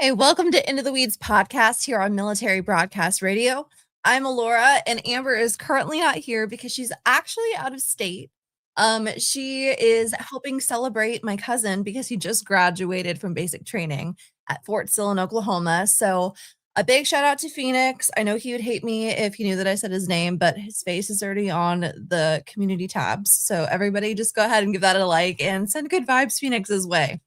Hey, welcome to Into the Weeds podcast here on Military Broadcast Radio. I'm Alora, and Amber is currently not here because she's actually out of state. She is helping celebrate my cousin because he just graduated from basic training at Fort Sill in Oklahoma. So, a big shout out to Phoenix. I know he would hate me if he knew that I said his name, but his face is already on the community tabs. So, everybody just go ahead and give that a like and send good vibes Phoenix's way.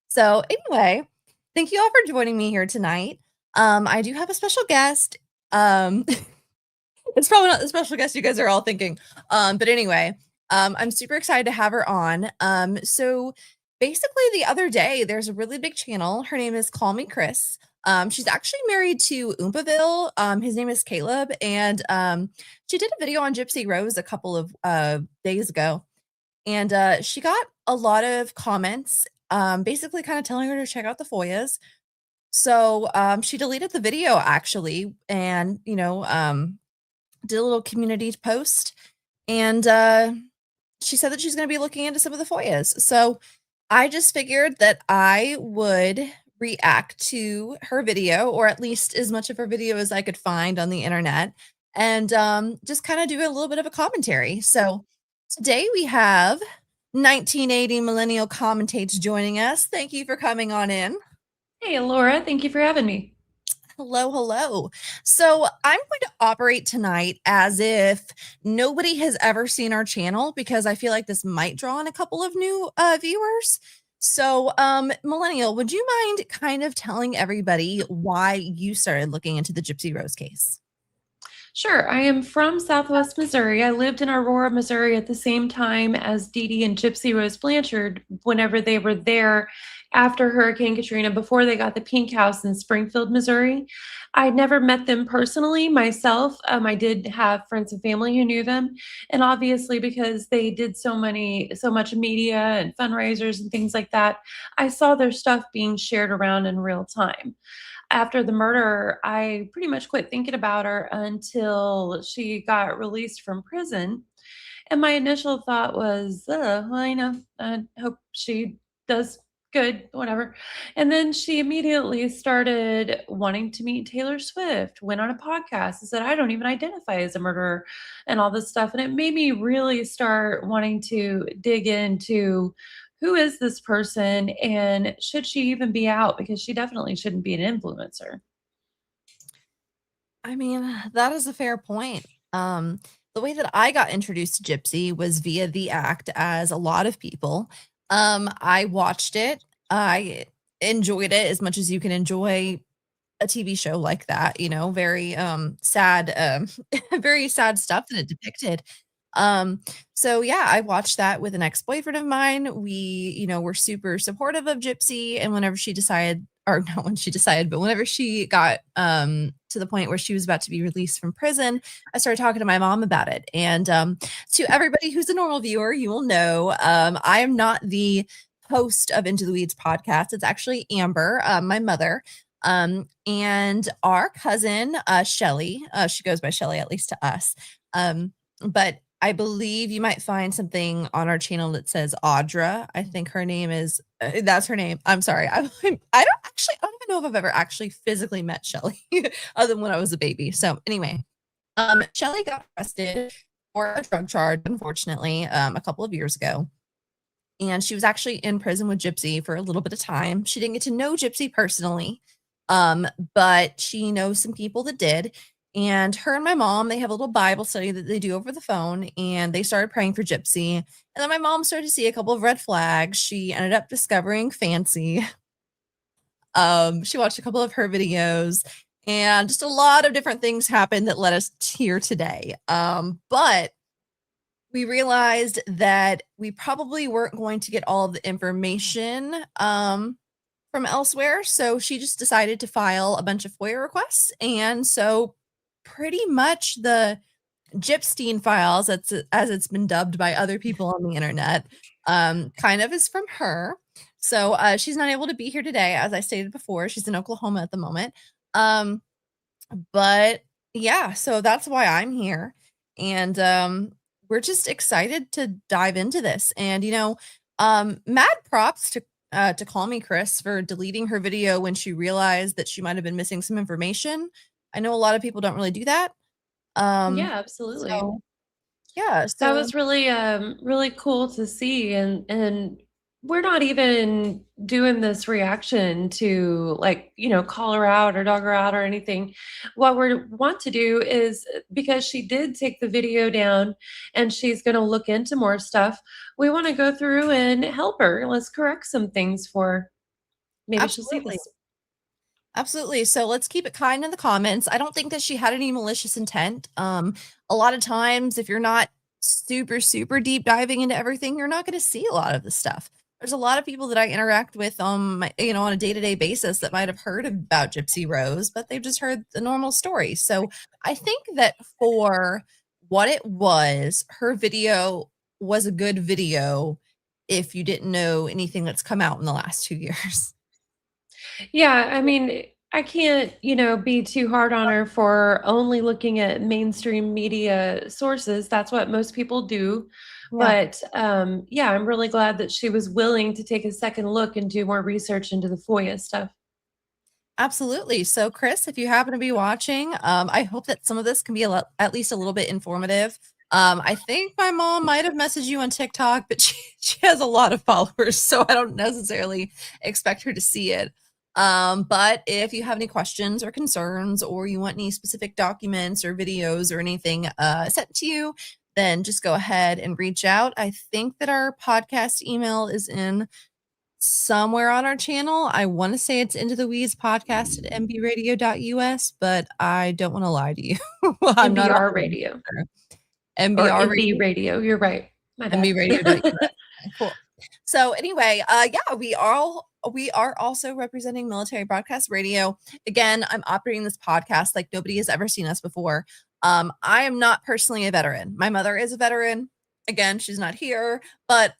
So, anyway. Thank you all for joining me here tonight. I do have a special guest. It's probably not the special guest you guys are all thinking. But anyway, I'm super excited to have her on. So basically the other day, there's a really big channel. Her name is KallMeKris. She's actually married to Oompaville. His name is Caleb, and she did a video on Gypsy Rose a couple of days ago. And she got a lot of comments basically kind of telling her to check out the FOIAs. So she deleted the video actually, and did a little community post, and she said that she's going to be looking into some of the FOIAs. So I just figured that I would react to her video, or at least as much of her video as I could find on the internet, and just kind of do a little bit of a commentary. So today we have 1980 Millennial Commentates joining us. Thank you for coming on in. Hey, Laura. Thank you for having me. Hello, hello. So I'm going to operate tonight as if nobody has ever seen our channel because I feel like this might draw in a couple of new viewers. So, Millennial, would you mind kind of telling everybody why you started looking into the Gypsy Rose case? Sure. I am from Southwest Missouri. I lived in Aurora, Missouri at the same time as Dee Dee and Gypsy Rose Blanchard whenever they were there after Hurricane Katrina, before they got the pink house in Springfield, Missouri. I'd never met them personally myself. I did have friends and family who knew them. And obviously, because they did so much media and fundraisers and things like that, I saw their stuff being shared around in real time. After the murder, I pretty much quit thinking about her until she got released from prison. And my initial thought was, well, I hope she does good, whatever. And then she immediately started wanting to meet Taylor Swift, went on a podcast and said, I don't even identify as a murderer and all this stuff. And it made me really start wanting to dig into who is this person and should she even be out, because she definitely shouldn't be an influencer. I mean, that is a fair point. The way that I got introduced to Gypsy was via The Act, as a lot of people. I watched it. I enjoyed it as much as you can enjoy a TV show like that, very sad, very sad stuff that it depicted. So yeah, I watched that with an ex-boyfriend of mine. We, were super supportive of Gypsy, and whenever she decided, or not when she decided, but whenever she got to the point where she was about to be released from prison, I started talking to my mom about it. And to everybody who's a normal viewer, you will know I am not the host of Into the Weeds podcast. It's actually Amber, my mother. And our cousin, Shelly, she goes by Shelly, at least to us. But I believe you might find something on our channel that says Audra. I think her name is, that's her name. I'm sorry. I don't even know if I've ever actually physically met Shelly other than when I was a baby. So anyway, Shelly got arrested for a drug charge, unfortunately, a couple of years ago. And she was actually in prison with Gypsy for a little bit of time. She didn't get to know Gypsy personally, but she knows some people that did. And her and my mom, they have a little Bible study that they do over the phone, and they started praying for Gypsy. And then my mom started to see a couple of red flags. She ended up discovering Fancy. She watched a couple of her videos, and just a lot of different things happened that led us here today. But we realized that we probably weren't going to get all of the information from elsewhere. So she just decided to file a bunch of FOIA requests. And so pretty much the Gypstein files, as it's been dubbed by other people on the internet, kind of is from her. So she's not able to be here today, as I stated before. She's in Oklahoma at the moment. But yeah, so that's why I'm here. And we're just excited to dive into this. And, mad props to to KallMeKris for deleting her video when she realized that she might have been missing some information. I know a lot of people don't really do that. Yeah, absolutely. So yeah, That so was really cool to see, and we're not even doing this reaction to, like, call her out or dog her out or anything. What we want to do is, because she did take the video down and she's going to look into more stuff, we want to go through and help her. Let's correct some things for her. Maybe she'll see absolutely. this. Absolutely. So let's keep it kind in the comments. I don't think that she had any malicious intent. A lot of times, if you're not super deep diving into everything, you're not going to see a lot of the stuff. There's a lot of people that I interact with, on a day-to-day basis that might have heard about Gypsy Rose, but they've just heard the normal story. So I think that for what it was, her video was a good video if you didn't know anything that's come out in the last 2 years. Yeah, I mean, I can't, be too hard on her for only looking at mainstream media sources. That's what most people do. Yeah. But yeah, I'm really glad that she was willing to take a second look and do more research into the FOIA stuff. Absolutely. So, Kris, if you happen to be watching, I hope that some of this can be at least a little bit informative. I think my mom might have messaged you on TikTok, but she has a lot of followers, so I don't necessarily expect her to see it. But if you have any questions or concerns, or you want any specific documents or videos or anything sent to you, then just go ahead and reach out. I think that our podcast email is in somewhere on our channel. I want to say it's Into the Weeds podcast at mbradio.us, but I don't want to lie to you. I'm not NBR 100% radio sure. or MBR MB radio. You're right. My bad. MBradio.us. Cool. So anyway, yeah, we are also representing Military Broadcast Radio. Again, I'm operating this podcast like nobody has ever seen us before. I am not personally a veteran. My mother is a veteran. Again, she's not here, but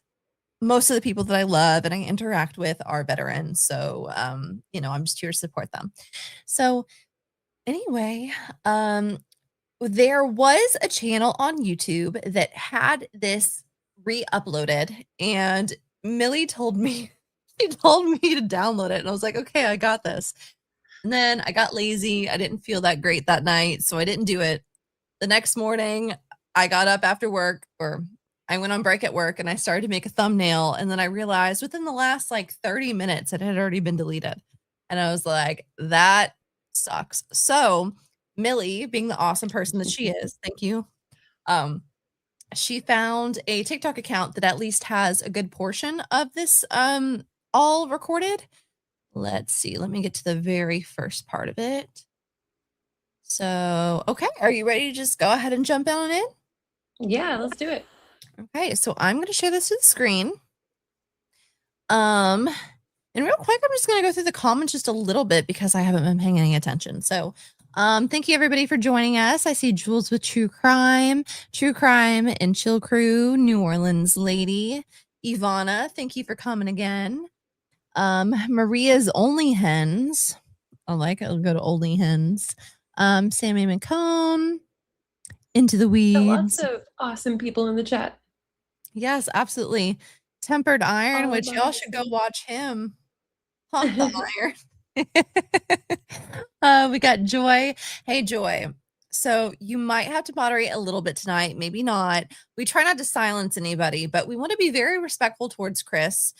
most of the people that I love and I interact with are veterans. So, I'm just here to support them. So anyway, there was a channel on YouTube that had this re-uploaded, and Millie told me, she told me to download it. And I was like, okay, I got this. And then I got lazy. I didn't feel that great that night, so I didn't do it. The next morning, I got up after work, or I went on break at work, and I started to make a thumbnail. And then I realized within the last like 30 minutes, it had already been deleted. And I was like, that sucks. So Millie, being the awesome person that she is, thank you. She found a TikTok account that at least has a good portion of this all recorded. Let's see. Let me get to the very first part of it. So, okay, are you ready to just go ahead and jump on in? Yeah, let's do it. Okay, so I'm going to share this to the screen. And real quick, I'm just going to go through the comments just a little bit because I haven't been paying any attention. So, thank you everybody for joining us. I see Jules with True Crime and Chill Crew, New Orleans Lady, Ivana, thank you for coming again. Maria's Only Hens. I like it. I'll go to Only Hens. Sammy McCone, Into the Weeds. Lots of awesome people in the chat. Yes, absolutely. Tempered Iron, All which about y'all it. should go watch him. Pump the iron. We got Joy. Hey, Joy. So you might have to moderate a little bit tonight, maybe not. We try not to silence anybody, but we want to be very respectful towards Kris.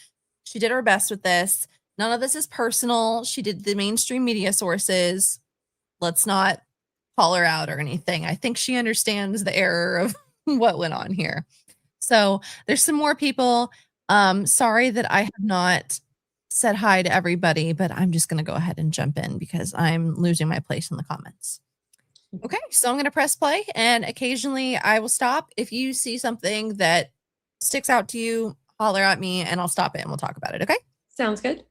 She did her best with this. None of this is personal. She did the mainstream media sources. Let's not call her out or anything. I think she understands the error of what went on here. So there's some more people. Sorry that I have not said hi to everybody, but I'm just going to go ahead and jump in because I'm losing my place in the comments. Okay, so I'm going to press play, and occasionally I will stop. If you see something that sticks out to you, holler at me and I'll stop it and we'll talk about it. Okay. Sounds good.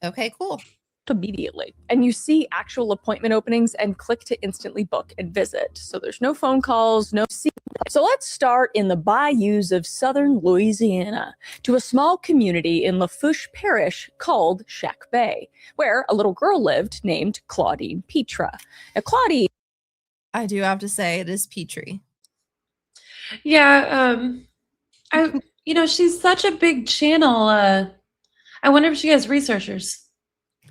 Okay, cool. Immediately, and you see actual appointment openings and click to instantly book and visit. So there's no phone calls, no. So let's start in the bayous of southern Louisiana to a small community in Lafourche Parish called Shack Bay, where a little girl lived named Claudine Petra. Now, Claudine, I do have to say it is Petrie. Yeah, she's such a big channel. I wonder if she has researchers.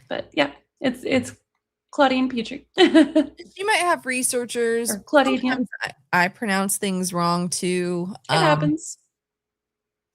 But yeah, it's Claudine Petrie. She might have researchers. Or Claudine, yeah. Sometimes I pronounce things wrong too. It happens.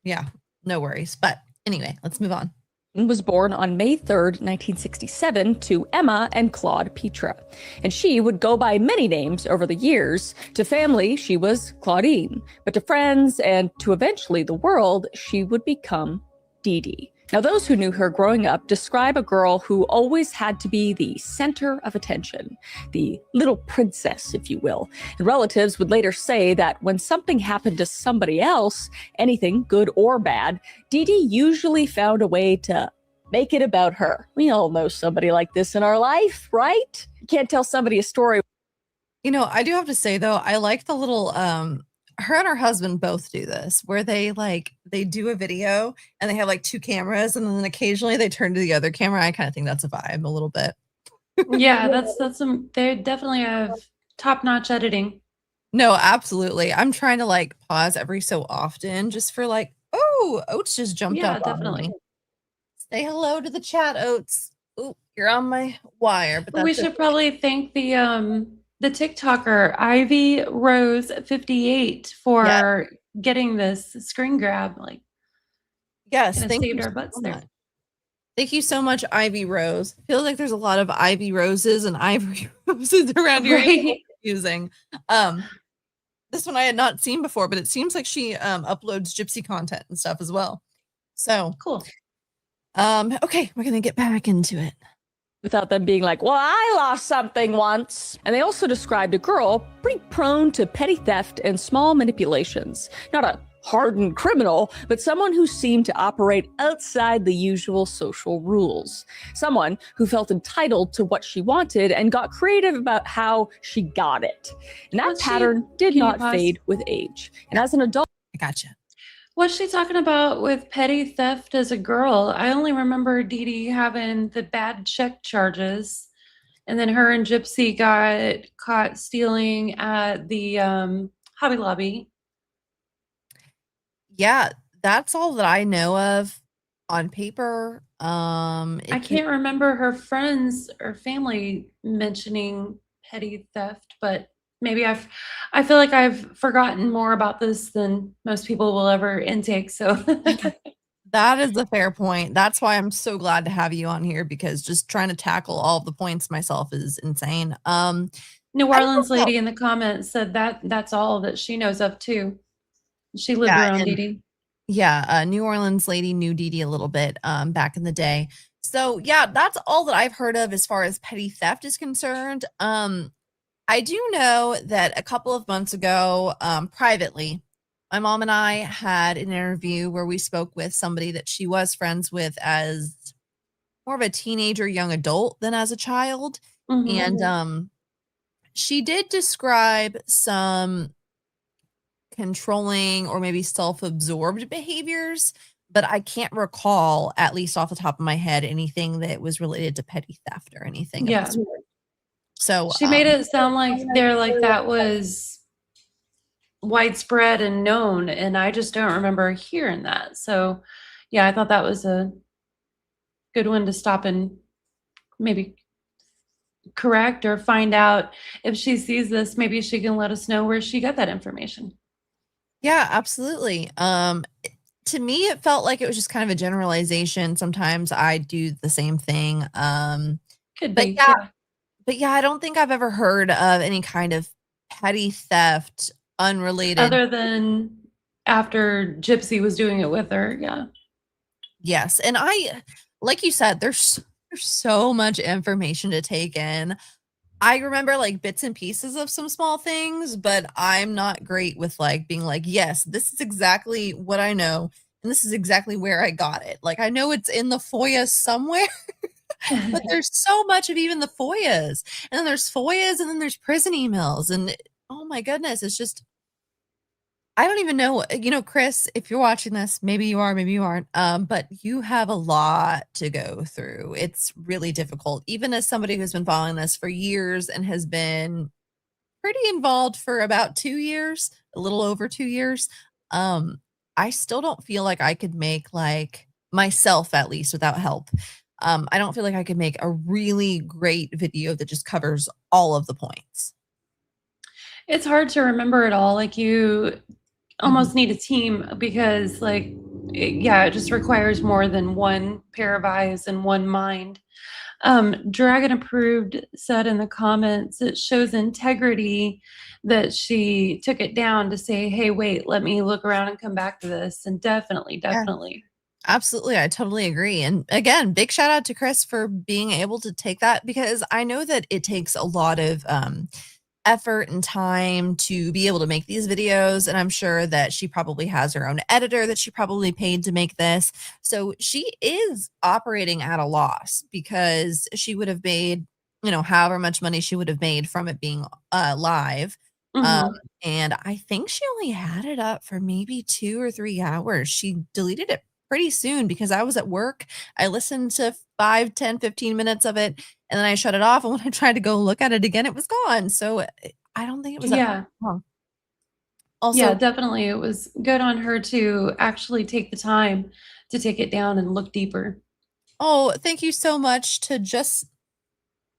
Yeah, no worries. But anyway, let's move on. Was born on May 3rd, 1967, to Emma and Claude Petra. And she would go by many names over the years. To family, she was Claudine. But to friends and to eventually the world, she would become Dee Dee. Now, those who knew her growing up describe a girl who always had to be the center of attention, the little princess, if you will. And relatives would later say that when something happened to somebody else, anything good or bad, Dee Dee usually found a way to make it about her. We all know somebody like this in our life, right? You can't tell somebody a story. You know, I do have to say though, I like the little her and her husband both do this where they do a video and they have like 2 cameras and then occasionally they turn to the other camera. I kind of think that's a vibe a little bit. Yeah, that's some. They definitely have top-notch editing. No, absolutely. I'm trying to like pause every so often just for like, oh, Oats just jumped Yeah, up on definitely. me. Say hello to the chat, Oats. Oh, you're on my wire, but We that's should probably thank the TikToker Ivy Rose 58 for getting this screen grab. Like, yes, and it saved our butts there. Thank you so much, Ivy Rose. Feels like there's a lot of Ivy Roses and Ivory Roses around here. Right. Confusing. This one I had not seen before, but it seems like she uploads Gypsy content and stuff as well. So Cool. okay, we're gonna get back into it. Without them being like, well, I lost something once. And they also described a girl pretty prone to petty theft and small manipulations. Not a hardened criminal, but someone who seemed to operate outside the usual social rules. Someone who felt entitled to what she wanted and got creative about how she got it. And that pattern did not fade with age. And as an adult, I gotcha. What's she talking about with petty theft as a girl? I only remember Dee Dee having the bad check charges, and then her and Gypsy got caught stealing at the Hobby Lobby. Yeah, that's all that I know of on paper. I can't remember her friends or family mentioning petty theft, but maybe I feel like I've forgotten more about this than most people will ever intake. So that is a fair point. That's why I'm so glad to have you on here, because just trying to tackle all of the points myself is insane. New Orleans lady in the comments said that that's all that she knows of too. She lived around Dee Dee. Yeah, New Orleans lady knew Dee Dee a little bit back in the day. So yeah, that's all that I've heard of as far as petty theft is concerned. I do know that a couple of months ago, privately, my mom and I had an interview where we spoke with somebody that she was friends with as more of a teenager, young adult than as a child. Mm-hmm. And she did describe some controlling or maybe self-absorbed behaviors, but I can't recall, at least off the top of my head, anything that was related to petty theft or anything. Yeah. So she made it sound like that was widespread and known, and I just don't remember hearing that. So yeah, I thought that was a good one to stop and maybe correct or find out. If she sees this, maybe she can let us know where she got that information. Yeah, absolutely. To me, it felt like it was just kind of a generalization. Sometimes I do the same thing. Could but be. But yeah, I don't think I've ever heard of any kind of petty theft unrelated. Other than after Gypsy was doing it with her. Yeah. Yes. And like you said, there's so much information to take in. I remember like bits and pieces of some small things, but I'm not great with like being like, yes, this is exactly what I know. And this is exactly where I got it. Like, I know it's in the FOIA somewhere. But there's so much of even the FOIAs, and then there's FOIAs, and then there's prison emails, and oh my goodness, it's just, I don't even know. You know, Kris, if you're watching this, maybe you are, maybe you aren't, but you have a lot to go through. It's really difficult, even as somebody who's been following this for years and has been pretty involved for about 2 years, a little over 2 years. I still don't feel like I could make like myself, at least without help. I don't feel like I could make a really great video that just covers all of the points. It's hard to remember it all. Like you almost Mhm. need a team because it just requires more than one pair of eyes and one mind. Dragon Approved said in the comments, it shows integrity that she took it down to say, hey, wait, let me look around and come back to this. And definitely, Yeah. definitely. Absolutely, I totally agree, and again, big shout out to Kris for being able to take that because I know that it takes a lot of, effort and time to be able to make these videos, and I'm sure that she probably has her own editor that she probably paid to make this, so she is operating at a loss because she would have made, however much money she would have made from it being, live, um, Mhm. and I think she only had it up for maybe 2 or 3 hours. She deleted it pretty soon because I was at work. I listened to 5, 10, 15 minutes of it, and then I shut it off, and when I tried to go look at it again, it was gone, so, I don't think it was that Yeah. long. Yeah, Also definitely. It was good on her to actually take the time to take it down and look deeper. oh, thank you so much to just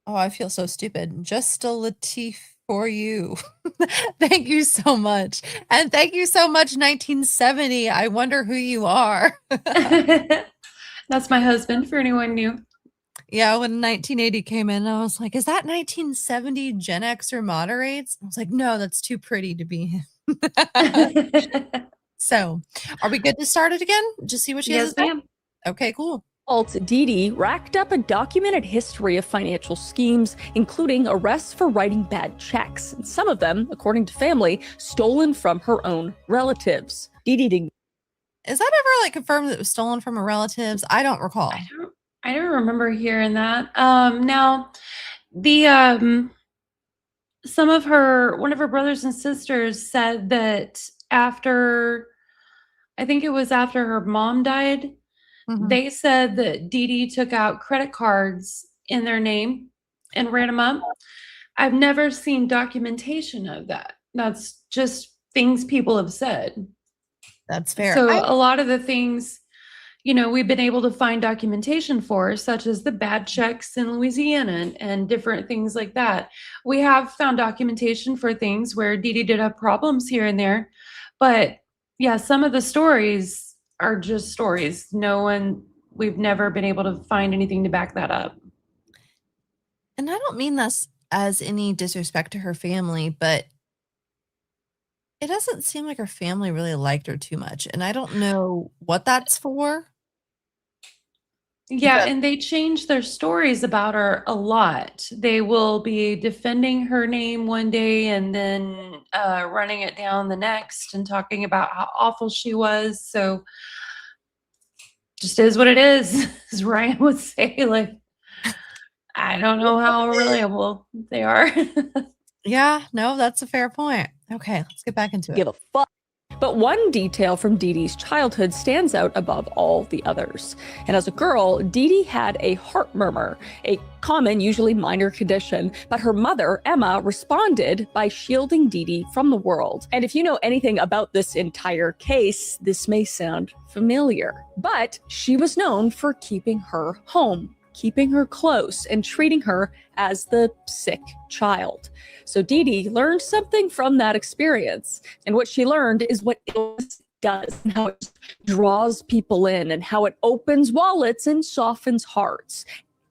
oh, I feel so stupid. Just a Latif for you. Thank you so much, and thank you so much, 1970. I wonder who you are. That's my husband for anyone new. Yeah, when 1980 came in, I was like, "Is that 1970 Gen Xer moderates?" I was like, "No, that's too pretty to be him." So, are we good to start it again? Just see what she has to Yes, say? ma'am. Okay, cool. Dee Dee racked up a documented history of financial schemes, including arrests for writing bad checks, and some of them, according to family, stolen from her own relatives. Dee Dee didn't Is that ever, like, confirmed that it was stolen from her relatives? I don't recall. I don't remember hearing that. Now the one of her brothers and sisters said that after I think it was after her mom died, Mhm. they said that Dee Dee took out credit cards in their name and ran them up. I've never seen documentation of that. That's just things people have said. That's fair. So I a lot of the things, we've been able to find documentation for, such as the bad checks in Louisiana and different things like that. We have found documentation for things where Dee Dee did have problems here and there. But yeah, some of the stories are just stories. We've never been able to find anything to back that up. and I don't mean this as any disrespect to her family, but it doesn't seem like her family really liked her too much, and I don't know what that's for Yeah, because and they change their stories about her a lot. They will be defending her name one day and then running it down the next and talking about how awful she was. So just is what it is, as Ryan would say. Like, I don't know how reliable they are. yeah, no, that's a fair point. Okay, let's get back into it. give a fuck. But one detail from Dee Dee's childhood stands out above all the others. And as a girl, Dee Dee had a heart murmur, a common, usually minor condition, but her mother, Emma, responded by shielding Dee Dee from the world. And if you know anything about this entire case, this may sound familiar. But she was known for keeping her home, keeping her close, and treating her as the sick child. So Dee Dee learned something from that experience. And what she learned is what illness does and how it draws people in and how it opens wallets and softens hearts.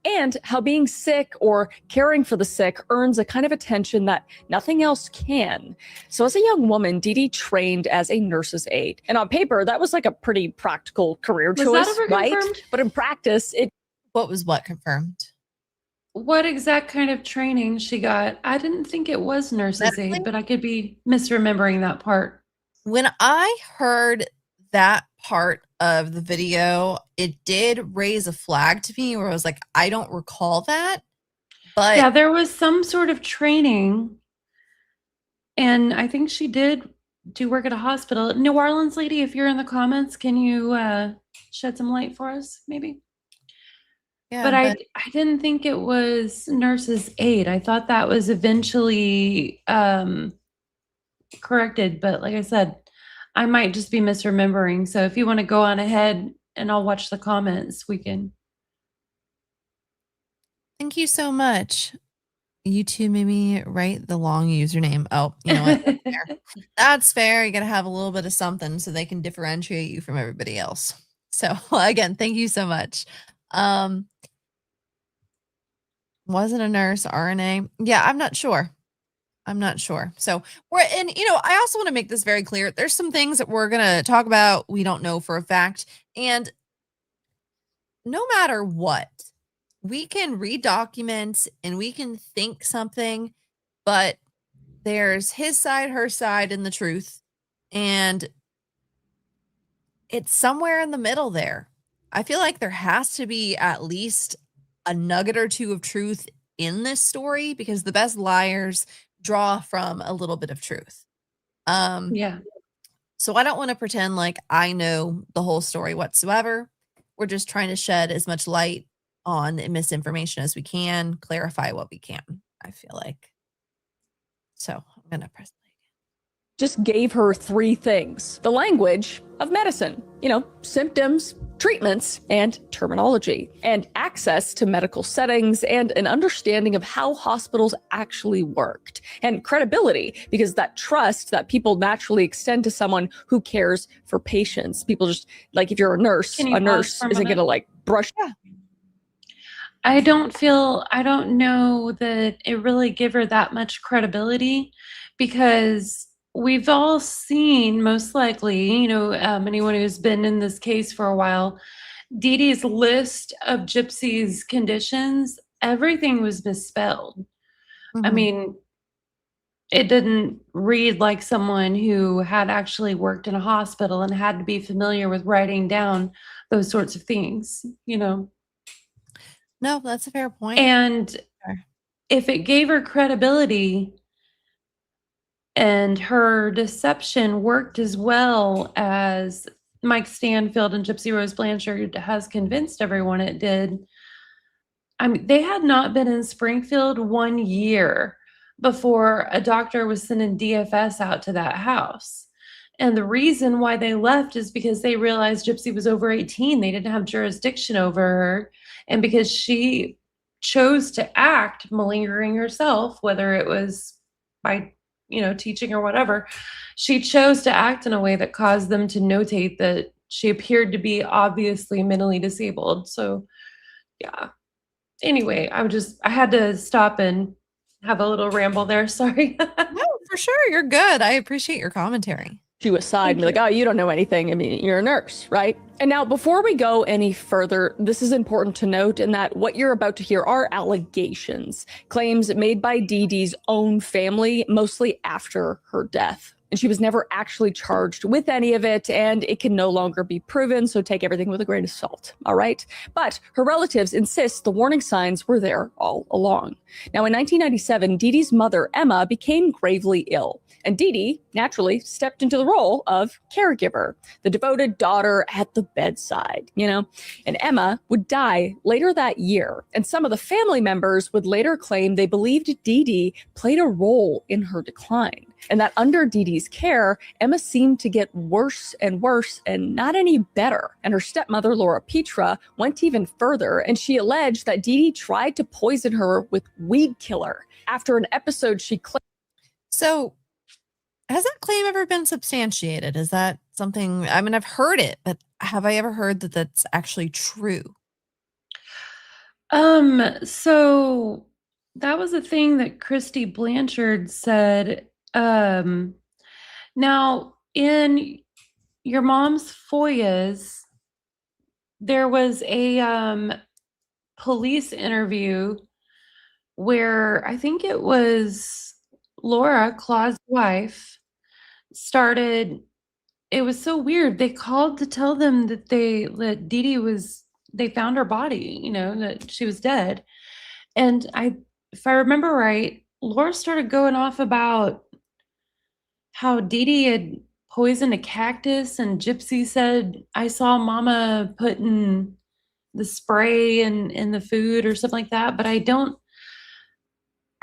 And how being sick or caring for the sick earns a kind of attention that nothing else can. So as a young woman, Dee Dee trained as a nurse's aide. And on paper, that was like a pretty practical career Was choice, that ever right? confirmed? But in practice, it What was what confirmed? What exact kind of training she got? I didn't think it was nurse's Medically? aid, but I could be misremembering that part. When I heard that part of the video, it did raise a flag to me where I was like, I don't recall that, but Yeah, there was some sort of training, and I think she did do work at a hospital. New Orleans lady, if you're in the comments, can you shed some light for us, maybe? yeah, But I didn't think it was nurse's aid. I thought that was eventually corrected, but like I said, I might just be misremembering. So if you want to go on ahead and I'll watch the comments. We can. Thank you so much. You two made me write the long username. Oh, you know what? That's fair. That's fair. You got to have a little bit of something so they can differentiate you from everybody else. So again, thank you so much. Wasn't a nurse, RNA. Yeah, I'm not sure. So and I also want to make this very clear. There's some things that we're going to talk about we don't know for a fact. And no matter what, we can read documents and we can think something, but there's his side, her side, and the truth. And it's somewhere in the middle there. I feel like there has to be at least a nugget or two of truth in this story because the best liars draw from a little bit of truth. Yeah. So I don't want to pretend like I know the whole story whatsoever. We're just trying to shed as much light on the misinformation as we can, clarify what we can, I feel like. So I'm going to press play. Just gave her 3 things: the language of medicine, symptoms, treatments, and terminology, and access to medical settings, and an understanding of how hospitals actually worked, and credibility, because that trust that people naturally extend to someone who cares for patients. People just, like, if you're a nurse isn't going to brush. Yeah. I don't know that it really gave her that much credibility because we've all seen, most likely, anyone who's been in this case for a while, Dee Dee's list of Gypsy's conditions, everything was misspelled. I mean, it didn't read like someone who had actually worked in a hospital and had to be familiar with writing down those sorts of things, No, that's a fair point. And if it gave her credibility and her deception worked as well as Mike Stanfield and Gypsy Rose Blanchard has convinced everyone it did, I mean, they had not been in Springfield 1 year before a doctor was sending DFS out to that house. And the reason why they left is because they realized Gypsy was over 18. They didn't have jurisdiction over her. And because she chose to act malingering herself, whether it was by, teaching or whatever, she chose to act in a way that caused them to notate that she appeared to be obviously mentally disabled. So, yeah. Anyway, I had to stop and have a little ramble there. Sorry. No, for sure. You're good. I appreciate your commentary. You aside and be like, oh, you don't know anything. I mean, you're a nurse, right? And now, before we go any further, this is important to note in that what you're about to hear are allegations, claims made by Dee Dee's own family, mostly after her death. And she was never actually charged with any of it, and it can no longer be proven, so take everything with a grain of salt, all right? But her relatives insist the warning signs were there all along. Now, in 1997, Dee Dee's mother, Emma, became gravely ill, and Dee Dee naturally stepped into the role of caregiver, the devoted daughter at the bedside, And Emma would die later that year, and some of the family members would later claim they believed Dee Dee played a role in her decline, and that under Dee Dee's care, Emma seemed to get worse and worse and not any better. And her stepmother, Laura Petra, went even further, and she alleged that Dee Dee tried to poison her with weed killer after an episode she claimed. So, has that claim ever been substantiated? Is that something, I mean, I've heard it, but have I ever heard that that's actually true? So that was a thing that Christy Blanchard said. Now, in your mom's FOIAs, there was a police interview where I think it was Laura, Claude's wife, started. It was so weird. They called to tell them that Dee Dee they found her body, that she was dead. And if I remember right, Laura started going off about how Dee Dee had poisoned a cactus, and Gypsy said, I saw Mama putting the spray in the food or something like that. But I don't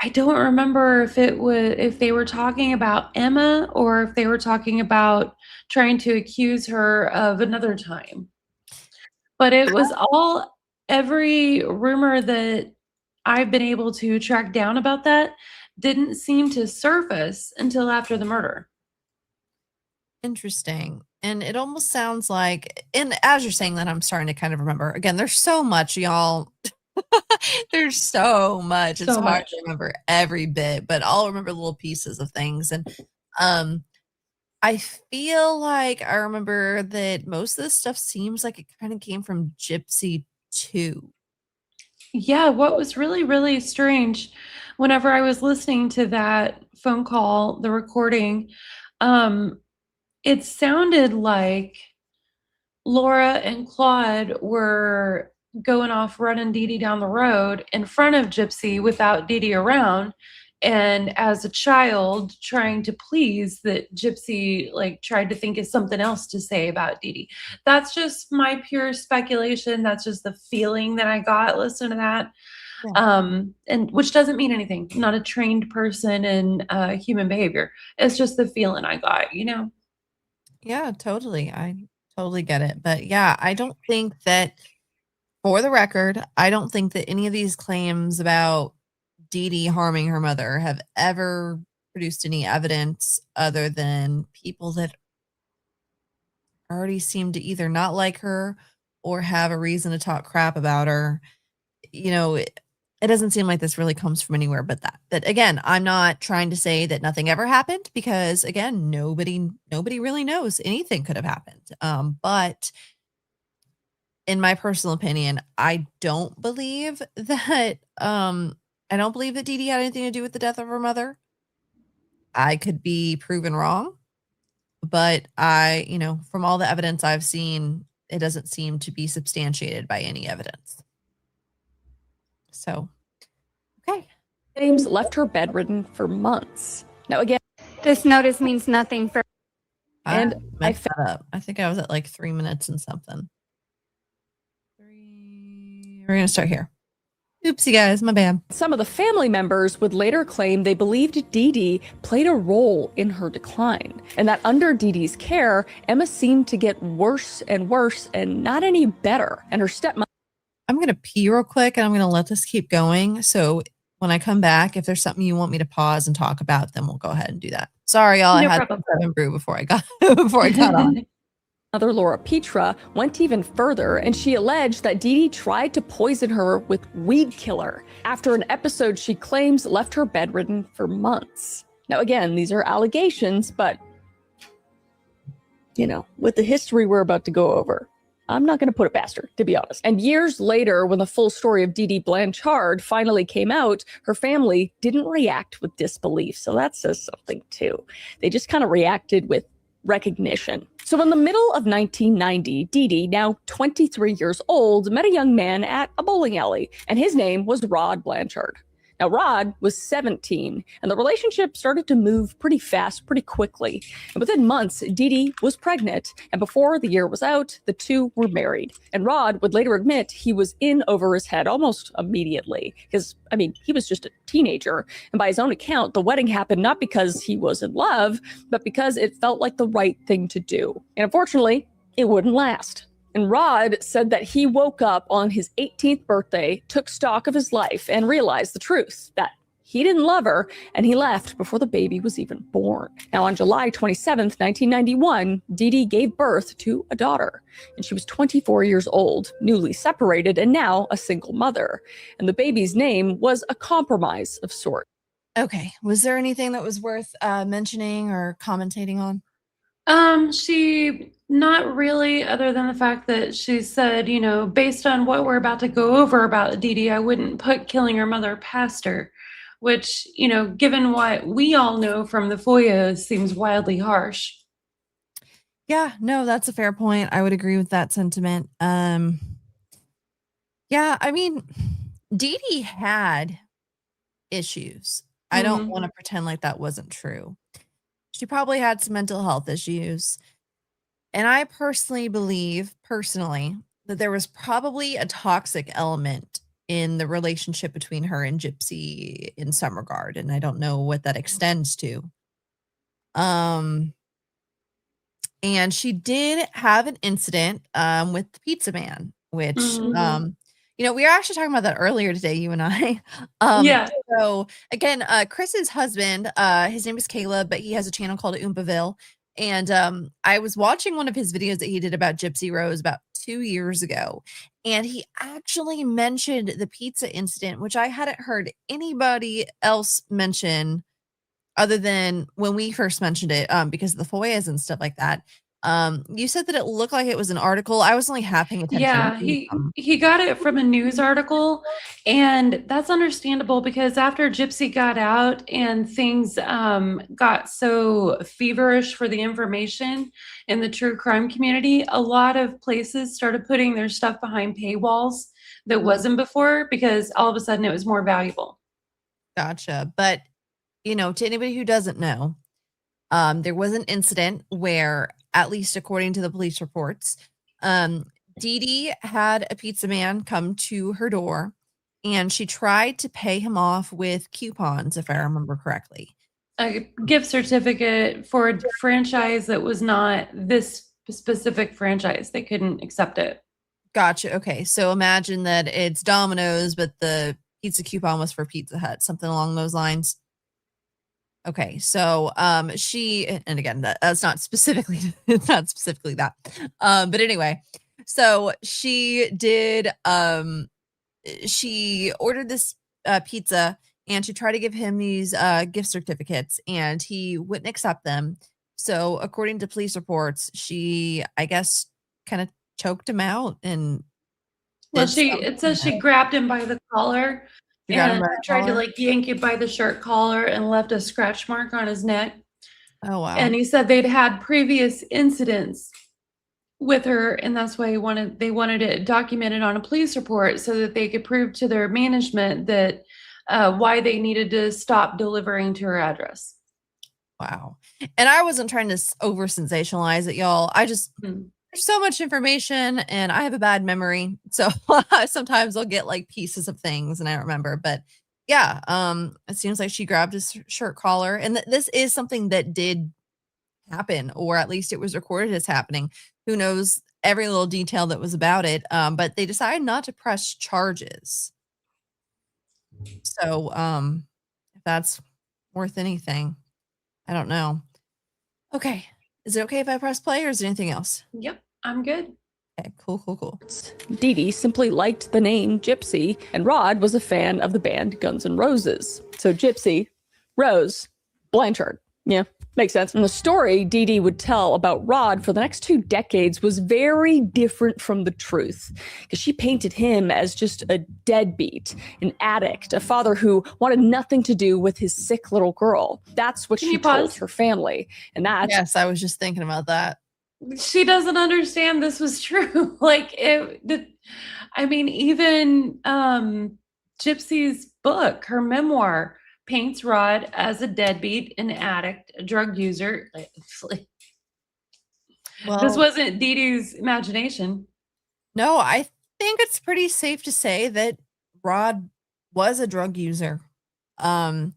remember if they were talking about Emma or if they were talking about trying to accuse her of another time. But it was all every rumor that I've been able to track down about that didn't seem to surface until after the murder. Interesting. And it almost sounds like, and as you're saying that, I'm starting to kind of remember. Again, there's so much, y'all. There's so much. It's So hard much. to remember every bit, but I'll remember little pieces of things. And um, I feel like I remember that most of this stuff seems like it kind of came from Gypsy too. Yeah, what was really, really strange whenever I was listening to that phone call, the recording, um, it sounded like Laura and Claude were going off running Dee Dee down the road in front of Gypsy without Dee Dee around. And as a child, trying to please, that Gypsy like tried to think of something else to say about Dee Dee. That's just my pure speculation. That's just the feeling that I got listening to that. Yeah. And which doesn't mean anything. I'm not a trained person in human behavior. It's just the feeling I got, you know? Yeah, totally. I totally get it. But yeah, I don't think that, for the record, I don't think that any of these claims about Dee Dee harming her mother have ever produced any evidence other than people that already seem to either not like her or have a reason to talk crap about her. It doesn't seem like this really comes from anywhere but that. But again, I'm not trying to say that nothing ever happened because again, nobody really knows. Anything could have happened. But in my personal opinion, I don't believe that Dee Dee had anything to do with the death of her mother. I could be proven wrong, but from all the evidence I've seen, it doesn't seem to be substantiated by any evidence. So, okay. James left her bedridden for months. Now, again, This notice means nothing for. And I I messed that up. I think I was at like 3 minutes and something. We're going to start here. Oopsie, guys, my bad. some of the family members would later claim they believed Dee Dee played a role in her decline, and that under Dee Dee's care, Emma seemed to get worse and worse and not any better. And her stepmother. I'm going to pee real quick and I'm going to let this keep going. So when I come back, if there's something you want me to pause and talk about, then we'll go ahead and do that. Sorry, y'all. No I had problem. 7 brew before I got on. Mother Laura Petra went even further, and she alleged that Dee Dee tried to poison her with weed killer after an episode she claims left her bedridden for months. Now, again, these are allegations, but, with the history we're about to go over, I'm not going to put it past her, to be honest. And years later, when the full story of Dee Dee Blanchard finally came out, her family didn't react with disbelief. So that says something, too. They just kind of reacted with recognition. So in the middle of 1990, Dee Dee, now 23 years old, met a young man at a bowling alley, and his name was Rod Blanchard. Now, Rod was 17, and the relationship started to move pretty fast, pretty quickly. And within months, Dee Dee was pregnant, and before the year was out, the two were married. And Rod would later admit he was in over his head almost immediately, because, he was just a teenager. And by his own account, the wedding happened not because he was in love, but because it felt like the right thing to do. And unfortunately, it wouldn't last. And Rod said that he woke up on his 18th birthday, took stock of his life, and realized the truth, that he didn't love her, and he left before the baby was even born. Now, on July 27th, 1991, Dee Dee gave birth to a daughter, and she was 24 years old, newly separated, and now a single mother. And the baby's name was a compromise of sorts. Okay. Was there anything that was worth mentioning or commentating on? She not really, other than the fact that she said, based on what we're about to go over about Dee Dee, I wouldn't put killing her mother past her, which, given what we all know from the FOIA, seems wildly harsh. Yeah, no, that's a fair point. I would agree with that sentiment. Yeah, Dee Dee had issues. I don't want to pretend like that wasn't true. She probably had some mental health issues. And I personally believe, that there was probably a toxic element in the relationship between her and Gypsy in some regard. And I don't know what that extends to. And she did have an incident with the pizza man, which, Mhm. we were actually talking about that earlier today, you and I. Yeah. So again, Chris's husband, his name is Caleb, but he has a channel called Oompaville. And I was watching one of his videos that he did about Gypsy Rose about 2 years ago. And he actually mentioned the pizza incident, which I hadn't heard anybody else mention other than when we first mentioned it, because of the FOIAs and stuff like that. You said that it looked like it was an article. I was only half paying attention. Yeah, he got it from a news article, and that's understandable because after Gypsy got out and things got so feverish for the information in the true crime community, a lot of places started putting their stuff behind paywalls that wasn't before because all of a sudden it was more valuable. Gotcha. But, to anybody who doesn't know, there was an incident where, at least according to the police reports, Dee Dee had a pizza man come to her door and she tried to pay him off with coupons, if I remember correctly. A gift certificate for a franchise that was not this specific franchise. They couldn't accept it. Gotcha. Okay. So imagine that it's Domino's, but the pizza coupon was for Pizza Hut, something along those lines. Okay, so and again, that's not specifically it's not specifically that. But anyway, so she did she ordered this pizza and she tried to give him these gift certificates and he wouldn't accept them. So according to police reports, she, I guess, kind of choked him out and Well, did it says she grabbed him by the collar she got him and by the tried to collar. like yank it by the shirt collar and left a scratch mark on his neck. Oh wow. And he said they'd had previous incidents with her, and that's why they wanted it documented on a police report so that they could prove to their management that why they needed to stop delivering to her address. Wow. And I wasn't trying to over sensationalize it, y'all. There's so much information and I have a bad memory. So sometimes I'll get like pieces of things and I don't remember, but yeah, it seems like she grabbed his shirt collar and this is something that did happen, or at least it was recorded as happening. Who knows every little detail that was about it. But they decided not to press charges. So, if that's worth anything, I don't know. Okay. Is it okay if I press play or is there anything else? Yep, I'm good. Okay, cool. Dee Dee simply liked the name Gypsy, and Rod was a fan of the band Guns N' Roses. So Gypsy, Rose, Blanchard. Yeah, makes sense. And the story Dee Dee would tell about Rod for the next 2 decades was very different from the truth, because she painted him as just a deadbeat, an addict, a father who wanted nothing to do with his sick little girl. That's what she told her family. And that's... Yes, I was just thinking about that. She doesn't understand this was true. Even Gypsy's book, her memoir, paints Rod as a deadbeat, an addict, a drug user. Well, this wasn't Dee Dee's imagination. No, I think it's pretty safe to say that Rod was a drug user. And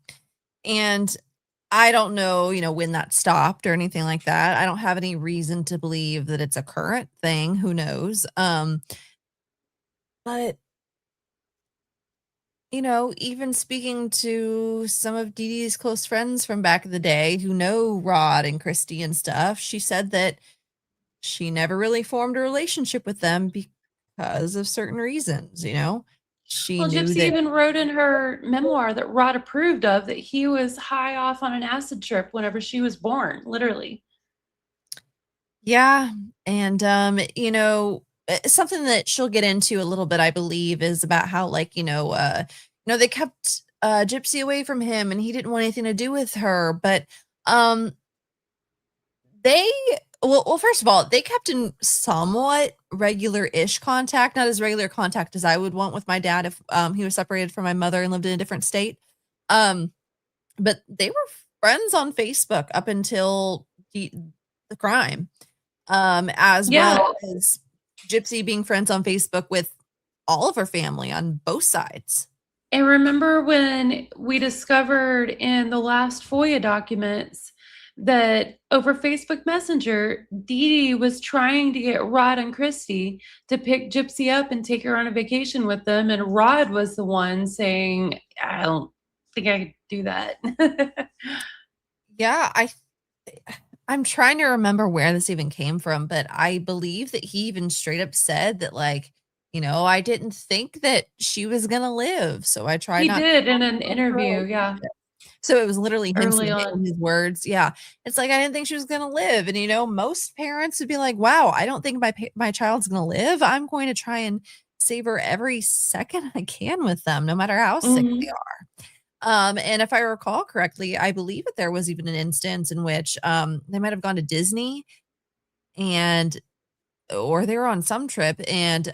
I don't know, when that stopped or anything like that. I don't have any reason to believe that it's a current thing. Who knows? But even speaking to some of Dee Dee's close friends from back in the day who know Rod and Christy and stuff, she said that she never really formed a relationship with them because of certain reasons, She knew Gypsy that even wrote in her memoir that Rod approved of that he was high off on an acid trip whenever she was born, literally. Yeah. And, something that she'll get into a little bit, I believe, is about how, they kept Gypsy away from him and he didn't want anything to do with her. But first of all, they kept in somewhat regular-ish contact, not as regular contact as I would want with my dad if he was separated from my mother and lived in a different state. But they were friends on Facebook up until the crime, as well as Gypsy being friends on Facebook with all of her family on both sides. And remember when we discovered in the last FOIA documents that over Facebook Messenger, Dee Dee was trying to get Rod and Christy to pick Gypsy up and take her on a vacation with them. And Rod was the one saying, I don't think I could do that. Yeah, I'm trying to remember where this even came from, but I believe that he even straight up said that, like, I didn't think that she was gonna live, so I tried He not to did in an talk her interview, out. yeah, So it was literally him early saying it in on. his words. Yeah. It's like, I didn't think she was gonna live. And, most parents would be like, wow, I don't think my child's gonna live. I'm going to try and savor every second I can with them, no matter how sick they Mhm. are. And if I recall correctly, I believe that there was even an instance in which they might have gone to Disney and or they were on some trip and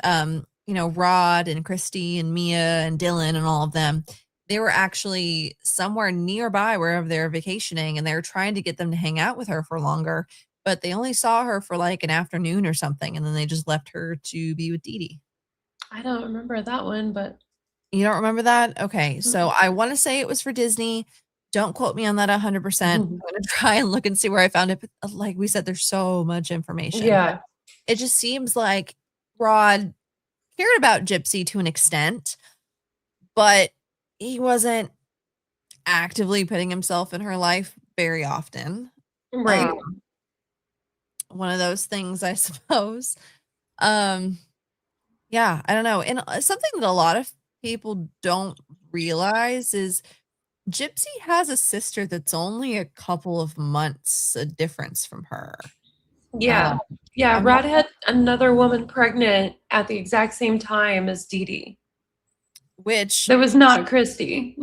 Rod and Christy and Mia and Dylan and all of them, they were actually somewhere nearby wherever they were vacationing and they were trying to get them to hang out with her for longer, but they only saw her for like an afternoon or something and then they just left her to be with Dee Dee. I don't remember that one, but You don't remember that? Okay, so mm. I wanna say it was for Disney. Don't quote me on that 100%. I'm gonna try and look and see where I found it, but, like we said, there's so much information. Yeah. It just seems like Rod cared about Gypsy to an extent, but he wasn't actively putting himself in her life very often. Right. Um, one of those things, I suppose. Um, yeah, I don't know, and, something that a lot of people don't realize is Gypsy has a sister that's only a couple of months a difference from her. Yeah. Yeah, I'm not Rod had another woman pregnant at the exact same time as Dee Dee. which That was not Christy.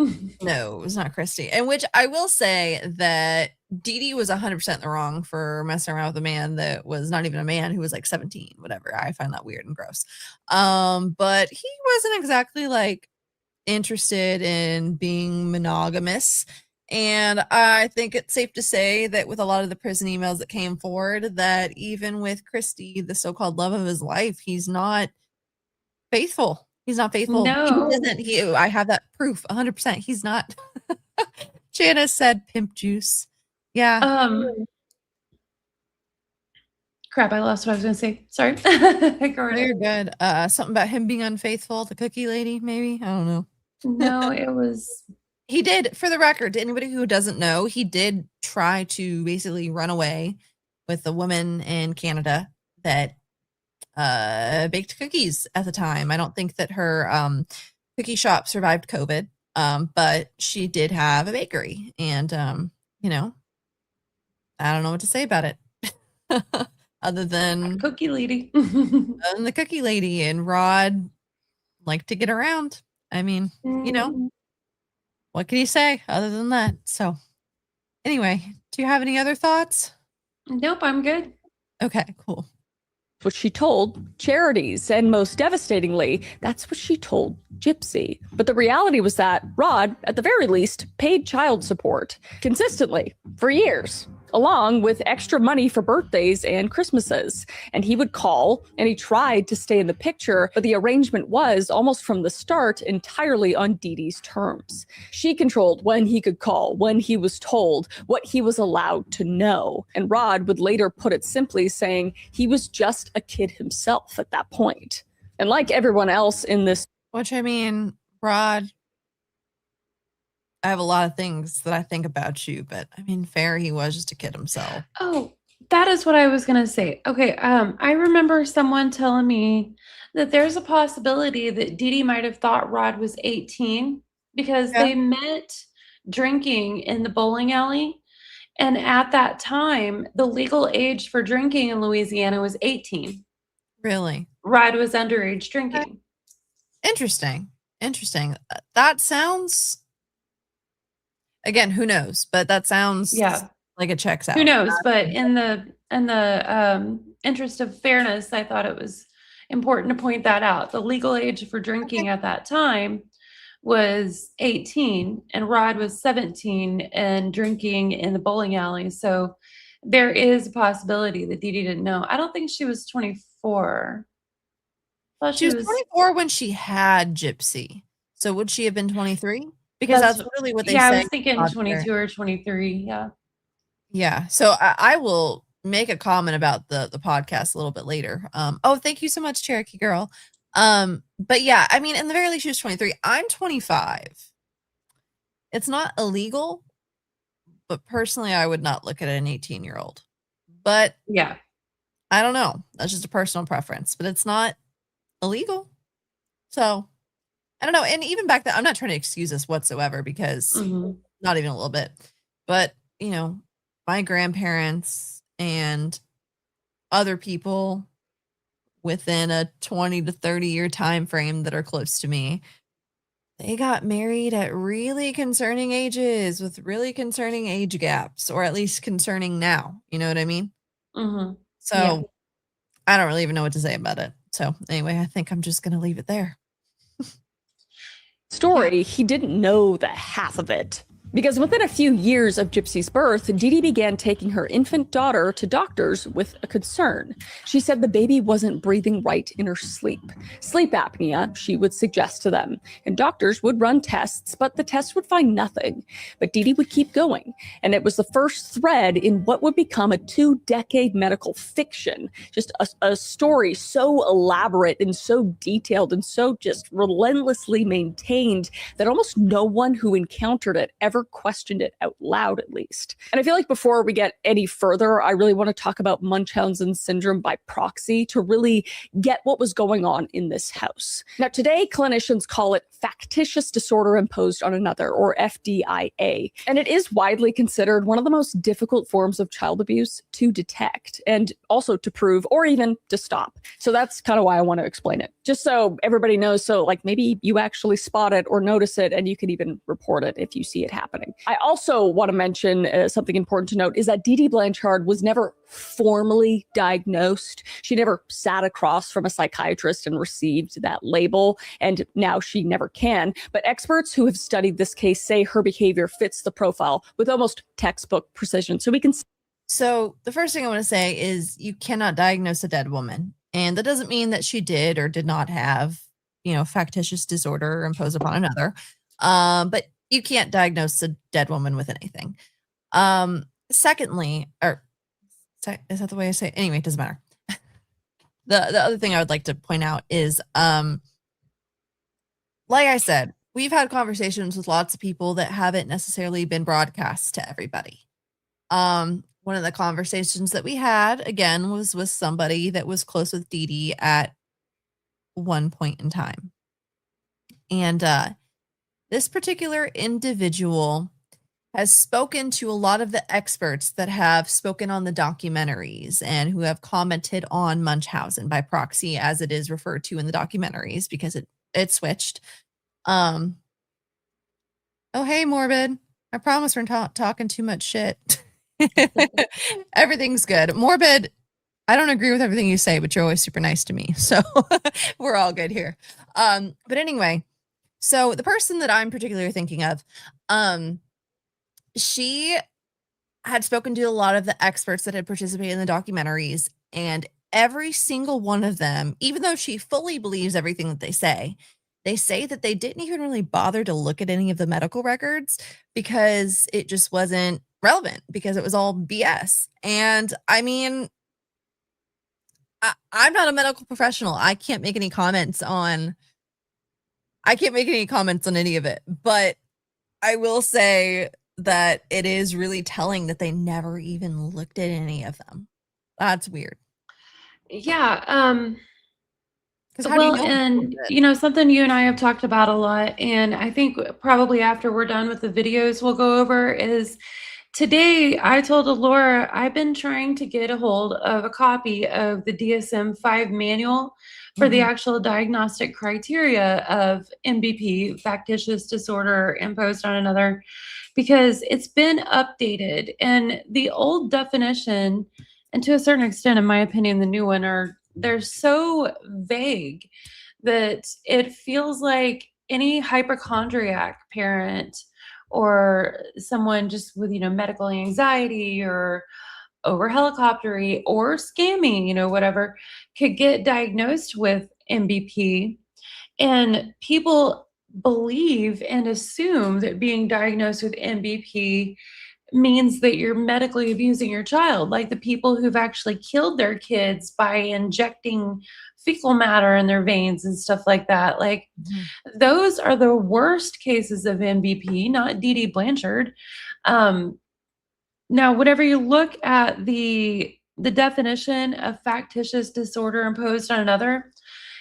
no, it was not Christy. And which I will say that Dee Dee was 100% in the wrong for messing around with a man that was not even a man who was like 17, whatever. I find that weird and gross. But he wasn't exactly like interested in being monogamous. And I think it's safe to say that with a lot of the prison emails that came forward, that even with Christy, the so-called love of his life, he's not faithful. He's not faithful. He No. isn't. I have that proof 100%. He's not. Janice said pimp juice. Yeah. Crap, I lost what I was gonna say. Sorry. Go No, ahead. you're good. Something about him being unfaithful, the cookie lady, maybe. I don't know. No, it was He did, for the record, to anybody who doesn't know, he did try to basically run away with a woman in Canada that baked cookies at the time. I don't think that her cookie shop survived COVID, but she did have a bakery. And, I don't know what to say about it other than cookie lady. the cookie lady and Rod liked to get around. I mean, what can you say other than that? So, anyway, do you have any other thoughts? Nope, I'm good. Okay, cool. What she told charities, and most devastatingly, that's what she told Gypsy. But the reality was that Rod, at the very least, paid child support consistently for years, along with extra money for birthdays and Christmases. And he would call, and he tried to stay in the picture, but the arrangement was, almost from the start, entirely on Dee Dee's terms. She controlled when he could call, when he was told, what he was allowed to know. And Rod would later put it simply, saying he was just a kid himself at that point. And like everyone else in this, Which, I mean, Rod, I have a lot of things that I think about you, but I mean, fair, he was just a kid himself. Oh, that is what I was gonna say. Okay, I remember someone telling me that there's a possibility that Dee Dee might have thought Rod was 18 because Yeah. they met drinking in the bowling alley. And at that time, the legal age for drinking in Louisiana was 18. Really? Rod was underage drinking. Interesting. Interesting. That sounds, again, who knows? But that sounds Yeah. like it checks out. Who knows? But in the interest of fairness, I thought it was important to point that out. The legal age for drinking at that time was 18, and Rod was 17 and drinking in the bowling alley. So there is a possibility that Dee Dee didn't know. I don't think she was 24. Well, She was 24 when she had Gypsy. So would she have been 23? Because that's really what they Yeah, I say. was thinking 22 or 23. Yeah. Yeah. So I will make a comment about the podcast a little bit later. Oh, thank you so much, Cherokee girl. But yeah, I mean, in the very least, she was 23. I'm 25. It's not illegal, but personally, I would not look at an 18-year-old. But Yeah. I don't know. That's just a personal preference, but it's not illegal. So I don't know. And even back then, I'm not trying to excuse this whatsoever because not even a little bit. But, you know, my grandparents and other people within a 20 to 30 year time frame that are close to me, they got married at really concerning ages with really concerning age gaps, or at least concerning now. You know what I mean? So Yeah. I don't really even know what to say about it. So anyway, I think I'm just going to leave it there. Story, he didn't know the half of it. Because within a few years of Gypsy's birth, Dee Dee began taking her infant daughter to doctors with a concern. She said the baby wasn't breathing right in her sleep. Sleep apnea, she would suggest to them. And doctors would run tests, but the tests would find nothing. But Dee Dee would keep going. And it was the first thread in what would become a 2-decade medical fiction. Just a story so elaborate and so detailed and so just relentlessly maintained that almost no one who encountered it ever questioned it out loud, at least. And I feel like before we get any further, I really want to talk about Munchausen syndrome by proxy to really get what was going on in this house. Now, today, clinicians call it factitious disorder imposed on another, or FDIA. And it is widely considered one of the most difficult forms of child abuse to detect and also to prove or even to stop. So that's kind of why I want to explain it, just so everybody knows. So like maybe you actually spot it or notice it, and you can even report it if you see it happening. I also want to mention something important to note is that Dee Dee Blanchard was never formally diagnosed. She never sat across from a psychiatrist and received that label, and now she never can. But experts who have studied this case say her behavior fits the profile with almost textbook precision. So we can. So the first thing I want to say is you cannot diagnose a dead woman. And that doesn't mean that she did or did not have, you know, factitious disorder imposed upon another. But you can't diagnose a dead woman with anything. Secondly, or is that the way I say it? Anyway, it doesn't matter. The other thing I would like to point out is, like I said, we've had conversations with lots of people that haven't necessarily been broadcast to everybody. One of the conversations that we had, again, was with somebody that was close with Dee Dee at one point in time. And this particular individual has spoken to a lot of the experts that have spoken on the documentaries and who have commented on Munchausen by proxy, as it is referred to in the documentaries, because it switched. Oh, hey, Morbid. I promise we're not talking too much shit. Everything's good. Morbid, I don't agree with everything you say, but you're always super nice to me. So we're all good here. But anyway, so the person that I'm particularly thinking of, she had spoken to a lot of the experts that had participated in the documentaries, and every single one of them, even though she fully believes everything that they say that they didn't even really bother to look at any of the medical records because it just wasn't relevant, because it was all BS. And I mean, I'm not a medical professional. I can't make any comments on any of it, but I will say that it is really telling that they never even looked at any of them. That's weird. Yeah. Because how do you know? And you know, something you and I have talked about a lot, and I think probably after we're done with the videos we'll go over, is today I told Laura I've been trying to get a hold of a copy of the DSM-5 manual for the actual diagnostic criteria of MBP, factitious disorder imposed on another, because it's been updated, and the old definition, and to a certain extent, in my opinion, the new one, they're so vague that it feels like any hypochondriac parent or someone just with, medical anxiety or over helicoptery or scamming, whatever, could get diagnosed with MBP. And people believe and assume that being diagnosed with MBP means that you're medically abusing your child, like the people who've actually killed their kids by injecting fecal matter in their veins and stuff like that. Like, Mhm. those are the worst cases of MBP, not Dee Dee Blanchard. Now, whenever you look at the definition of factitious disorder imposed on another,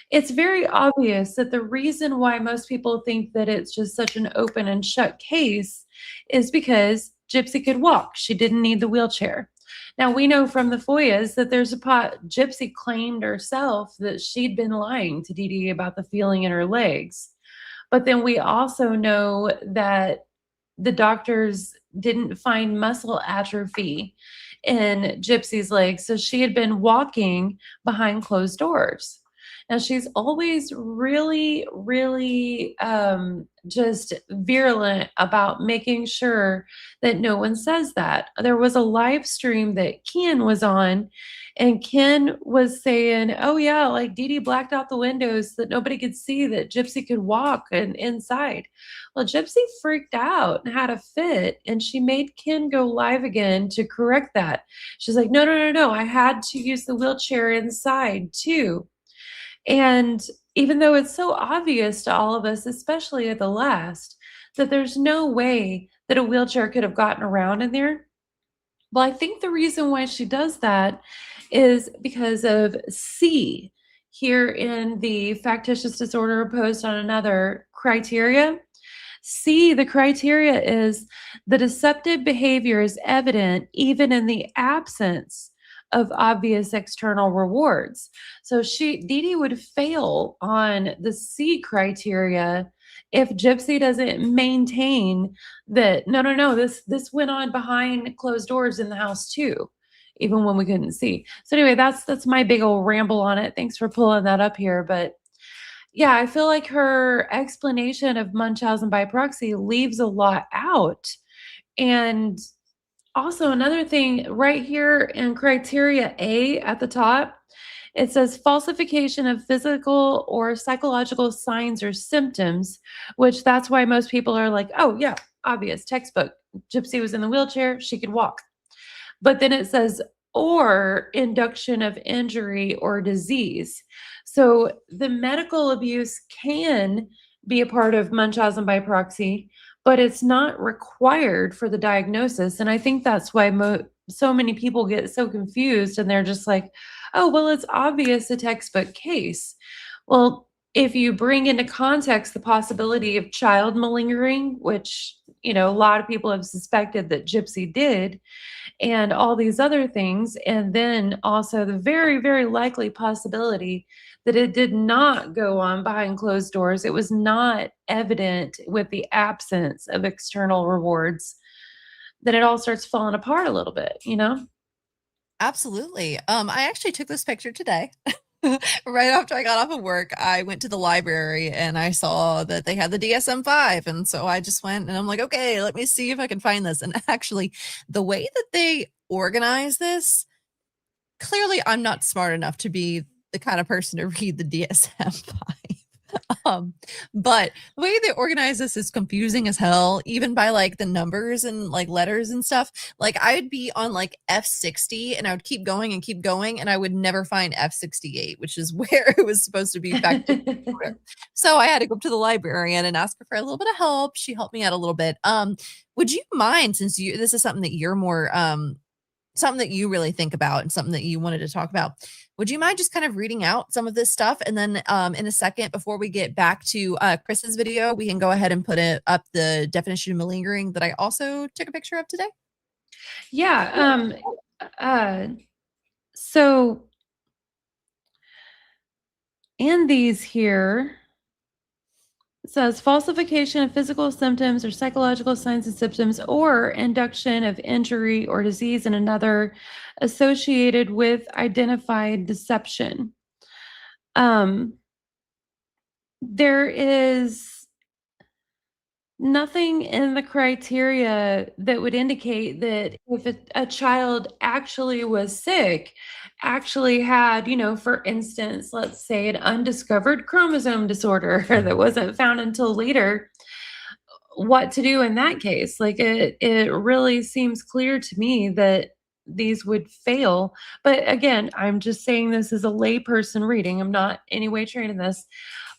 it's very obvious that the reason why most people think that it's just such an open and shut case is because Gypsy could walk. She didn't need the wheelchair. Now, we know from the FOIAs that there's a pot. Gypsy claimed herself that she'd been lying to Dee Dee about the feeling in her legs. But then we also know that the doctors didn't find muscle atrophy in Gypsy's legs. So she had been walking behind closed doors. Now, she's always really, really just virulent about making sure that no one says that. There was a live stream that Ken was on, and Ken was saying, oh, yeah, like Dee Dee blacked out the windows so that nobody could see that Gypsy could walk and inside. Well, Gypsy freaked out and had a fit, and she made Ken go live again to correct that. She's like, no, no, no, no. I had to use the wheelchair inside too. And even though it's so obvious to all of us, especially at the last, that there's no way that a wheelchair could have gotten around in there, well, I think the reason why she does that is because of C here in the factitious disorder imposed on another criteria. C, the criteria is the deceptive behavior is evident even in the absence of obvious external rewards. So Dee Dee would fail on the C criteria if Gypsy doesn't maintain that, no, no, no, this went on behind closed doors in the house too, even when we couldn't see. So anyway, that's my big old ramble on it. Thanks for pulling that up here. But yeah, I feel like her explanation of Munchausen by proxy leaves a lot out. And also, another thing right here in criteria A at the top, it says falsification of physical or psychological signs or symptoms, which that's why most people are like, oh, yeah, obvious, textbook. Gypsy was in the wheelchair, she could walk. But then it says, or induction of injury or disease. So the medical abuse can be a part of Munchausen by proxy, but it's not required for the diagnosis. And I think that's why so many people get so confused, and they're just like, oh, well, it's obvious a textbook case. Well, if you bring into context the possibility of child malingering, which, a lot of people have suspected that Gypsy did, and all these other things, and then also the very, very likely possibility that it did not go on behind closed doors. It was not evident with the absence of external rewards. Then it all starts falling apart a little bit, Absolutely. I actually took this picture today. Right after I got off of work, I went to the library and I saw that they had the DSM-5. And so I just went and I'm like, okay, let me see if I can find this. And actually, the way that they organize this, clearly I'm not smart enough to be the kind of person to read the DSM-5. But the way they organize this is confusing as hell, even by like the numbers and like letters and stuff. Like I would be on like F60 and I would keep going and I would never find F68, which is where it was supposed to be back to. So I had to go up to the librarian and ask her for a little bit of help. She helped me out a little bit. Would you mind, since this is something that you're more something that you really think about and something that you wanted to talk about, would you mind just kind of reading out some of this stuff? And then in a second, before we get back to Kris's video, we can go ahead and put up the definition of malingering that I also took a picture of today. Yeah. So in these here, it says falsification of physical symptoms or psychological signs and symptoms or induction of injury or disease in another associated with identified deception. There is nothing in the criteria that would indicate that if a child actually was sick, actually had, for instance, let's say an undiscovered chromosome disorder that wasn't found until later, what to do in that case. Like it really seems clear to me that these would fail. But again, I'm just saying this as a layperson reading. I'm not any way trained in this.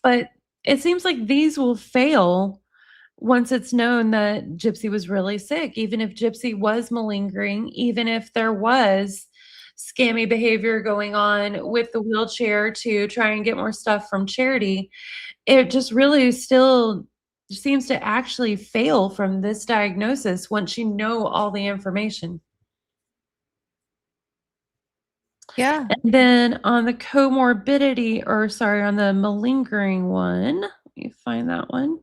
But it seems like these will fail once it's known that Gypsy was really sick, even if Gypsy was malingering, even if there was scammy behavior going on with the wheelchair to try and get more stuff from charity, it just really still seems to actually fail from this diagnosis once you know all the information. Yeah. And then on the comorbidity, or sorry, on the malingering one, let me find that one.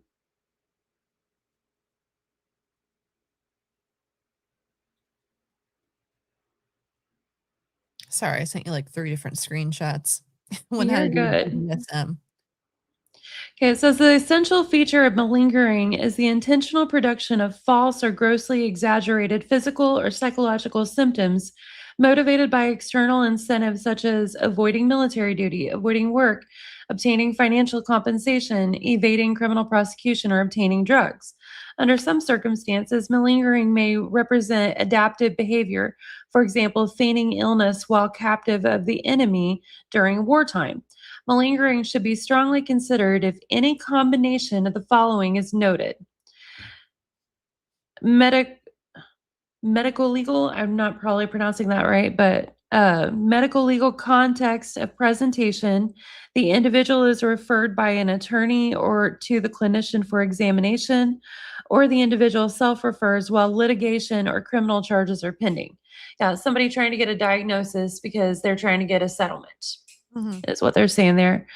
Sorry, I sent you like 3 different screenshots. One had You're to do with good. BDSM. Okay, it says the essential feature of malingering is the intentional production of false or grossly exaggerated physical or psychological symptoms motivated by external incentives such as avoiding military duty, avoiding work, obtaining financial compensation, evading criminal prosecution, or obtaining drugs. Under some circumstances, malingering may represent adaptive behavior, for example, feigning illness while captive of the enemy during wartime. Malingering should be strongly considered if any combination of the following is noted. Medical legal, I'm not probably pronouncing that right, but medical legal context of presentation, the individual is referred by an attorney or to the clinician for examination, or the individual self-refers while litigation or criminal charges are pending. Yeah, somebody trying to get a diagnosis because they're trying to get a settlement. Is what they're saying there.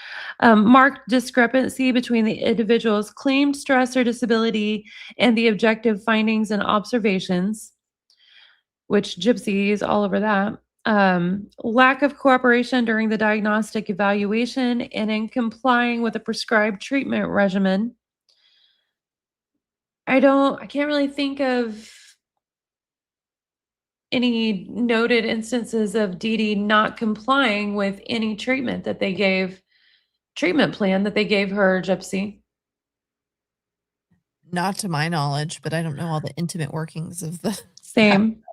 Marked discrepancy between the individual's claimed stress or disability and the objective findings and observations, which Gypsy is all over that. Lack of cooperation during the diagnostic evaluation and in complying with a prescribed treatment regimen. I can't really think of any noted instances of Dee Dee not complying with any treatment plan that they gave her, Gypsy. Not to my knowledge, but I don't know all the intimate workings of the Same.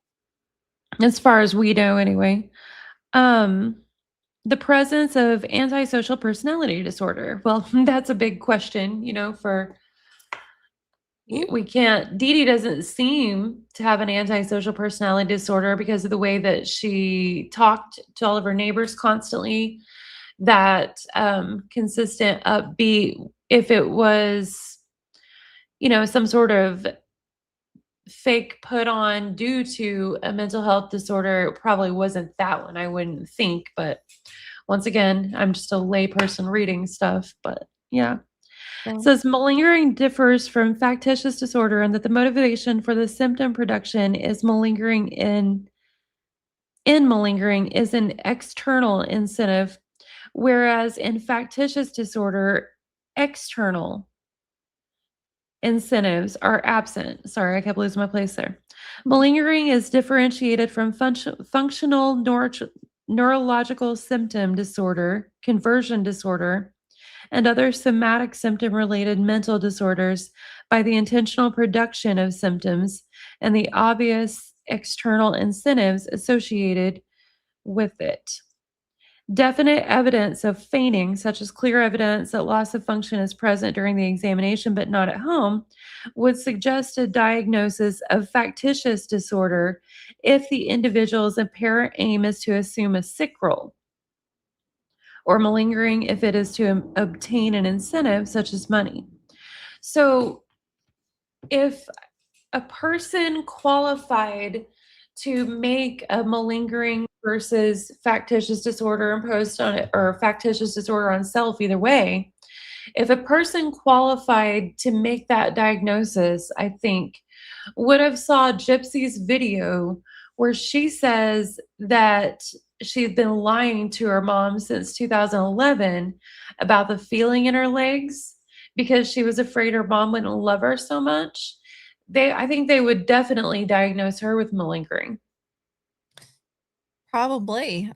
As far as we know, anyway. The presence of antisocial personality disorder. Well, that's a big question, for we can't. Dee Dee doesn't seem to have an antisocial personality disorder because of the way that she talked to all of her neighbors constantly. That consistent upbeat, if it was, some sort of fake put on due to a mental health disorder, it probably wasn't that one, I wouldn't think. But once again, I'm just a layperson reading stuff. But yeah. It says malingering differs from factitious disorder and that the motivation for the symptom production is malingering in malingering is an external incentive, whereas in factitious disorder, external incentives are absent. Sorry, I kept losing my place there. Malingering is differentiated from functional neurological symptom disorder, conversion disorder, and other somatic symptom-related mental disorders by the intentional production of symptoms and the obvious external incentives associated with it. Definite evidence of feigning, such as clear evidence that loss of function is present during the examination but not at home, would suggest a diagnosis of factitious disorder if the individual's apparent aim is to assume a sick role, or malingering if it is to obtain an incentive such as money. So if a person qualified to make a malingering versus factitious disorder imposed on it, or factitious disorder on self, either way, if a person qualified to make that diagnosis, I think, would have saw Gypsy's video where she says that she'd been lying to her mom since 2011 about the feeling in her legs because she was afraid her mom wouldn't love her so much. I think they would definitely diagnose her with malingering. Probably.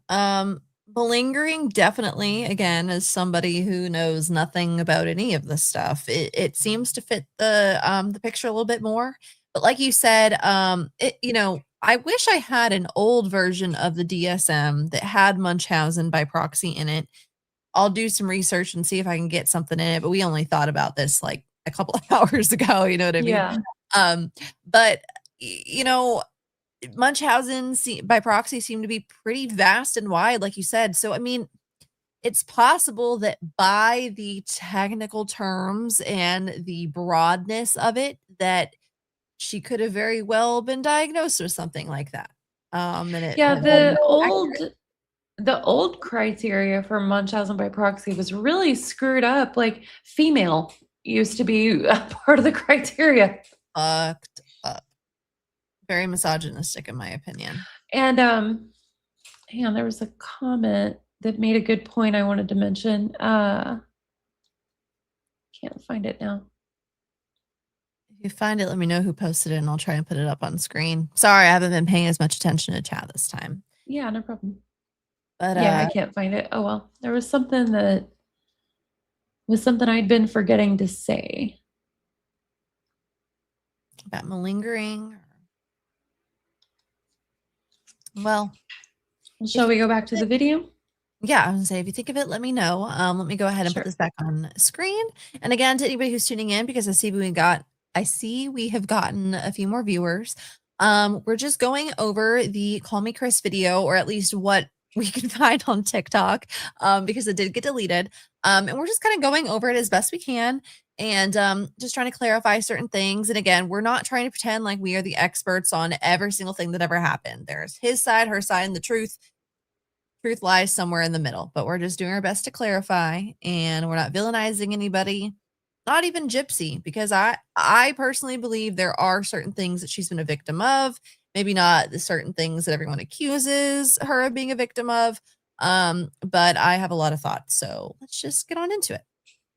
Malingering, definitely. Again, as somebody who knows nothing about any of this stuff, it seems to fit the picture a little bit more. But like you said, I wish I had an old version of the DSM that had Munchausen by proxy in it. I'll do some research and see if I can get something in it. But we only thought about this like a couple of hours ago. You know what I mean? Yeah. But Munchausen by proxy seem to be pretty vast and wide, like you said. So, I mean, it's possible that by the technical terms and the broadness of it, that she could have very well been diagnosed with something like that. Yeah, the old criteria for Munchausen by proxy was really screwed up. Like female used to be a part of the criteria. Fucked up. Very misogynistic, in my opinion. And hang on, there was a comment that made a good point I wanted to mention. Can't find it now. If you find it, let me know who posted it and I'll try and put it up on screen. Sorry, I haven't been paying as much attention to chat this time. Yeah, no problem. But yeah, I can't find it. Oh well. There was something I'd been forgetting to say. About malingering. Well, shall we go back to the video? Yeah, I was gonna say, if you think of it, let me know. Let me go ahead and put this back on screen. And again, to anybody who's tuning in, because I see we have gotten a few more viewers. We're just going over the KallMeKris video, or at least what we can find on TikTok, because it did get deleted. And we're just kind of going over it as best we can, and just trying to clarify certain things. And again, we're not trying to pretend like we are the experts on every single thing that ever happened. There's his side, her side, and the truth lies somewhere in the middle. But we're just doing our best to clarify, and we're not villainizing anybody, not even Gypsy, because I personally believe there are certain things that she's been a victim of. Maybe not the certain things that everyone accuses her of being a victim of. But I have a lot of thoughts. So let's just get on into it.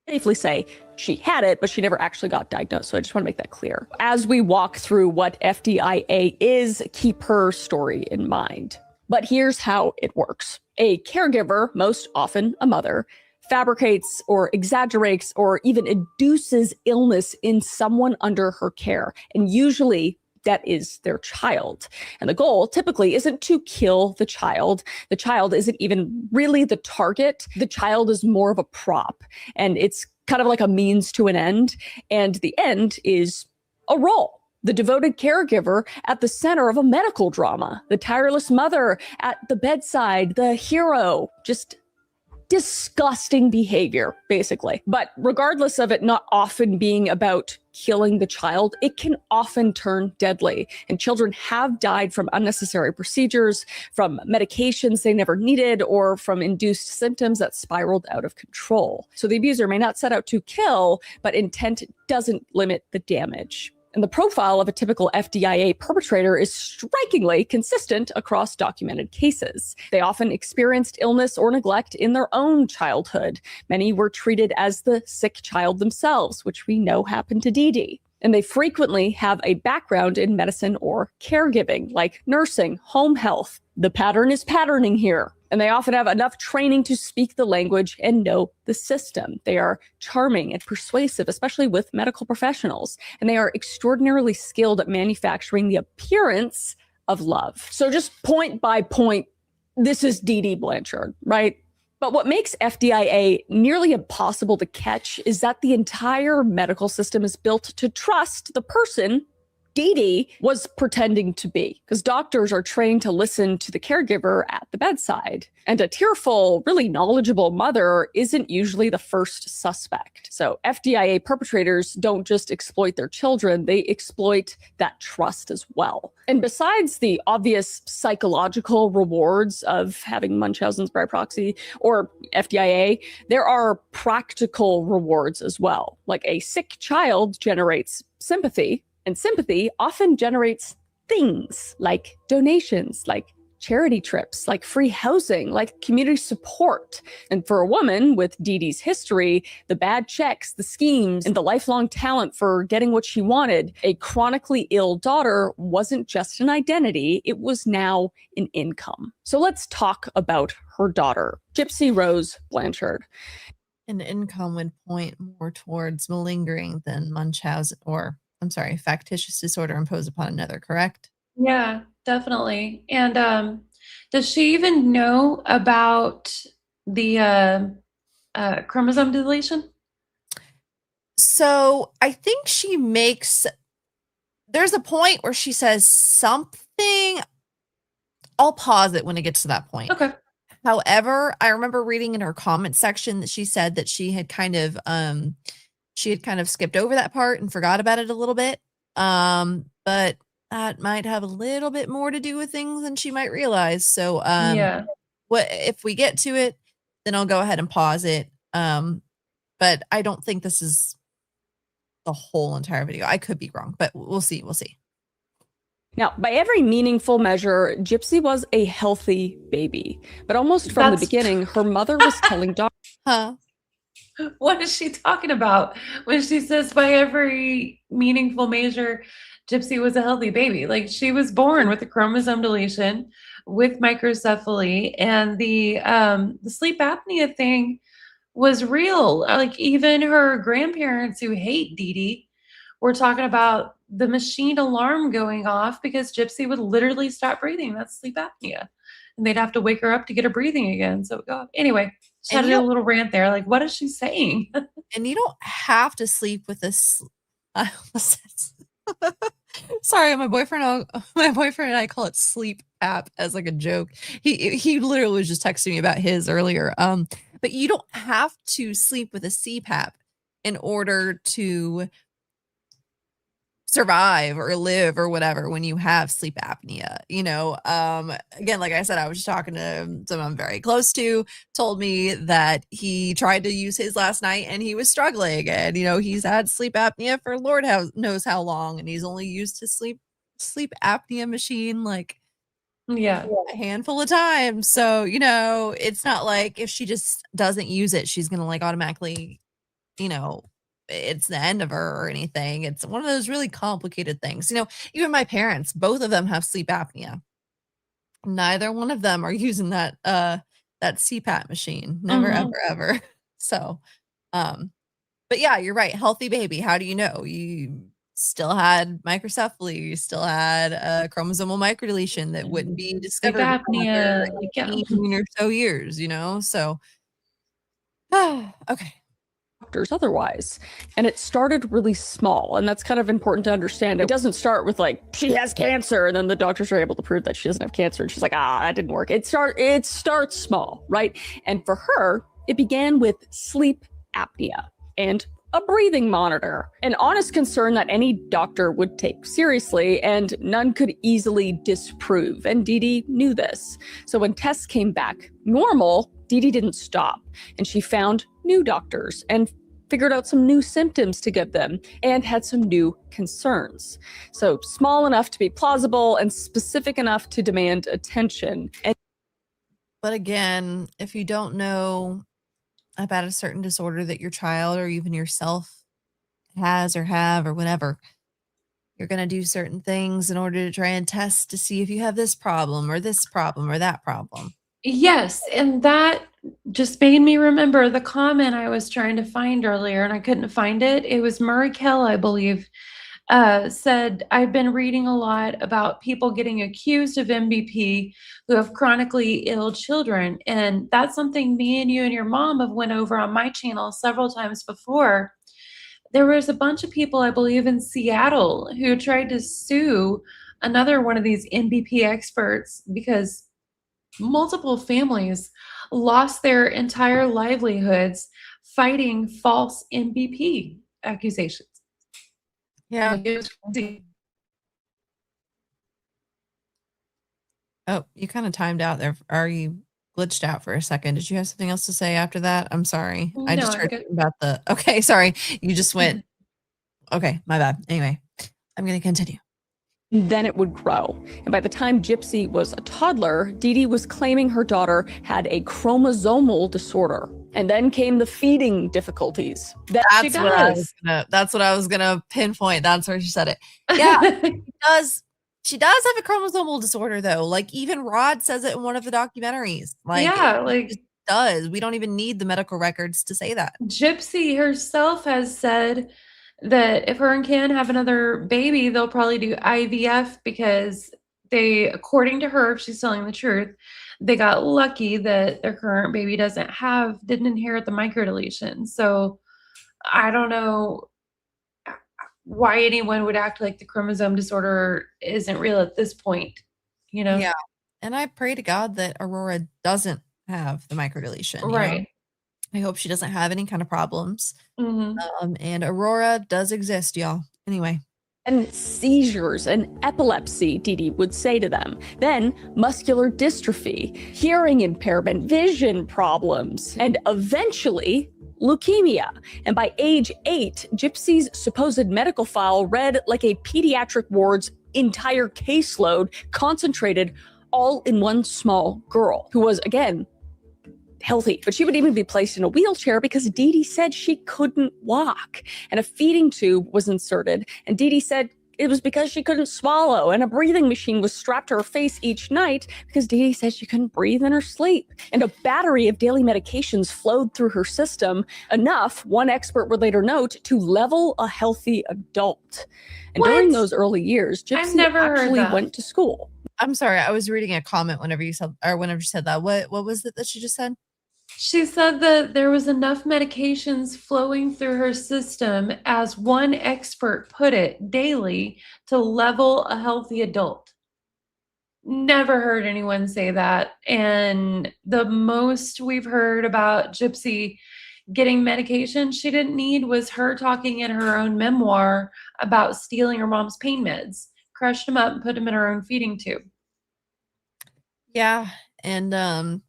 Safely say she had it, but she never actually got diagnosed. So I just want to make that clear. As we walk through what FDIA is, keep her story in mind. But here's how it works. A caregiver, most often a mother, fabricates or exaggerates or even induces illness in someone under her care. And usually that is their child. And the goal typically isn't to kill the child. The child isn't even really the target. The child is more of a prop. And it's kind of like a means to an end. And the end is a role. The devoted caregiver at the center of a medical drama. The tireless mother at the bedside. The hero. Just disgusting behavior, basically. But regardless of it not often being about killing the child, it can often turn deadly. And children have died from unnecessary procedures, from medications they never needed, or from induced symptoms that spiraled out of control. So the abuser may not set out to kill, but intent doesn't limit the damage. And the profile of a typical FDIA perpetrator is strikingly consistent across documented cases. They often experienced illness or neglect in their own childhood. Many were treated as the sick child themselves, which we know happened to Dee Dee. And they frequently have a background in medicine or caregiving, like nursing, home health. The pattern is patterning here. And they often have enough training to speak the language and know the system. They are charming and persuasive, especially with medical professionals. And they are extraordinarily skilled at manufacturing the appearance of love. So just point by point, this is Dee Dee Blanchard, right? But what makes FDIA nearly impossible to catch is that the entire medical system is built to trust the person Dee Dee was pretending to be, because doctors are trained to listen to the caregiver at the bedside. And a tearful, really knowledgeable mother isn't usually the first suspect. So FDIA perpetrators don't just exploit their children, they exploit that trust as well. And besides the obvious psychological rewards of having Munchausen's by proxy or FDIA, there are practical rewards as well. Like a sick child generates sympathy, and sympathy often generates things like donations, like charity trips, like free housing, like community support. And for a woman with Dee Dee's history, the bad checks, the schemes, and the lifelong talent for getting what she wanted, a chronically ill daughter wasn't just an identity, it was now an income. So let's talk about her daughter, Gypsy Rose Blanchard. An income would point more towards malingering than Munchausen, or I'm sorry, factitious disorder imposed upon another, correct? Yeah, definitely. And does she even know about the chromosome deletion? So I think there's a point where she says something. I'll pause it when it gets to that point. Okay. However, I remember reading in her comment section that she said that she had kind of skipped over that part and forgot about it a little bit. But that might have a little bit more to do with things than she might realize. So Yeah. what if we get to it, then I'll go ahead and pause it. But I don't think this is the whole entire video. I could be wrong, but we'll see. We'll see. Now, by every meaningful measure, Gypsy was a healthy baby. But almost from the beginning, her mother was telling doctors. Huh? What is she talking about when she says by every meaningful measure, Gypsy was a healthy baby? Like, she was born with a chromosome deletion, with microcephaly, and the sleep apnea thing was real. Like, even her grandparents who hate Dee Dee were talking about the machine alarm going off because Gypsy would literally stop breathing. That's sleep apnea. And they'd have to wake her up to get her breathing again. So go anyway, just had to do a little rant there. Like, what is she saying? And you don't have to sleep with this. Sorry, my boyfriend and I call it sleep app as like a joke. He literally was just texting me about his earlier. But you don't have to sleep with a CPAP in order to survive or live or whatever when you have sleep apnea. Again, like I said, I was just talking to someone I'm very close to, told me that he tried to use his last night and he was struggling, and he's had sleep apnea for Lord knows how long, and he's only used his sleep apnea machine like a handful of times. So it's not like if she just doesn't use it, she's gonna like automatically it's the end of her or anything. It's one of those really complicated things. Even my parents, both of them have sleep apnea. Neither one of them are using that CPAP machine. Never, ever. So, but yeah, you're right. Healthy baby. How do you know? You still had microcephaly. You still had a chromosomal microdeletion that wouldn't be discovered for apnea, 18 or so years, So, okay. Doctors otherwise. And it started really small. And that's kind of important to understand. It doesn't start with like, she has cancer. And then the doctors are able to prove that she doesn't have cancer. And she's like, that didn't work. It starts small, right? And for her, it began with sleep apnea and a breathing monitor, an honest concern that any doctor would take seriously, and none could easily disprove. And Dee Dee knew this. So when tests came back normal, Dee Dee didn't stop, and she found new doctors and figured out some new symptoms to give them and had some new concerns. So small enough to be plausible and specific enough to demand attention. But again, if you don't know about a certain disorder that your child or even yourself has or have or whatever, you're going to do certain things in order to try and test to see if you have this problem or that problem. Yes, and that just made me remember the comment I was trying to find earlier, and I couldn't find it. It was Murray Kell, I believe, said, I've been reading a lot about people getting accused of MBP who have chronically ill children, and that's something me and you and your mom have went over on my channel several times before. There was a bunch of people, I believe, in Seattle who tried to sue another one of these MBP experts because multiple families lost their entire livelihoods fighting false MBP accusations. Yeah. Oh, you kind of timed out there. Are you glitched out for a second? Did you have something else to say after that? I'm sorry. I just heard about okay, sorry. You just went, okay, my bad. Anyway, I'm going to continue. then it would grow. And by the time Gypsy was a toddler, Dee Dee was claiming her daughter had a chromosomal disorder. And then came the feeding difficulties. That's what I was gonna pinpoint. That's where she said it. Yeah, she does have a chromosomal disorder though. Like even Rod says it in one of the documentaries. Like yeah, it just does. We don't even need the medical records to say that. Gypsy herself has said that if her and Ken have another baby, they'll probably do IVF because they, according to her, if she's telling the truth, they got lucky that their current baby didn't inherit the microdeletion. So I don't know why anyone would act like the chromosome disorder isn't real at this point, you know? Yeah. And I pray to God that Aurora doesn't have the microdeletion. Right. I hope she doesn't have any kind of problems. Mm-hmm. And Aurora does exist, y'all. Anyway. And seizures and epilepsy, Dee Dee would say to them. Then muscular dystrophy, hearing impairment, vision problems, and eventually leukemia. And by age 8, Gypsy's supposed medical file read like a pediatric ward's entire caseload concentrated all in one small girl who was, again, healthy, but she would even be placed in a wheelchair because Dee Dee said she couldn't walk, and a feeding tube was inserted, and Dee Dee said it was because she couldn't swallow, and a breathing machine was strapped to her face each night because Dee Dee said she couldn't breathe in her sleep, and a battery of daily medications flowed through her system, enough, one expert would later note, to level a healthy adult. And during those early years, Gypsy actually went to school. I'm sorry, I was reading a comment whenever you said that. What was it that she just said? She said that there was enough medications flowing through her system, as one expert put it, daily to level a healthy adult. Never heard anyone say that. And the most we've heard about Gypsy getting medication she didn't need was her talking in her own memoir about stealing her mom's pain meds, crushed them up and put them in her own feeding tube. Yeah. And,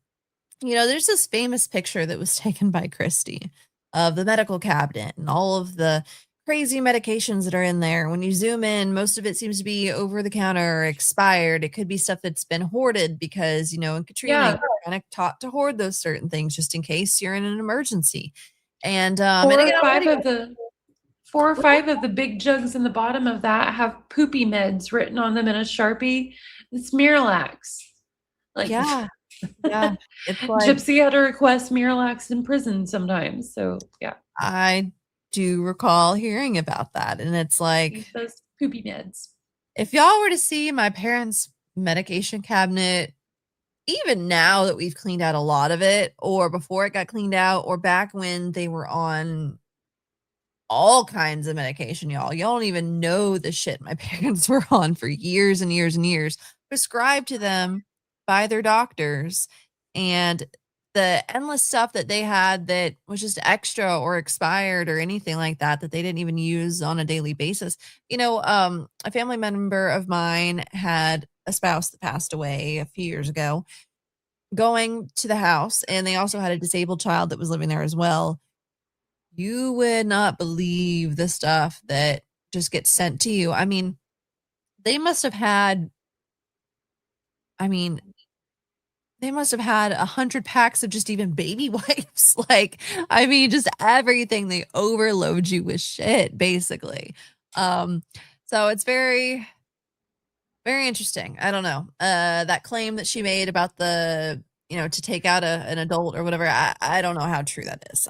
there's this famous picture that was taken by Christy of the medical cabinet and all of the crazy medications that are in there. When you zoom in, most of it seems to be over the counter or expired. It could be stuff that's been hoarded because, in Katrina, you're kind of taught to hoard those certain things just in case you're in an emergency. And, four or five of the big jugs in the bottom of that have poopy meds written on them in a Sharpie. It's Miralax. Yeah. It's like, Gypsy had to request Miralax in prison sometimes. So yeah, I do recall hearing about that, and it's like those poopy meds. If y'all were to see my parents' medication cabinet, even now that we've cleaned out a lot of it, or before it got cleaned out, or back when they were on all kinds of medication, y'all don't even know the shit my parents were on for years and years and years, prescribed to them by their doctors, and the endless stuff that they had that was just extra or expired or anything like that they didn't even use on a daily basis. A family member of mine had a spouse that passed away a few years ago, going to the house, and they also had a disabled child that was living there as well. You would not believe the stuff that just gets sent to you. I mean, they must have had 100 packs of just even baby wipes. Just everything. They overload you with shit, basically. So it's very, very interesting. I don't know. That claim that she made about to take out an adult or whatever. I don't know how true that is.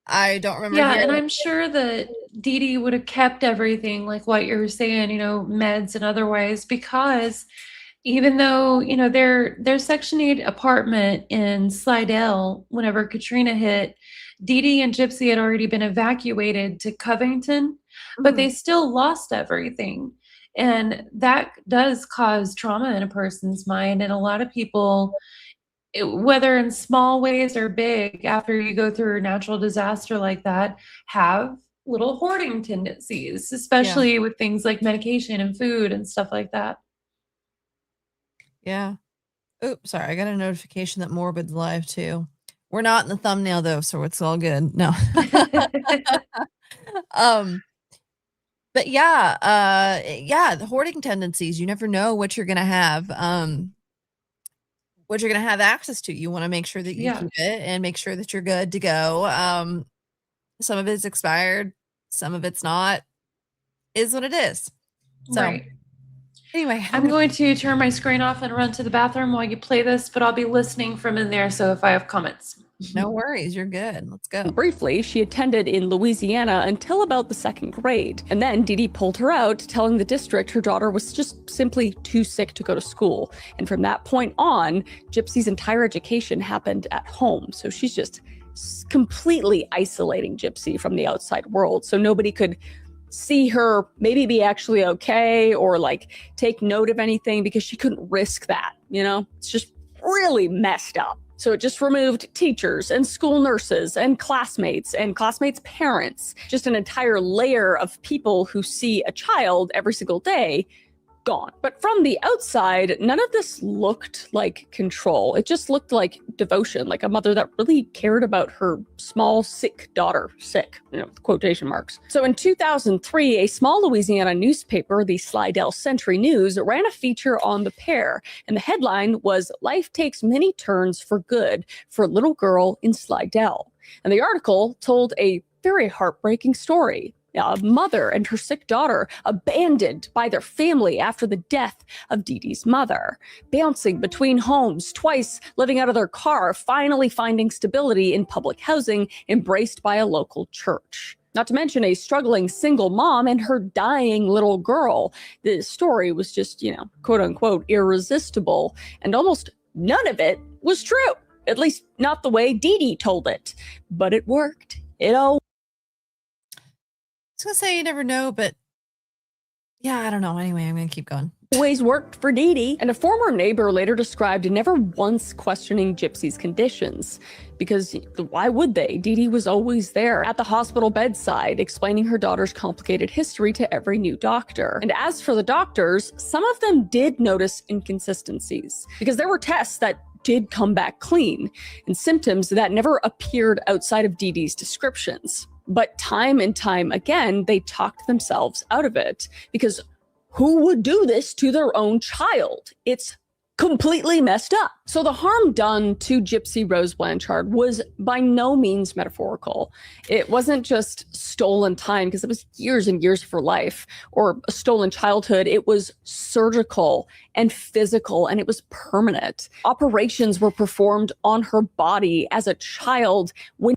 I don't remember. Yeah, and I'm sure that Dee Dee would have kept everything like what you're saying, meds and otherwise, because even though, their Section 8 apartment in Slidell, whenever Katrina hit, Dee Dee and Gypsy had already been evacuated to Covington, but they still lost everything. And that does cause trauma in a person's mind. And a lot of people, whether in small ways or big, after you go through a natural disaster like that, have little hoarding tendencies, especially with things like medication and food and stuff like that. Yeah. Oops, sorry. I got a notification that Morbid's live too. We're not in the thumbnail though, so it's all good. No. But yeah, the hoarding tendencies, you never know what you're gonna have, what you're gonna have access to. You wanna make sure that you Yeah. keep it and make sure that you're good to go. Some of it's expired, some of it's not, is what it is. So, Right. anyway, I'm going to turn my screen off and run to the bathroom while you play this, but I'll be listening from in there. So if I have comments. no worries, you're good. Let's go. Briefly, she attended in Louisiana until about the 2nd grade, and then Dee Dee pulled her out, telling the district her daughter was just simply too sick to go to school. And from that point on, Gypsy's entire education happened at home, so she's just completely isolating Gypsy from the outside world, so nobody could see her maybe be actually okay or like take note of anything because she couldn't risk that, you know? It's just really messed up. So it just removed teachers and school nurses and classmates parents, just an entire layer of people who see a child every single day gone. But from the outside, none of this looked like control. It just looked like devotion, like a mother that really cared about her small, sick daughter. Sick, quotation marks. So in 2003, a small Louisiana newspaper, the Slidell Century News, ran a feature on the pair. And the headline was, "Life Takes Many Turns for Good for a Little Girl in Slidell." And the article told a very heartbreaking story. A mother and her sick daughter abandoned by their family after the death of Dee Dee's mother, bouncing between homes, twice living out of their car, finally finding stability in public housing, embraced by a local church. Not to mention a struggling single mom and her dying little girl. The story was just, quote unquote, irresistible, and almost none of it was true. At least not the way Dee Dee told it. But it worked. It all I was gonna say you never know, but yeah, I don't know. Anyway, I'm gonna keep going. always worked for Dee Dee. And a former neighbor later described never once questioning Gypsy's conditions. Because why would they? Dee Dee was always there at the hospital bedside, explaining her daughter's complicated history to every new doctor. And as for the doctors, some of them did notice inconsistencies, because there were tests that did come back clean, and symptoms that never appeared outside of Dee Dee's descriptions. But time and time again, they talked themselves out of it, because who would do this to their own child? It's completely messed up. So the harm done to Gypsy Rose Blanchard was by no means metaphorical. It wasn't just stolen time, because it was years and years of her life, or a stolen childhood. It was surgical and physical, and it was permanent. Operations were performed on her body as a child when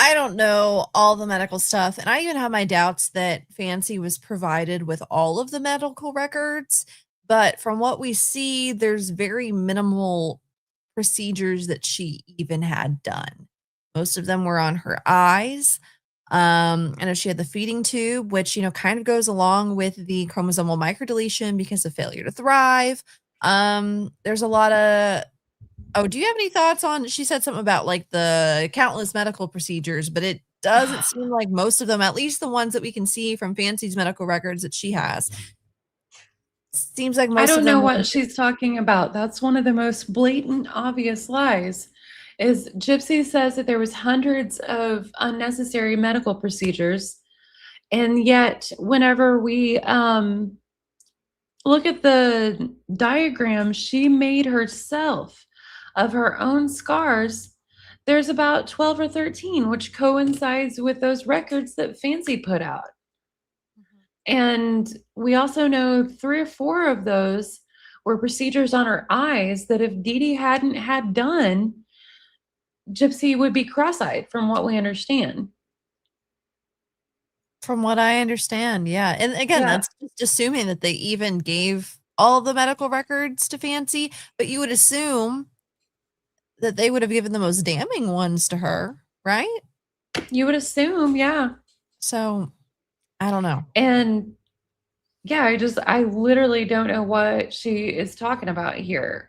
I don't know all the medical stuff, and I even have my doubts that Fancy was provided with all of the medical records. But from what we see, there's very minimal procedures that she even had done. Most of them were on her eyes. I know she had the feeding tube, which, kind of goes along with the chromosomal microdeletion because of failure to thrive. There's a lot of do you have any thoughts on, she said something about like the countless medical procedures, but it doesn't seem like most of them, at least the ones that we can see from Fancy's medical records that she has, seems like most I don't of know them what she's talking about. That's one of the most blatant, obvious lies. Is Gypsy says that there was hundreds of unnecessary medical procedures, and yet whenever we look at the diagram she made herself of her own scars, there's about 12 or 13, which coincides with those records that Fancy put out. And we also know 3 or 4 of those were procedures on her eyes that if Dee Dee hadn't had done, Gypsy would be cross-eyed, from what we understand. From what I understand, yeah. And again, Yeah. that's just assuming that they even gave all the medical records to Fancy, but you would assume that they would have given the most damning ones to her, right? You would assume, yeah. So, I don't know. And yeah, I literally don't know what she is talking about here.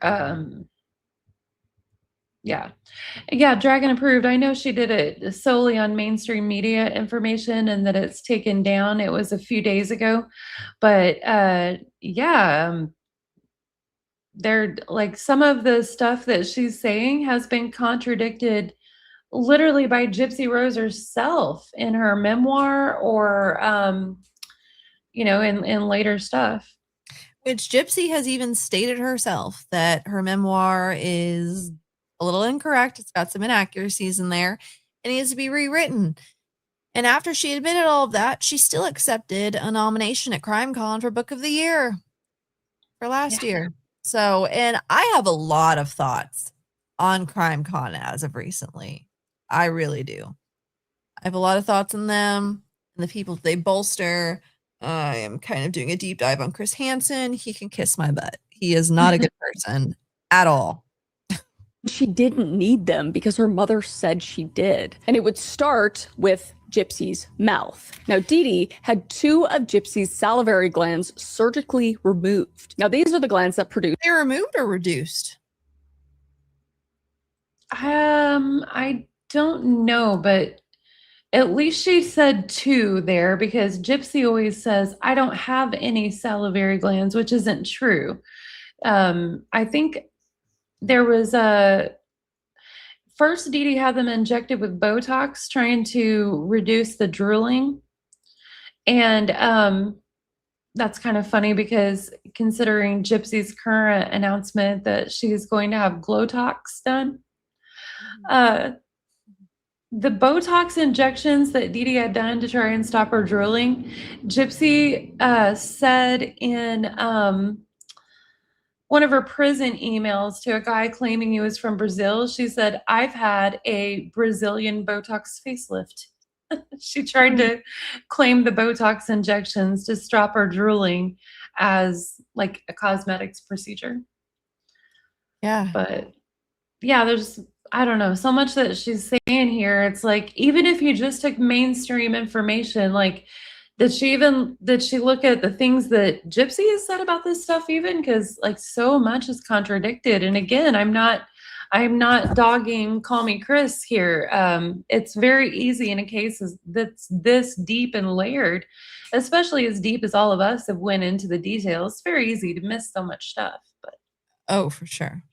Yeah. Dragon approved. I know she did it solely on mainstream media information and that it's taken down. It was a few days ago. But they're like, some of the stuff that she's saying has been contradicted literally by Gypsy Rose herself in her memoir or, in later stuff. Which Gypsy has even stated herself that her memoir is a little incorrect. It's got some inaccuracies in there. It needs to be rewritten. And after she admitted all of that, she still accepted a nomination at CrimeCon for Book of the Year for last year. So, and I have a lot of thoughts on CrimeCon as of recently. I really do. I have a lot of thoughts on them and the people they bolster. I am kind of doing a deep dive on Chris Hansen. He can kiss my butt. He is not a good person at all. She didn't need them because her mother said she did. And it would start with Gypsy's mouth. Now, Dee Dee had 2 of Gypsy's salivary glands surgically removed. Now, these are the glands that produce. They removed or reduced? I don't know, but at least she said 2 there, because Gypsy always says, I don't have any salivary glands, which isn't true. I think there was first Dee Dee had them injected with Botox, trying to reduce the drooling. And that's kind of funny because considering Gypsy's current announcement that she's going to have Glotox done, the Botox injections that Dee Dee had done to try and stop her drooling, Gypsy said in one of her prison emails to a guy claiming he was from Brazil, she said, I've had a Brazilian Botox facelift. She tried to claim the Botox injections to stop her drooling as like a cosmetics procedure. Yeah. But yeah, there's, I don't know, so much that she's saying here. It's like, even if you just took mainstream information, like, did she look at the things that Gypsy has said about this stuff even? Because like so much is contradicted. And again, I'm not dogging KallMeKris here. It's very easy in a case that's this deep and layered, especially as deep as all of us have went into the details. It's very easy to miss so much stuff. But oh, for sure.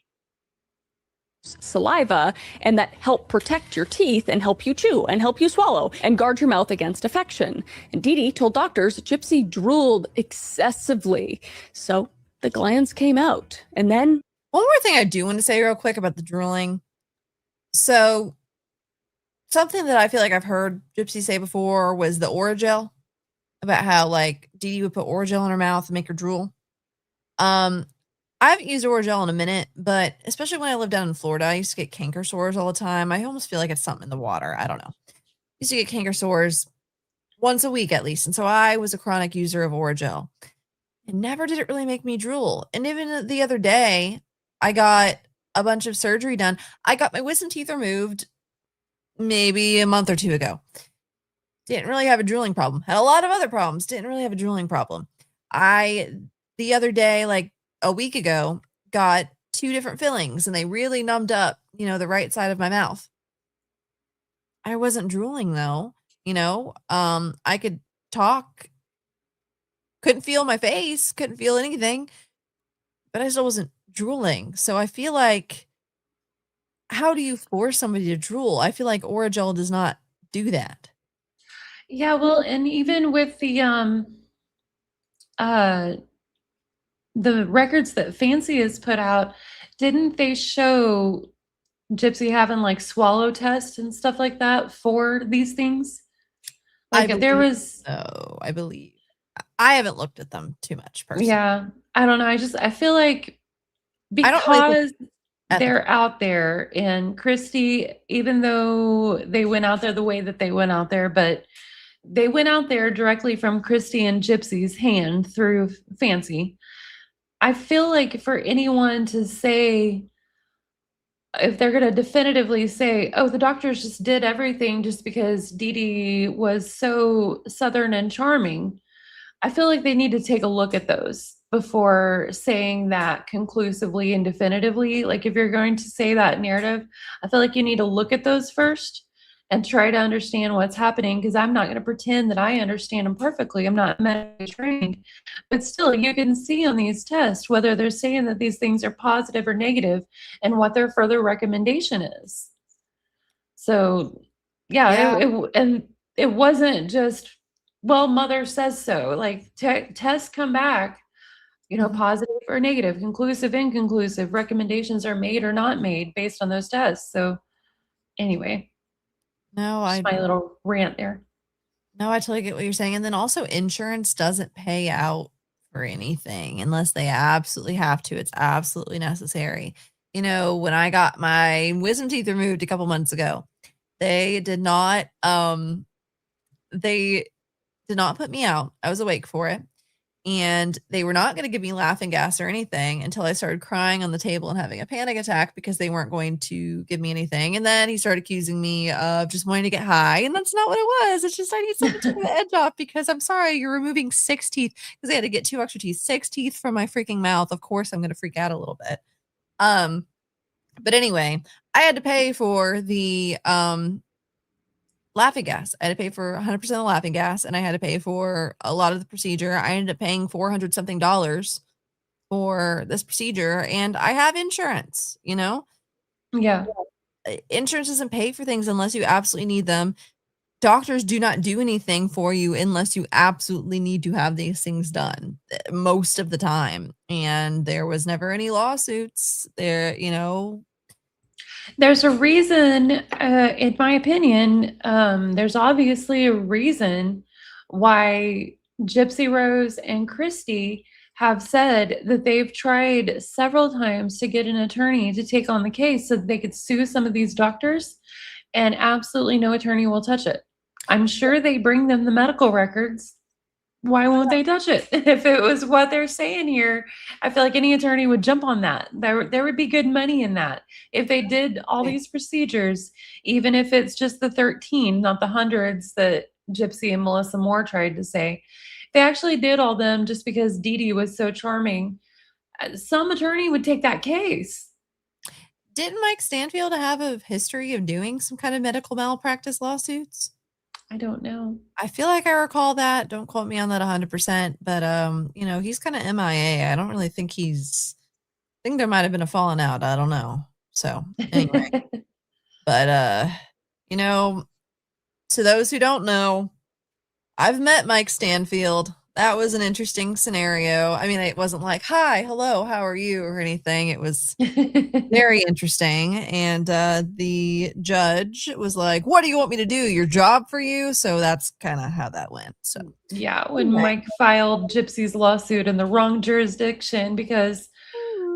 Saliva, and that help protect your teeth and help you chew and help you swallow and guard your mouth against infection. And Dee Dee told doctors Gypsy drooled excessively. So the glands came out. And then one more thing I do want to say real quick about the drooling. So something that I feel like I've heard Gypsy say before was the Orajel, about how like Dee Dee would put Orajel in her mouth and make her drool. I haven't used Orajel in a minute, but especially when I lived down in Florida, I used to get canker sores all the time. I almost feel like it's something in the water. I don't know. I used to get canker sores once a week at least. And so I was a chronic user of Orajel. And never did it really make me drool. And even the other day, I got a bunch of surgery done. I got my wisdom teeth removed maybe a month or 2 ago. Didn't really have a drooling problem. Had a lot of other problems. Didn't really have a drooling problem. The other day, like a week ago, got 2 different fillings and they really numbed up, the right side of my mouth. I wasn't drooling though, I could talk, couldn't feel my face, couldn't feel anything, but I still wasn't drooling. So I feel like, how do you force somebody to drool? I feel like Orajel does not do that. yeah, well, and even with the records that Fancy has put out, didn't they show Gypsy having like swallow tests and stuff like that for these things? Like there was. Oh, I believe. I haven't looked at them too much personally. Yeah, I don't know. I feel like because they're out there, and Christy, even though they went out there the way that they went out there, but they went out there directly from Christy and Gypsy's hand through Fancy. I feel like for anyone to say, if they're going to definitively say, oh, the doctors just did everything just because Dee Dee was so Southern and charming, I feel like they need to take a look at those before saying that conclusively and definitively. Like if you're going to say that narrative, I feel like you need to look at those first and try to understand what's happening, because I'm not going to pretend that I understand them perfectly. I'm not medically trained. But still, you can see on these tests whether they're saying that these things are positive or negative and what their further recommendation is. So yeah, and it wasn't just, well, mother says so. Like tests come back, positive or negative, conclusive, inconclusive. Recommendations are made or not made based on those tests. So anyway, just my little rant there. No, I totally get what you're saying. And then also insurance doesn't pay out for anything unless they absolutely have to. It's absolutely necessary. When I got my wisdom teeth removed a couple months ago, they did not put me out. I was awake for it. And they were not going to give me laughing gas or anything until I started crying on the table and having a panic attack because they weren't going to give me anything. And then he started accusing me of just wanting to get high. And that's not what it was. It's just I need something to take the edge off because I'm sorry, you're removing 6 teeth because they had to get 2 extra teeth, 6 teeth from my freaking mouth. Of course, I'm going to freak out a little bit. But anyway, I had to pay for the laughing gas. I had to pay for 100% of the laughing gas, and I had to pay for a lot of the procedure. I ended up paying $400 something for this procedure, and I have insurance, Yeah. Insurance doesn't pay for things unless you absolutely need them. Doctors do not do anything for you unless you absolutely need to have these things done most of the time. And there was never any lawsuits there, There's a reason, in my opinion, there's obviously a reason why Gypsy Rose and Christy have said that they've tried several times to get an attorney to take on the case so that they could sue some of these doctors, and absolutely no attorney will touch it. I'm sure they bring them the medical records. Why won't they touch it? If it was what they're saying here, I feel like any attorney would jump on that. There would be good money in that. If they did all these procedures, even if it's just the 13, not the hundreds that Gypsy and Melissa Moore tried to say, they actually did all them just because Dee Dee was so charming. Some attorney would take that case. Didn't Mike Stanfield have a history of doing some kind of medical malpractice lawsuits? I don't know. I feel like I recall that. Don't quote me on that 100%, but he's kind of MIA. I don't really think I think there might have been a falling out. I don't know. So anyway, but to those who don't know, I've met Mike Stanfield. That was an interesting scenario. I mean, it wasn't like, hi, hello, how are you, or anything. It was very interesting. And the judge was like, what do you want me to do? Your job for you? So that's kind of how that went. So yeah, when Mike filed Gypsy's lawsuit in the wrong jurisdiction, because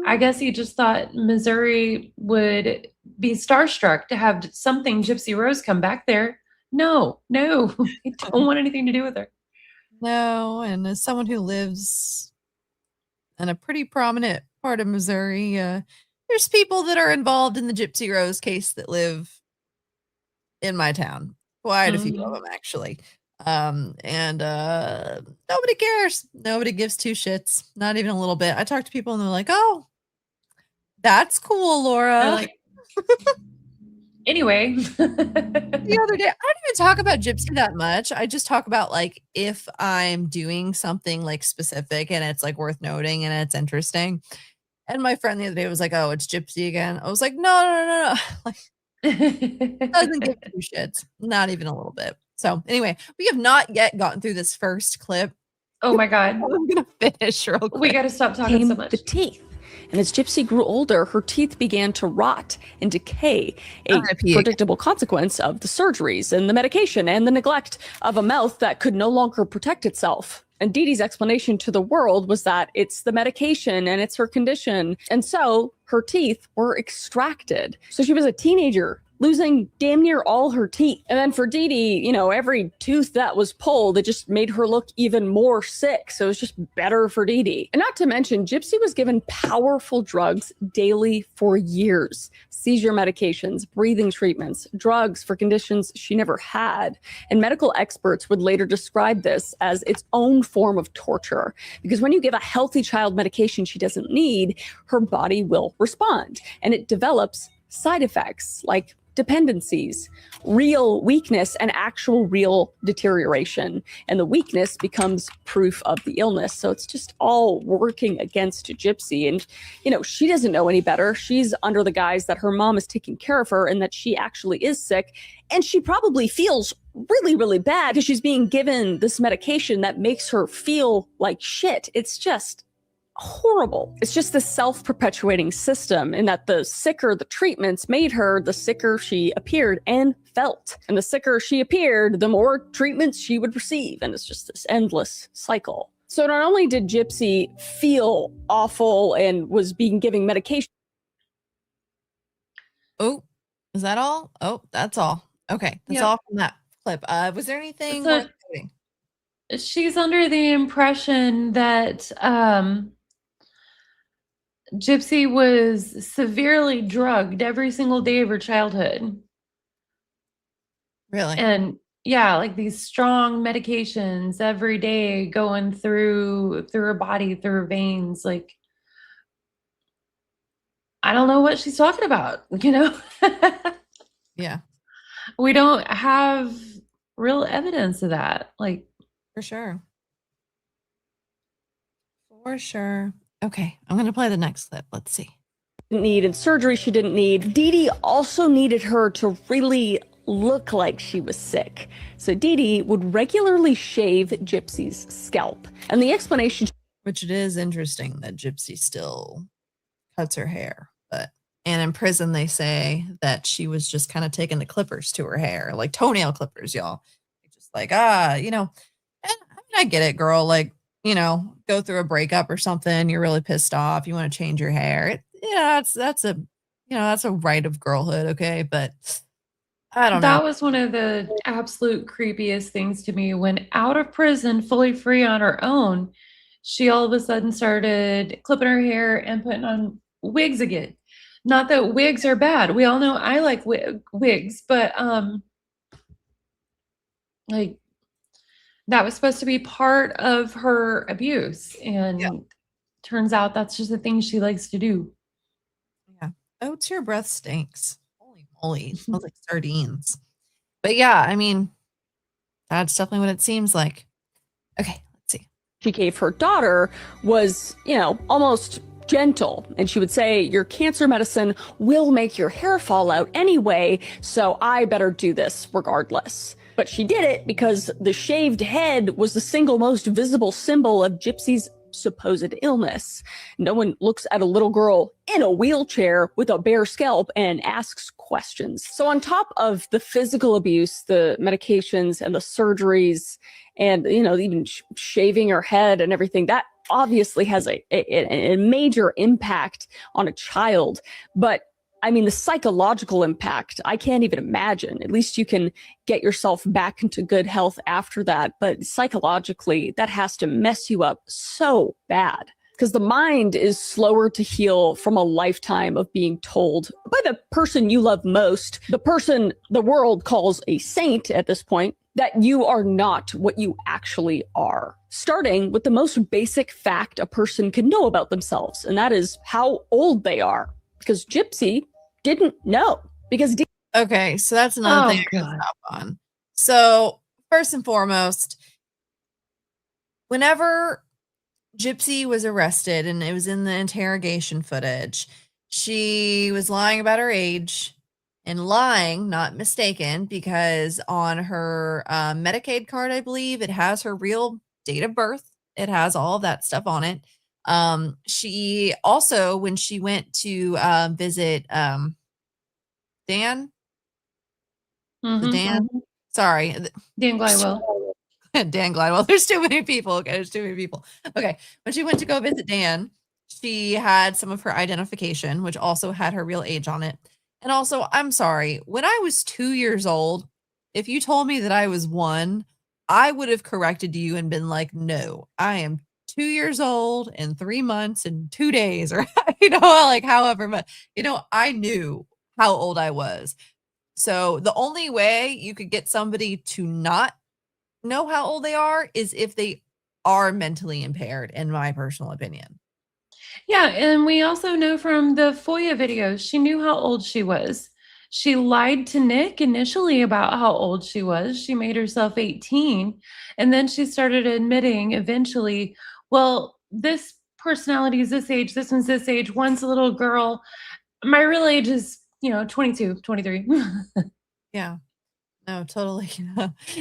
I guess he just thought Missouri would be starstruck to have something Gypsy Rose come back there. No, I don't want anything to do with her. No, and as someone who lives in a pretty prominent part of Missouri, there's people that are involved in the Gypsy Rose case that live in my town. Quite a few of them, actually. And nobody cares. Nobody gives 2 shits. Not even a little bit. I talk to people and they're like, oh, that's cool, Laura. Like, anyway. The other day, I don't even talk about Gypsy that much. I just talk about like if I'm doing something like specific and it's like worth noting and it's interesting. And my friend the other day was like, oh, it's Gypsy again. I was like, no. Like, it doesn't give 2 shits. Not even a little bit. So anyway, we have not yet gotten through this first clip. Oh my God. I'm going to finish real quick. We got to stop talking so much. The teeth. And as Gypsy grew older, her teeth began to rot and decay, a predictable consequence of the surgeries and the medication and the neglect of a mouth that could no longer protect itself. And Dee Dee's explanation to the world was that it's the medication and it's her condition. And so her teeth were extracted. So she was a teenager, losing damn near all her teeth. And then for Dee Dee, every tooth that was pulled, it just made her look even more sick. So it was just better for Dee Dee. And not to mention, Gypsy was given powerful drugs daily for years. Seizure medications, breathing treatments, drugs for conditions she never had. And medical experts would later describe this as its own form of torture. Because when you give a healthy child medication she doesn't need, her body will respond. And it develops side effects like dependencies, real weakness, and actual real deterioration. And the weakness becomes proof of the illness. So it's just all working against Gypsy. And, you know, she doesn't know any better. She's under the guise that her mom is taking care of her and that she actually is sick. And she probably feels really, really bad because she's being given this medication that makes her feel like shit. It's just horrible. It's just this self-perpetuating system in that the sicker the treatments made her, the sicker she appeared and felt. And the sicker she appeared, the more treatments she would receive. And it's just this endless cycle. So not only did Gypsy feel awful and was being given medication. Oh, is that all? Oh, that's all. Okay, that's all from that clip. Was there anything worth noting? She's under the impression that Gypsy was severely drugged every single day of her childhood. Really? And yeah, like these strong medications every day going through her body, through her veins. Like, I don't know what she's talking about, you know? Yeah. We don't have real evidence of that. Like, for sure. For sure. Okay, I'm going to play the next clip. Let's see. Need and surgery she didn't need. Dee Dee also needed her to really look like she was sick. So Dee Dee would regularly shave Gypsy's scalp. And the explanation... Which it is interesting that Gypsy still cuts her hair. And in prison, they say that she was just kind of taking the clippers to her hair, like toenail clippers, y'all. Just like, you know, I mean, I get it, girl. Like, you know, go through a breakup or something. You're really pissed off. You want to change your hair. That's a right of girlhood. Okay. But I don't know. That was one of the absolute creepiest things to me. When out of prison, fully free on her own, she all of a sudden started clipping her hair and putting on wigs again. Not that wigs are bad. We all know I like wigs, but like that was supposed to be part of her abuse, and turns out that's just the thing she likes to do. Yeah. Oh, your breath stinks. Holy moly, it smells like sardines. But yeah, I mean, that's definitely what it seems like. Okay, let's see. She gave her daughter was, you know, almost gentle. And she would say, your cancer medicine will make your hair fall out anyway, so I better do this regardless. But she did it because the shaved head was the single most visible symbol of Gypsy's supposed illness. No one looks at a little girl in a wheelchair with a bare scalp and asks questions. So on top of the physical abuse, the medications and the surgeries and, you know, even shaving her head and everything, that obviously has a major impact on a child. But I mean, the psychological impact, I can't even imagine. At least you can get yourself back into good health after that. But psychologically, that has to mess you up so bad. Because the mind is slower to heal from a lifetime of being told by the person you love most, the person the world calls a saint at this point, that you are not what you actually are. Starting with the most basic fact a person can know about themselves, and that is how old they are. Because Gypsy didn't know. Okay, so that's another thing I can stop on. So first and foremost, whenever Gypsy was arrested and it was in the interrogation footage, she was lying about her age, and lying, not mistaken, because on her Medicaid card, I believe, it has her real date of birth. It has all of that stuff on it. She also, when she went to visit Dan, Dan Glidewell. Dan Glidewell. There's too many people. Okay, there's too many people. Okay, when she went to go visit Dan, she had some of her identification, which also had her real age on it. And also, I'm sorry, when I was 2 years old, if you told me that I was 1, I would have corrected you and been like, no, I am 2 years old and 3 months and 2 days, or, you know, like however much, you know, I knew how old I was. So the only way you could get somebody to not know how old they are is if they are mentally impaired, in my personal opinion. Yeah, and we also know from the FOIA videos, she knew how old she was. She lied to Nick initially about how old she was. She made herself 18. And then she started admitting eventually, well, this personality is this age, this one's this age, one's a little girl. My real age is, 22, 23. Yeah. No, totally.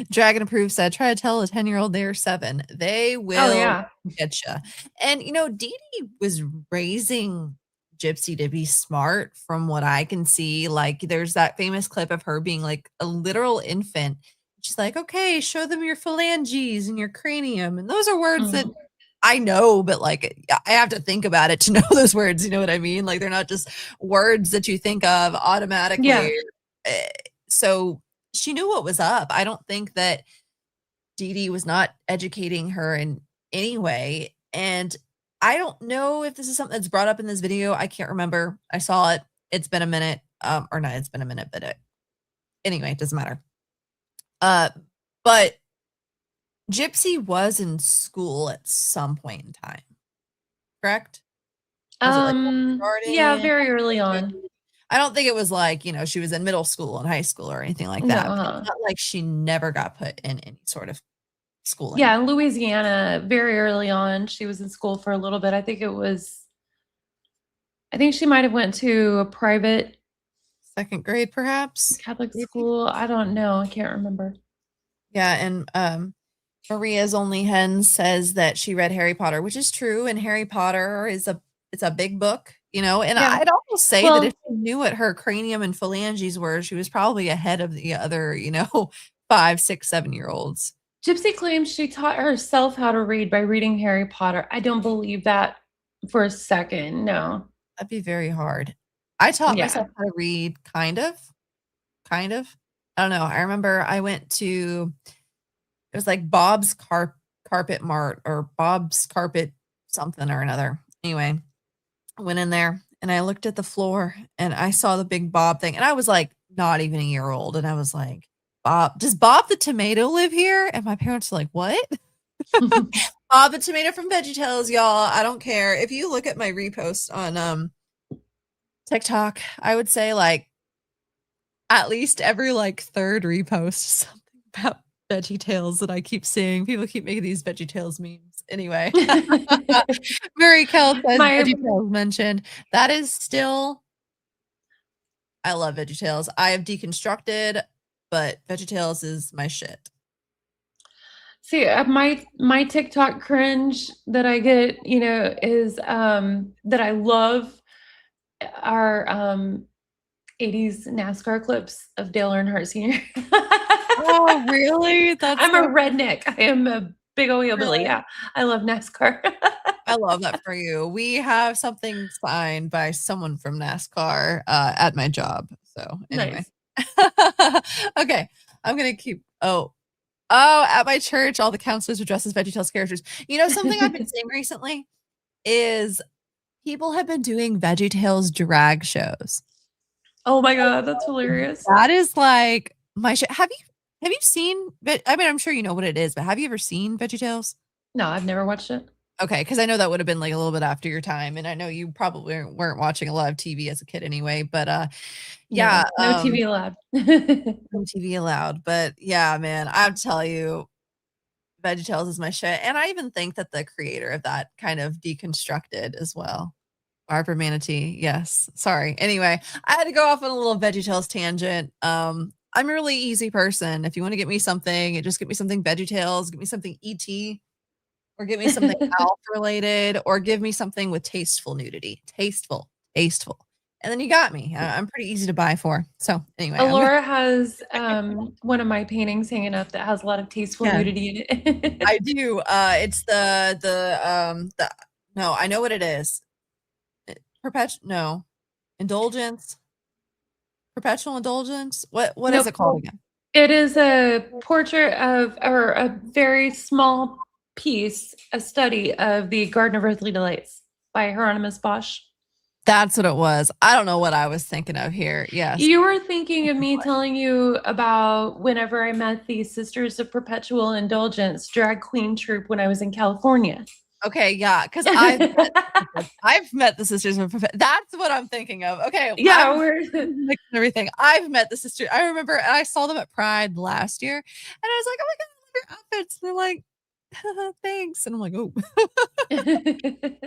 Dragon Approved said, try to tell a 10-year-old they're 7. They will Oh, yeah. get you. And, Dee Dee was raising Gypsy to be smart from what I can see. Like, there's that famous clip of her being like a literal infant. She's like, okay, show them your phalanges and your cranium. And those are words that I know, but like, I have to think about it to know those words. You know what I mean? Like, they're not just words that you think of automatically. Yeah. So she knew what was up. I don't think that Dee Dee was not educating her in any way. And I don't know if this is something that's brought up in this video. I can't remember. I saw it. It's been a minute. Or not, it's been a minute, but anyway, it doesn't matter. But Gypsy was in school at some point in time, correct? Was it like kindergarten? Yeah, very early on. I don't think it was like, she was in middle school and high school or anything like that. No, But it's not like she never got put in any sort of schooling. Yeah, in Louisiana, very early on, she was in school for a little bit. I think she might have went to a private 2nd grade, perhaps. Catholic school. I don't know. I can't remember. Yeah, and Maria's Only Hen says that she read Harry Potter, which is true. And Harry Potter it's a big book, and Yeah. I'd almost say that if she knew what her cranium and phalanges were, she was probably ahead of the other, 5, 6, 7-year-olds. Gypsy claims she taught herself how to read by reading Harry Potter. I don't believe that for a second. No. That'd be very hard. I taught myself how to read, kind of. I don't know. I remember I went to, it was like Bob's Carpet Mart or Bob's Carpet something or another. Anyway, I went in there and I looked at the floor and I saw the big Bob thing. And I was like, not even a year old. And I was like, Bob, does Bob the tomato live here? And my parents were like, what? Bob the tomato from VeggieTales, y'all. I don't care. If you look at my repost on TikTok, I would say like at least every like 3rd repost something about VeggieTales that I keep seeing. People keep making these VeggieTales memes. Anyway, Mary Kell says VeggieTales mentioned. That is still, I love VeggieTales. I have deconstructed, but VeggieTales is my shit. See, my TikTok cringe that I get, is that I love are 80s NASCAR clips of Dale Earnhardt Sr. Oh, really? I'm a redneck. I am a big old hillbilly. Yeah, I love NASCAR. I love that for you. We have something signed by someone from NASCAR at my job. So anyway. Nice. Okay, I'm gonna keep. Oh, at my church, all the counselors are dressed as VeggieTales characters. Something I've been seeing recently is people have been doing VeggieTales drag shows. Oh my god, that's hilarious. That is like my shit. Have you seen? I mean, I'm sure you know what it is, but have you ever seen VeggieTales? No, I've never watched it. Okay, because I know that would have been like a little bit after your time, and I know you probably weren't watching a lot of TV as a kid anyway. But yeah, no TV allowed. No TV allowed. But yeah, man, I have to tell you, VeggieTales is my shit, and I even think that the creator of that kind of deconstructed as well. Barbara Manatee, yes. Sorry. Anyway, I had to go off on a little VeggieTales tangent. I'm a really easy person. If you want to get me something, just get me something VeggieTales, get me something ET, or give me something Alf related, or give me something with tasteful nudity. Tasteful. And then you got me. I'm pretty easy to buy for. So anyway. Laura has one of my paintings hanging up that has a lot of tasteful nudity in it. I do. It's no, I know what it is. Indulgence. Perpetual indulgence. What is it called again? It is a portrait of, or a very small piece, a study of the Garden of Earthly Delights by Hieronymus Bosch. That's what it was. I don't know what I was thinking of here. Yes. You were thinking of me telling you about whenever I met the Sisters of Perpetual Indulgence drag queen troupe when I was in California. Okay, yeah, because I've met the sisters of that's what I'm thinking of. Okay, Yeah, I'm we're mixing everything. I've met the sister. I remember, and I saw them at Pride last year, and I was like, "Oh my god, I love your outfits!" And they're like, "Thanks," and I'm like, "Oh." Every time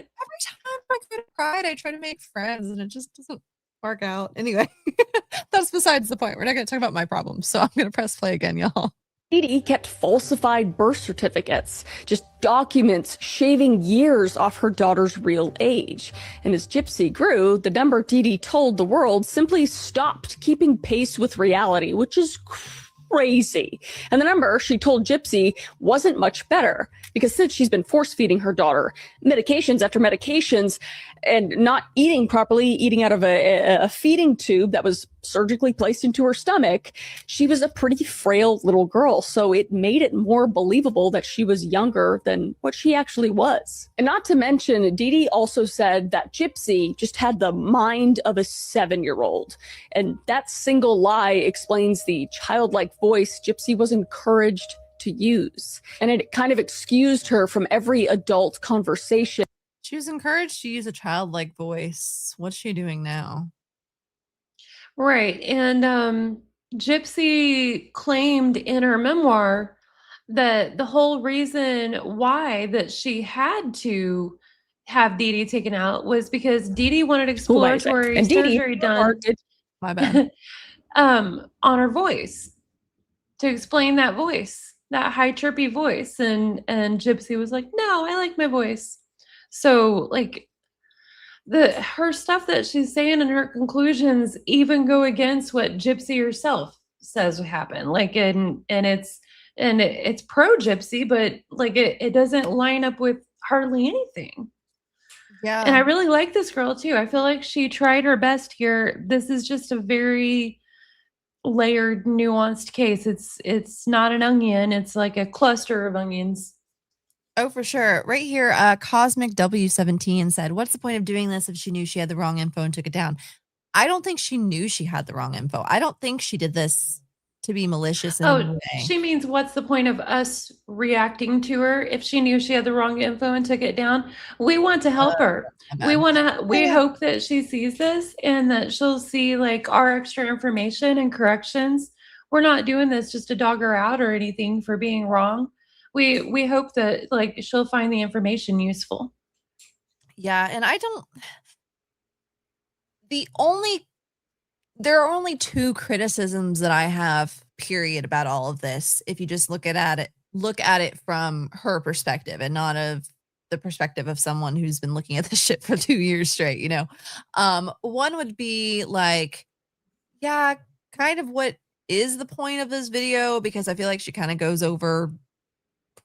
I go to Pride, I try to make friends, and it just doesn't work out. Anyway, that's besides the point. We're not going to talk about my problems, so I'm going to press play again, y'all. Dee Dee kept falsified birth certificates, just documents shaving years off her daughter's real age. And as Gypsy grew, the number Dee Dee told the world simply stopped keeping pace with reality, which is crazy. And the number she told Gypsy wasn't much better, because since she's been force feeding her daughter medications after medications and not eating properly, eating out of a feeding tube that was surgically placed into her stomach, she was a pretty frail little girl. So it made it more believable that she was younger than what she actually was. And not to mention, Dee Dee also said that Gypsy just had the mind of a 7-year-old. And that single lie explains the childlike voice Gypsy was encouraged to use. And it kind of excused her from every adult conversation. She was encouraged to use a childlike voice. What's she doing now? right. And Gypsy claimed in her memoir that the whole reason why that she had to have Dee Dee taken out was because Dee Dee wanted exploratory And Dee Dee surgery done My bad. on her voice to explain that voice, that high chirpy voice. And Gypsy was like, no, I like my voice. So like her stuff that she's saying and her conclusions even go against what Gypsy herself says would happen. Like it's pro Gypsy, but like it doesn't line up with hardly anything. Yeah. And I really like this girl too. I feel like she tried her best here. This is just a very layered, nuanced case. It's not an onion, it's like a cluster of onions. Oh, for sure. Right here, Cosmic W17 said, "What's the point of doing this if she knew she had the wrong info and took it down?" I don't think she knew she had the wrong info. I don't think she did this to be malicious in any Oh, way. she means what's the point of us reacting to her if she knew she had the wrong info and took it down? We want to help her. My bad. We Yeah. hope that she sees this and that she'll see like our extra information and corrections. We're not doing this just to dog her out or anything for being wrong. We hope that like she'll find the information useful. Yeah, and I don't there are only 2 criticisms that I have, period, about all of this. If you just look at it from her perspective and not of the perspective of someone who's been looking at this shit for 2 years straight, you know. One would be like, yeah, kind of what is the point of this video? Because I feel like she kind of goes over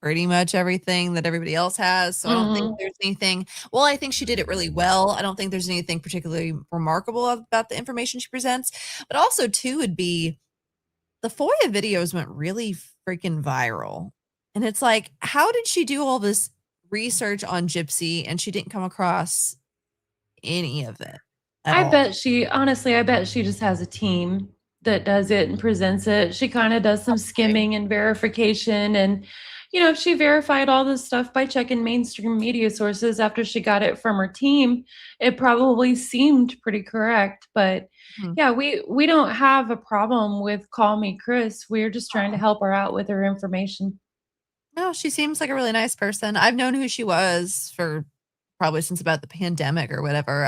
pretty much everything that everybody else has. So I don't think there's anything. Well, I think she did it really well. I don't think there's anything particularly remarkable about the information she presents. But also, too, would be the FOIA videos went really freaking viral. And it's like, how did she do all this research on Gypsy and she didn't come across any of it? I bet she just has a team that does it and presents it. She kind of does some skimming and verification. And, you know, if she verified all this stuff by checking mainstream media sources after she got it from her team, it probably seemed pretty correct. But yeah, we don't have a problem with KallMeKris. We're just trying to help her out with her information. No, she seems like a really nice person. I've known who she was for probably since about the pandemic or whatever.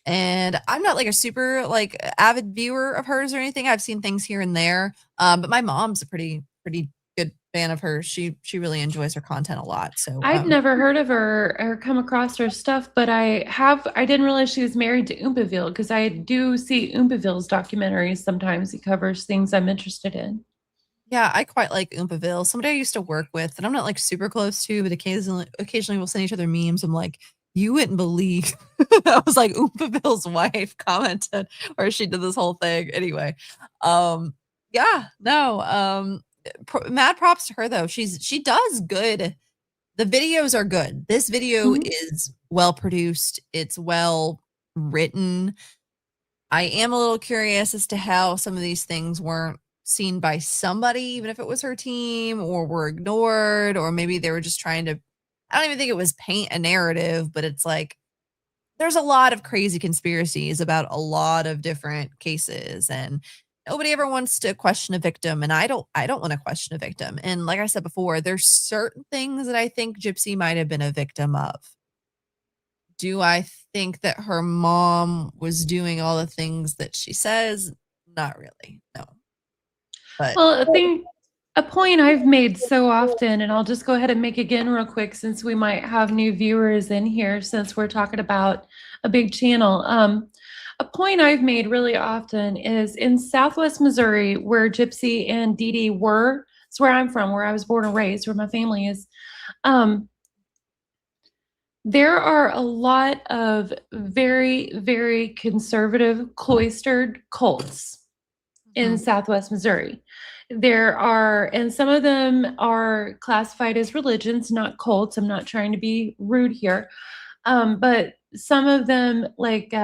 And I'm not like a super like avid viewer of hers or anything. I've seen things here and there. But my mom's a pretty good fan of hers. She really enjoys her content a lot. So I've never heard of her or come across her stuff, but I didn't realize she was married to Oompaville, because I do see Oompaville's documentaries sometimes. He covers things I'm interested in. Yeah, I quite like Oompaville. Somebody I used to work with that I'm not like super close to, but occasionally we'll send each other memes. I'm like, you wouldn't believe I was like Oompaville's wife commented, or she did this whole thing. Anyway, yeah, no, mad props to her though. She does good. The videos are good. This video is well produced. It's well written. I am a little curious as to how some of these things weren't seen by somebody, even if it was her team, or were ignored, or maybe they were just trying to I don't even think it was paint a narrative, but it's like there's a lot of crazy conspiracies about a lot of different cases, and nobody ever wants to question a victim, and I don't want to question a victim. And like I said before, there's certain things that I think Gypsy might have been a victim of. Do I think that her mom was doing all the things that she says? Not really. No. But Well, a point I've made so often, and I'll just go ahead and make again real quick since we might have new viewers in here since we're talking about a big channel. A point I've made really often is in Southwest Missouri, where Gypsy and Dee Dee were. It's where I'm from, where I was born and raised, where my family is. There are a lot of very, very conservative, cloistered cults in Southwest Missouri. There are, and some of them are classified as religions, not cults. I'm not trying to be rude here. But some of them, like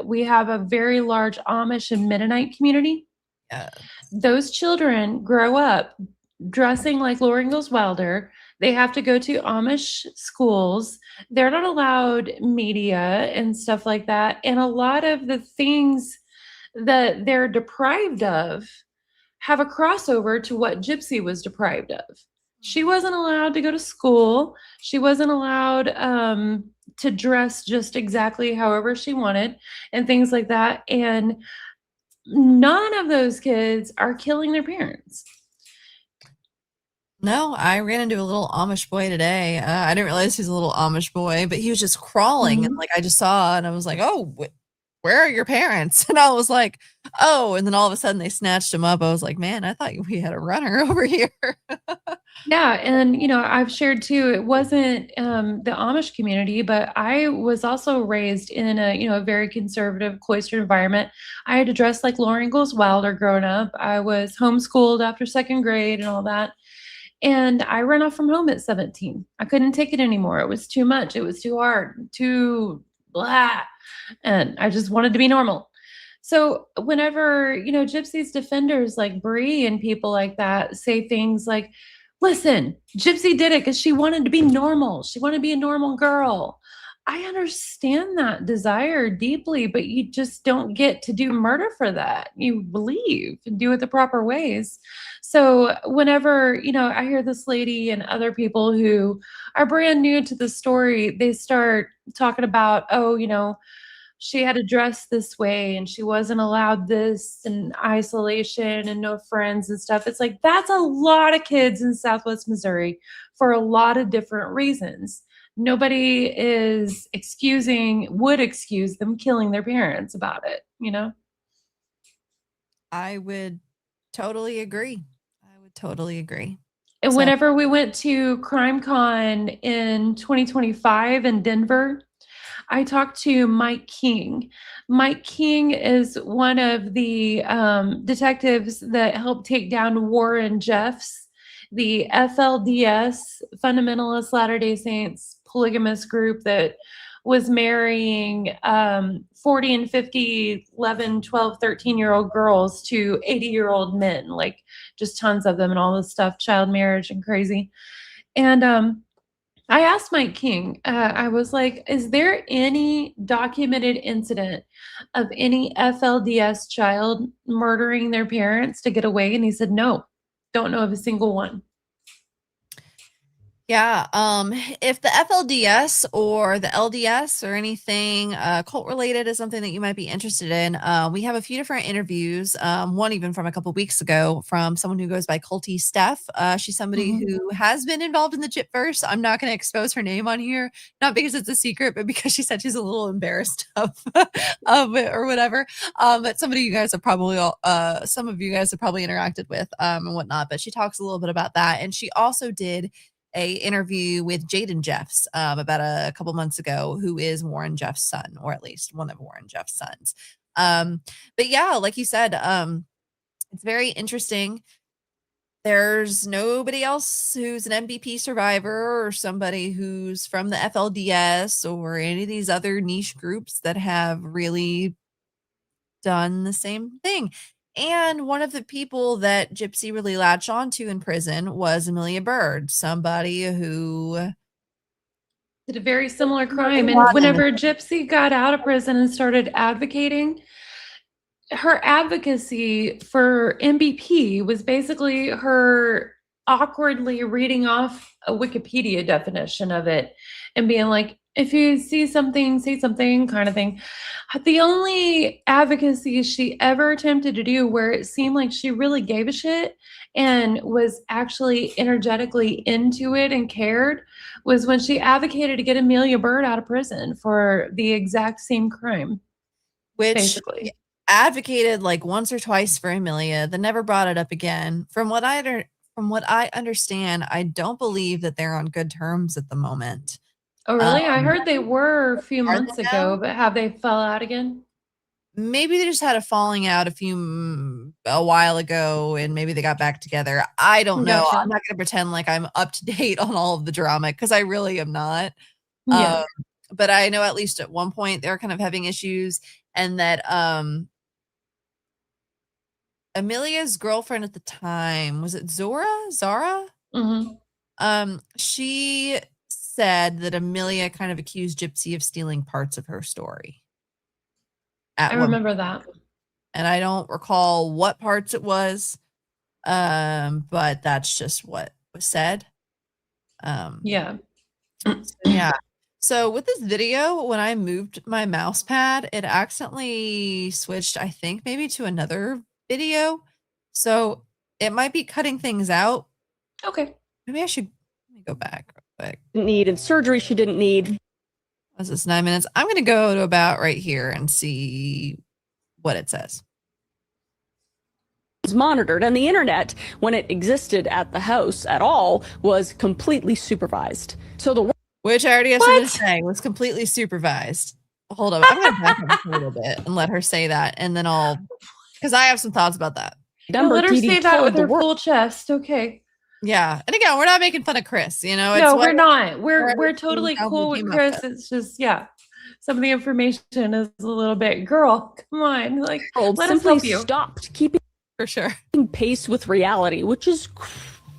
we have a very large Amish and Mennonite community. yeah. Those children grow up dressing like Laura Ingalls Wilder. They have to go to Amish schools. They're not allowed media and stuff like that. And a lot of the things that they're deprived of have a crossover to what Gypsy was deprived of. She wasn't allowed to go to school. She wasn't allowed to dress just exactly however she wanted and things like that. And none of those kids are killing their parents. No, I ran into a little Amish boy today. I didn't realize he was a little Amish boy, but he was just crawling, and like I just saw, and I was like, "Oh, where are your parents?" And I was like, "Oh!" And then all of a sudden they snatched him up. I was like, "Man, I thought we had a runner over here." Yeah, and I've shared too. It wasn't the Amish community, but I was also raised in a very conservative, cloistered environment. I had to dress like Laura Ingalls Wilder growing up. I was homeschooled after second grade and all that. And I ran off from home at 17. I couldn't take it anymore. It was too much. It was too hard, too blah. And I just wanted to be normal. So whenever, Gypsy's defenders like Bree and people like that say things like, listen, Gypsy did it because she wanted to be normal. She wanted to be a normal girl. I understand that desire deeply, but you just don't get to do murder for that. You believe and do it the proper ways. So whenever, I hear this lady and other people who are brand new to the story, they start talking about, oh, she had to dress this way and she wasn't allowed this and isolation and no friends and stuff. It's like, that's a lot of kids in Southwest Missouri for a lot of different reasons. Nobody would excuse them killing their parents about it. I would totally agree. I would totally agree. And So- whenever we went to CrimeCon in 2025 in Denver, I talked to Mike King. Mike King is one of the detectives that helped take down Warren Jeffs, the FLDS, Fundamentalist Latter-day Saints polygamous group that was marrying 40 and 50, 11, 12, 13-year-old girls to 80-year-old men, like just tons of them and all this stuff, child marriage and crazy. And I asked Mike King, I was like, is there any documented incident of any FLDS child murdering their parents to get away? And he said, no, don't know of a single one. Yeah, if the FLDS or the LDS or anything cult related is something that you might be interested in, we have a few different interviews. One even from a couple weeks ago from someone who goes by Culty Steph. She's somebody who has been involved in the Gypverse. I'm not going to expose her name on here, not because it's a secret, but because she said she's a little embarrassed of it or whatever. But some of you guys have probably interacted with and whatnot. But she talks a little bit about that, and she also did a interview with Jaden Jeffs about a couple months ago, who is Warren Jeff's son, or at least one of Warren Jeff's sons. But yeah, like you said, it's very interesting. There's nobody else who's an MVP survivor or somebody who's from the FLDS or any of these other niche groups that have really done the same thing. And one of the people that Gypsy really latched onto in prison was Amelia Bird, somebody who did a very similar crime. And whenever Gypsy got out of prison and started advocating, her advocacy for MVP was basically her awkwardly reading off a Wikipedia definition of it and being like, if you see something, say something, kind of thing. The only advocacy she ever attempted to do where it seemed like she really gave a shit and was actually energetically into it and cared was when she advocated to get Amelia Byrd out of prison for the exact same crime. Which basically advocated like once or twice for Amelia, then never brought it up again. From what I understand, I don't believe that they're on good terms at the moment. Oh, really? I heard they were a few Are they months ago, now? but have they fell out again? Maybe they just had a falling out a while ago, and maybe they got back together. I don't know. Gotcha. I'm not going to pretend like I'm up to date on all of the drama because I really am not. Yeah. But I know at least at one point they were kind of having issues, and that Amelia's girlfriend at the time, was it Zara? Mm-hmm. She said that Amelia kind of accused Gypsy of stealing parts of her story. I remember that. And I don't recall what parts it was, but that's just what was said. Yeah. Yeah. So with this video, when I moved my mouse pad, it accidentally switched, I think, maybe to another video. So it might be cutting things out. Okay. Maybe I should let me go back real quick. Need and surgery she didn't need. Was this 9 minutes? I'm going to go to about right here and see what it says. Was monitored, and the internet, when it existed at the house at all, was completely supervised. So the Which I already have something to say, was completely supervised. Hold up. I'm going to back up a little bit and let her say that. And then because I have some thoughts about that. Let her say that with her full chest. Okay. Yeah. And again, we're not making fun of Kris, you know? No, we're not. We're totally cool with Kris. It's just, yeah. Some of the information is a little bit, girl, come on. Like, let us help you. Stopped keeping for sure pace with reality, which is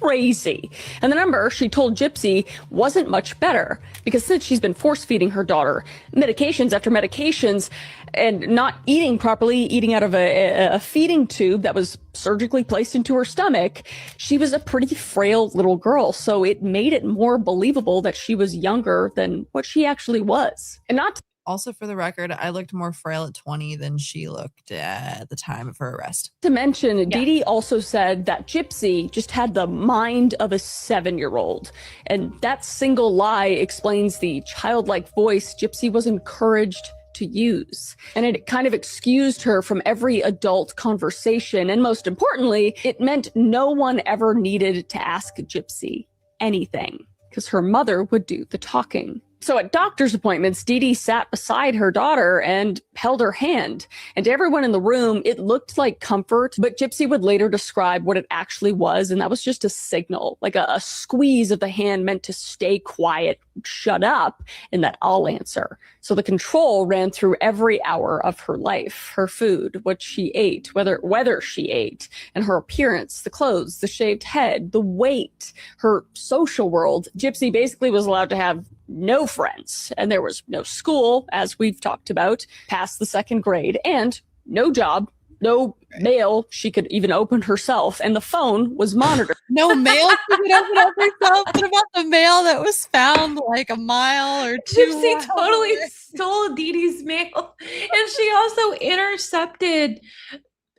crazy. And the number she told Gypsy wasn't much better because since she's been force feeding her daughter medications after medications and not eating properly, eating out of a feeding tube that was surgically placed into her stomach, she was a pretty frail little girl. So it made it more believable that she was younger than what she actually was. And not also, for the record, I looked more frail at 20 than she looked at the time of her arrest. To mention, Dee Dee also said that Gypsy just had the mind of a 7-year-old. And that single lie explains the childlike voice Gypsy was encouraged to use. And it kind of excused her from every adult conversation. And most importantly, it meant no one ever needed to ask Gypsy anything because her mother would do the talking. So at doctor's appointments, Dee Dee sat beside her daughter and held her hand. And to everyone in the room, it looked like comfort, but Gypsy would later describe what it actually was. And that was just a signal, like a squeeze of the hand meant to stay quiet, shut up, and that I'll answer. So the control ran through every hour of her life, her food, what she ate, whether she ate, and her appearance, the clothes, the shaved head, the weight, her social world. Gypsy basically was allowed to have no friends, and there was no school, as we've talked about, past the 2nd grade, and no job, no mail she could even open herself, and the phone was monitored. No mail she could open up herself? What about the mail that was found like a mile or two? Gypsy totally stole Dee Dee's mail, and she also intercepted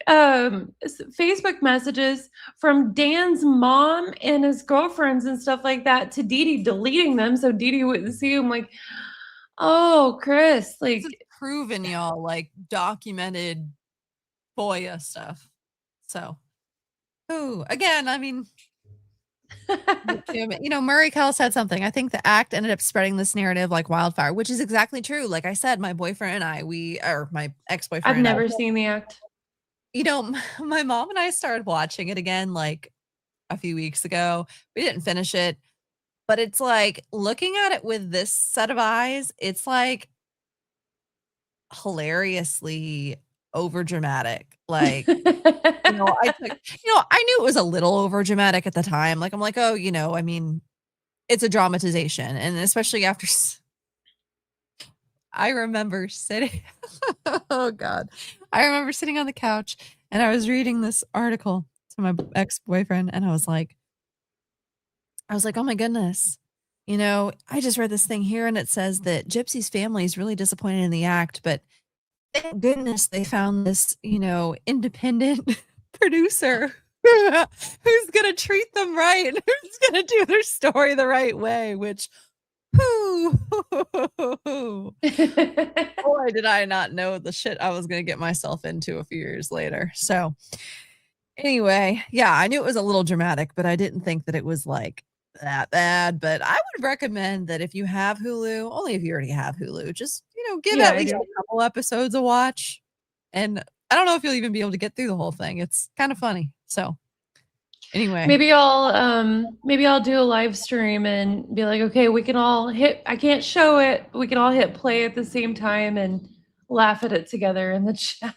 Facebook messages from Dan's mom and his girlfriends and stuff like that to Dee Dee, deleting them so Dee Dee wouldn't see them. Like, oh, Kris, like, proven, y'all, like documented FOIA stuff. So, again, I mean, Murray Kell said something. I think the act ended up spreading this narrative like wildfire, which is exactly true. Like I said, my boyfriend and I, my ex-boyfriend. I've never seen the act. My mom and I started watching it again like a few weeks ago. We didn't finish it, but it's like looking at it with this set of eyes, it's like hilariously over dramatic. Like, I knew it was a little over dramatic at the time. Like, I'm like, oh, I mean, it's a dramatization. And especially after I remember sitting oh god. I remember sitting on the couch and I was reading this article to my ex-boyfriend and I was like, "Oh my goodness. You know, I just read this thing here and it says that Gypsy's family is really disappointed in the act, but thank goodness they found this, independent producer who's gonna treat them right and who's gonna do their story the right way," which whoo, boy, did I not know the shit I was gonna get myself into a few years later. So anyway, yeah, I knew it was a little dramatic, but I didn't think that it was like that bad. But I would recommend that if you have Hulu, only if you already have Hulu, just give Yeah, at I least do. a couple episodes a watch. And I don't know if you'll even be able to get through the whole thing. It's kind of funny. So anyway, Maybe I'll do a live stream and be like, okay, we can all hit, I can't show it. We can all hit play at the same time and laugh at it together in the chat.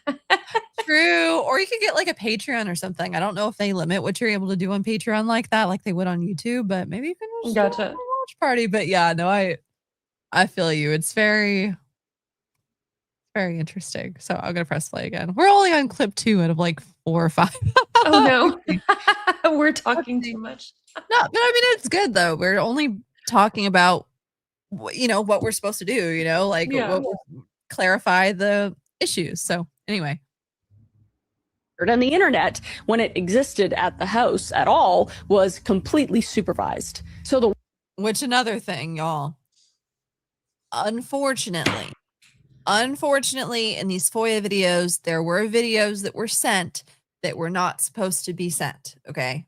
true. Or you could get like a Patreon or something. I don't know if they limit what you're able to do on Patreon like that, like they would on YouTube, but maybe you can just do a Gotcha. watch party. But yeah, no, I feel you. It's very interesting. So I'm gonna press play again. We're only on clip 2 out of like 4 or 5. Oh no, we're talking too much. No, but I mean it's good though. We're only talking about what we're supposed to do. Like Yeah. clarify the issues. So anyway, And the internet, when it existed at the house at all, was completely supervised. So the which another thing, y'all. Unfortunately, in these FOIA videos, there were videos that were sent that were not supposed to be sent. Okay.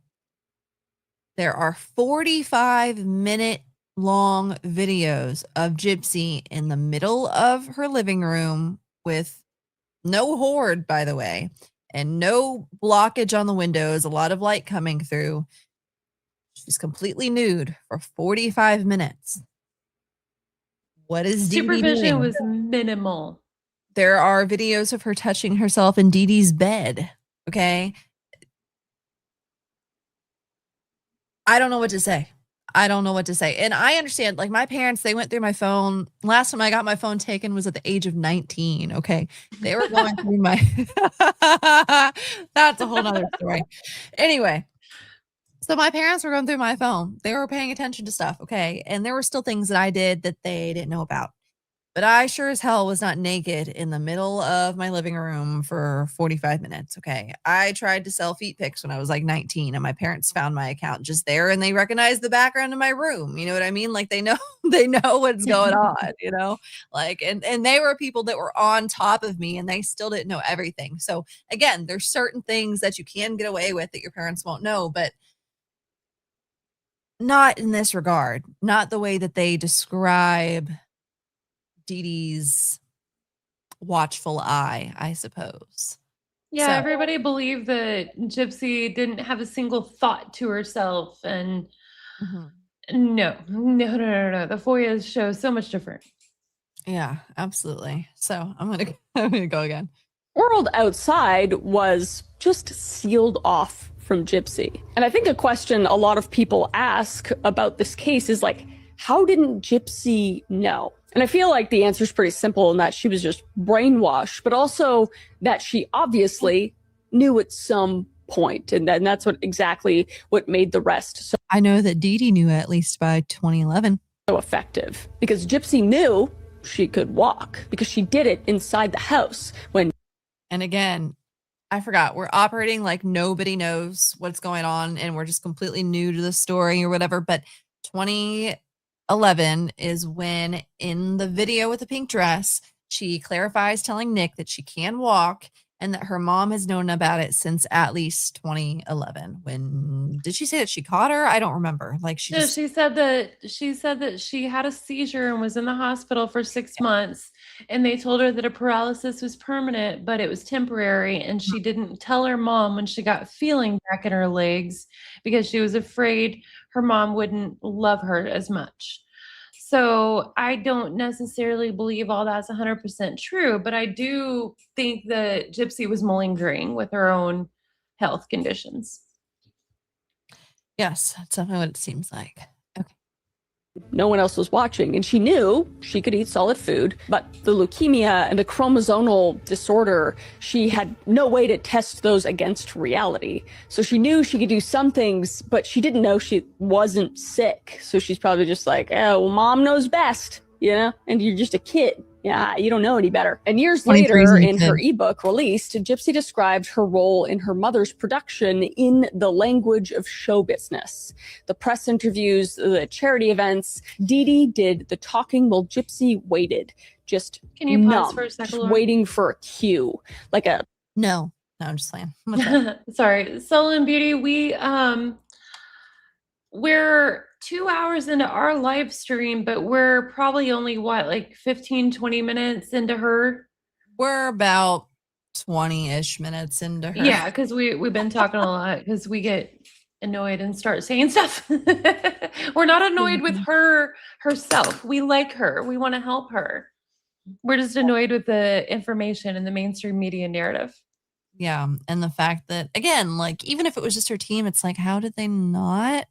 There are 45-minute long videos of Gypsy in the middle of her living room with no horde, by the way, and no blockage on the windows, a lot of light coming through. She's completely nude for 45 minutes. What is Dee Dee Supervision doing? was minimal. There are videos of her touching herself in Dee Dee's bed. Okay. I don't know what to say. And I understand, like my parents, they went through my phone. Last time I got my phone taken was at the age of 19. Okay. They were going through my, that's a whole nother story. Anyway. So my parents were going through my phone. They were paying attention to stuff. Okay. And there were still things that I did that they didn't know about. But I sure as hell was not naked in the middle of my living room for 45 minutes. Okay. I tried to sell feet pics when I was like 19 and my parents found my account just there and they recognized the background of my room. You know what I mean? Like they know what's going on, like, and they were people that were on top of me and they still didn't know everything. So again, there's certain things that you can get away with that your parents won't know, but not in this regard, not the way that they describe Dee Dee's watchful eye, I suppose. Yeah, So- everybody believed that Gypsy didn't have a single thought to herself. And no. The FOIAs show so much different. Yeah, absolutely. So I'm gonna go again. world outside was just sealed off from Gypsy. And I think a question a lot of people ask about this case is like, how didn't Gypsy know? And I feel like the answer is pretty simple in that she was just brainwashed, but also that she obviously knew at some point. And then that's exactly what made the rest so I know that Dee Dee knew at least by 2011. effective. Because Gypsy knew she could walk because she did it inside the house when. And again, I forgot, we're operating like nobody knows what's going on and we're just completely new to the story or whatever. But 2011 is when in the video with the pink dress, she clarifies telling Nick that she can walk and that her mom has known about it since at least 2011. When did she say that she caught her? I don't remember. Like she No, just, she said that she had a seizure and was in the hospital for 6 months, and they told her that a paralysis was permanent, but it was temporary, and she didn't tell her mom when she got feeling back in her legs because she was afraid her mom wouldn't love her as much. So I don't necessarily believe all that's 100% true, but I do think that Gypsy was malingering with her own health conditions. yes, that's definitely what it seems like. Okay. No one else was watching, and she knew she could eat solid food, but the leukemia and the chromosomal disorder, she had no way to test those against reality. So she knew she could do some things, but she didn't know she wasn't sick. So she's probably just like, oh, well, mom knows best, you know, and you're just a kid. Yeah, you don't know any better. And years later, in her ebook released, Gypsy described her role in her mother's production in the language of show business. The press interviews, the charity events, Dee Dee did the talking while Gypsy waited. Just Can you pause for a second, Laura? Waiting for a cue. Like a... No, I'm just playing. Sorry. Soul and Beauty, we're 2 hours into our live stream, but we're probably only like 15, 20 minutes into her. We're about 20-ish minutes into her. Yeah, because we've been talking a lot because we get annoyed and start saying stuff. We're not annoyed with her herself. We like her. We want to help her. We're just annoyed with the information and the mainstream media narrative. Yeah. And the fact that, again, like, even if it was just her team, it's like, how did they not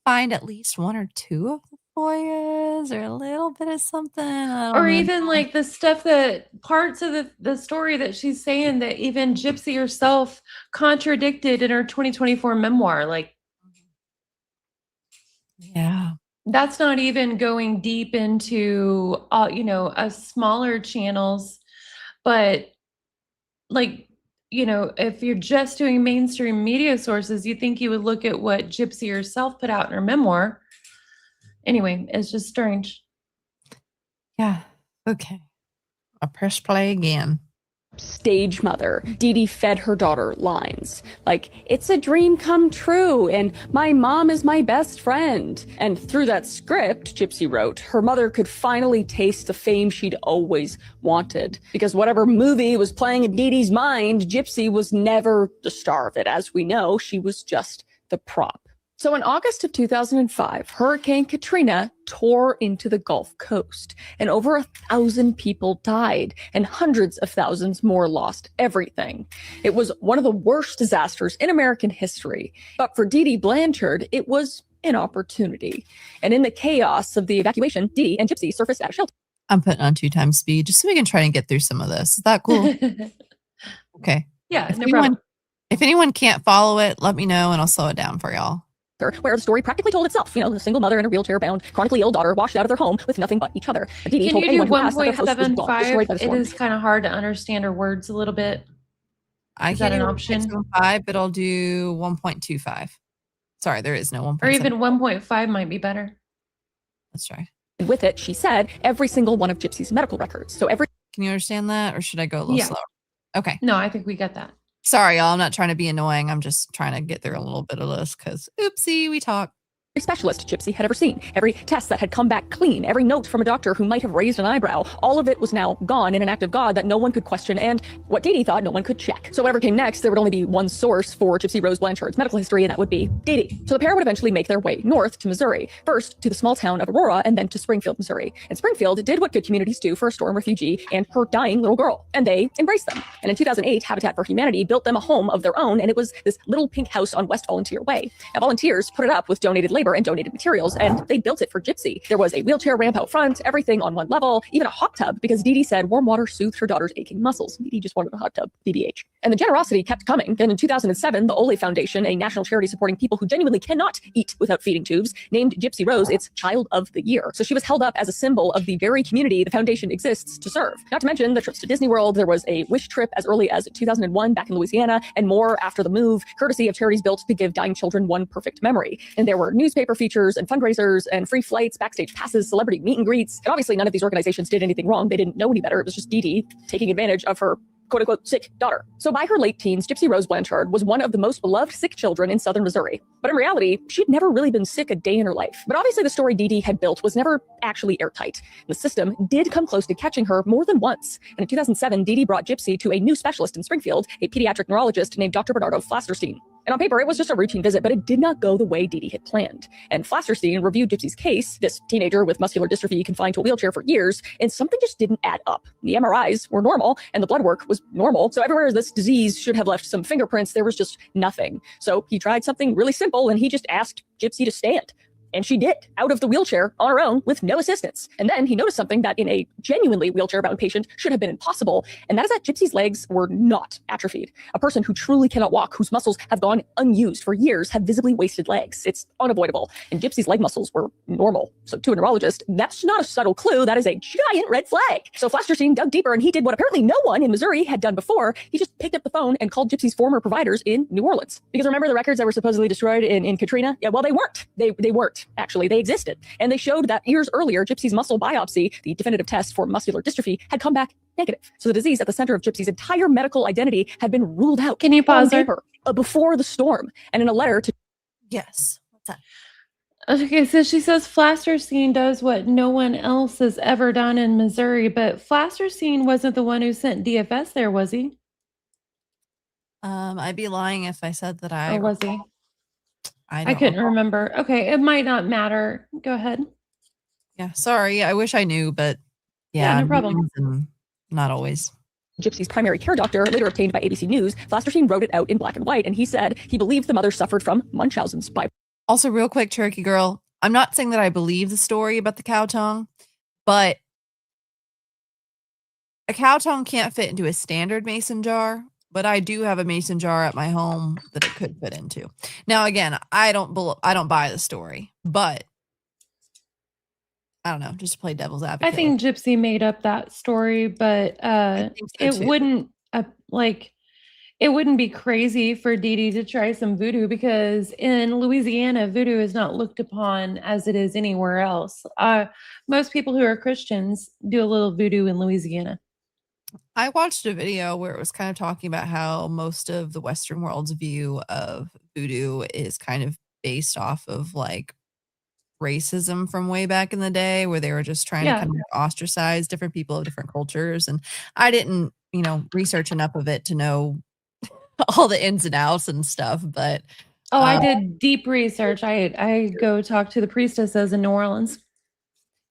find at least one or two of the boys or a little bit of something? Or even like the stuff that parts of the story that she's saying that even Gypsy herself contradicted in her 2024 memoir. Like, yeah, that's not even going deep into, smaller channels, but like, if you're just doing mainstream media sources, you think you would look at what Gypsy herself put out in her memoir. Anyway, it's just strange. Yeah. Okay. I'll press play again. Stage mother. Dee Dee fed her daughter lines like, it's a dream come true, and my mom is my best friend. And through that script, Gypsy wrote, her mother could finally taste the fame she'd always wanted. Because whatever movie was playing in Dee Dee's mind, Gypsy was never the star of it. As we know, she was just the prop. So in August of 2005, Hurricane Katrina tore into the Gulf Coast, and over 1,000 people died, and hundreds of thousands more lost everything. It was one of the worst disasters in American history. But for Dee Dee Blanchard, it was an opportunity. And in the chaos of the evacuation, Dee Dee and Gypsy surfaced at a shelter. I'm putting on 2 times speed just so we can try and get through some of this. Is that cool? Okay. Yeah, no problem. If anyone can't follow it, let me know and I'll slow it down for y'all. Where the story practically told itself. A single mother and a wheelchair-bound, chronically ill daughter washed out of their home with nothing but each other. Can you do 1.75? It is kind of hard to understand her words a little bit. Is that an option? 1.75, but I'll do 1.25. Sorry, there is no 1.75. Or even 1.5 might be better. Let's try. And with it, she said, every single one of Gypsy's medical records. So every... Can you understand that? Or should I go a little slower? Okay. No, I think we get that. Sorry, y'all. I'm not trying to be annoying. I'm just trying to get through a little bit of this because, oopsie, we talk. Specialist Gypsy had ever seen, every test that had come back clean, every note from a doctor who might have raised an eyebrow, all of it was now gone in an act of God that no one could question, and what Dee Dee thought no one could check. So whatever came next, there would only be one source for Gypsy Rose Blanchard's medical history, and that would be Dee Dee. So the pair would eventually make their way north to Missouri, first to the small town of Aurora, and then to Springfield, Missouri. And Springfield did what good communities do for a storm refugee and her dying little girl, and they embraced them. And in 2008, Habitat for Humanity built them a home of their own, and it was this little pink house on West Volunteer Way. Now, volunteers put it up with donated labor and donated materials, and they built it for Gypsy. There was a wheelchair ramp out front, everything on one level, even a hot tub, because Dee Dee said warm water soothed her daughter's aching muscles. Dee Dee just wanted a hot tub, BBH. And the generosity kept coming. And in 2007, the Ole Foundation, a national charity supporting people who genuinely cannot eat without feeding tubes, named Gypsy Rose its Child of the Year. So she was held up as a symbol of the very community the foundation exists to serve. Not to mention the trips to Disney World. There was a wish trip as early as 2001 back in Louisiana, and more after the move, courtesy of charities built to give dying children one perfect memory. And there were newspaper features and fundraisers and free flights, backstage passes, celebrity meet and greets. And obviously none of these organizations did anything wrong. They didn't know any better. It was just Dee Dee taking advantage of her quote-unquote sick daughter. So by her late teens, Gypsy Rose Blanchard was one of the most beloved sick children in southern Missouri. But in reality, she'd never really been sick a day in her life. But obviously the story Dee Dee had built was never actually airtight. The system did come close to catching her more than once. And in 2007, Dee Dee brought Gypsy to a new specialist in Springfield, a pediatric neurologist named Dr. Bernardo Flasterstein. And on paper, it was just a routine visit, but it did not go the way Dee Dee had planned. And Flasterstein reviewed Gypsy's case, this teenager with muscular dystrophy confined to a wheelchair for years, and something just didn't add up. The MRIs were normal, and the blood work was normal. So everywhere this disease should have left some fingerprints, there was just nothing. So he tried something really simple, and he just asked Gypsy to stand. And she did, out of the wheelchair on her own with no assistance. And then he noticed something that in a genuinely wheelchair-bound patient should have been impossible. And that is that Gypsy's legs were not atrophied. A person who truly cannot walk, whose muscles have gone unused for years, have visibly wasted legs. It's unavoidable. And Gypsy's leg muscles were normal. So to a neurologist, that's not a subtle clue. That is a giant red flag. So Flasterstein dug deeper and he did what apparently no one in Missouri had done before. He just picked up the phone and called Gypsy's former providers in New Orleans. Because remember the records that were supposedly destroyed in Katrina? Yeah, well, they weren't. They weren't, actually. They existed. And they showed that years earlier, Gypsy's muscle biopsy, the definitive test for muscular dystrophy, had come back negative. So the disease at the center of Gypsy's entire medical identity had been ruled out. Can you pause there? Paper, before the storm, and in a letter to... Yes. What's that? Okay, so she says Flasterstein does what no one else has ever done in Missouri, but Flasterstein wasn't the one who sent DFS there, was he? I'd be lying if I said that Or was he? I I couldn't recall. remember. Okay, it might not matter. Go ahead. Yeah, sorry. I wish I knew, but Yeah, no problem. names and not always. Gypsy's primary care doctor, later obtained by ABC News, Flasterstein wrote it out in black and white, and he said he believed the mother suffered from Munchausen's by... Also, real quick, Turkey Girl, I'm not saying that I believe the story about the cow tongue, but a cow tongue can't fit into a standard mason jar, but I do have a mason jar at my home that it could fit into. Now, again, I don't buy the story, but I don't know, just to play devil's advocate. I think Gypsy made up that story, but I think so, it too. wouldn't it wouldn't be crazy for Dee Dee to try some voodoo, because in Louisiana, voodoo is not looked upon as it is anywhere else. Most people who are Christians do a little voodoo in Louisiana. I watched a video where it was kind of talking about how most of the Western world's view of voodoo is kind of based off of like racism from way back in the day, where they were just trying to kind of ostracize different people of different cultures. And I didn't, research enough of it to know all the ins and outs and stuff. But I did deep research. I go talk to the priestesses in New Orleans.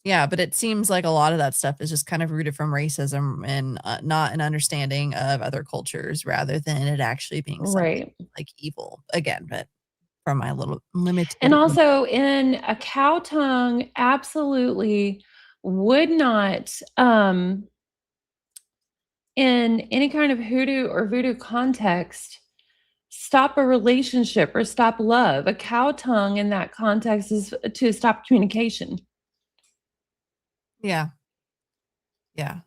Yeah, but it seems like a lot of that stuff is just kind of rooted from racism and not an understanding of other cultures, rather than it actually being something like evil. Again, but from my little limited. And also in a cow tongue, absolutely would not, in any kind of hoodoo or voodoo context, stop a relationship or stop love. A cow tongue in that context is to stop communication. Yeah. Yeah.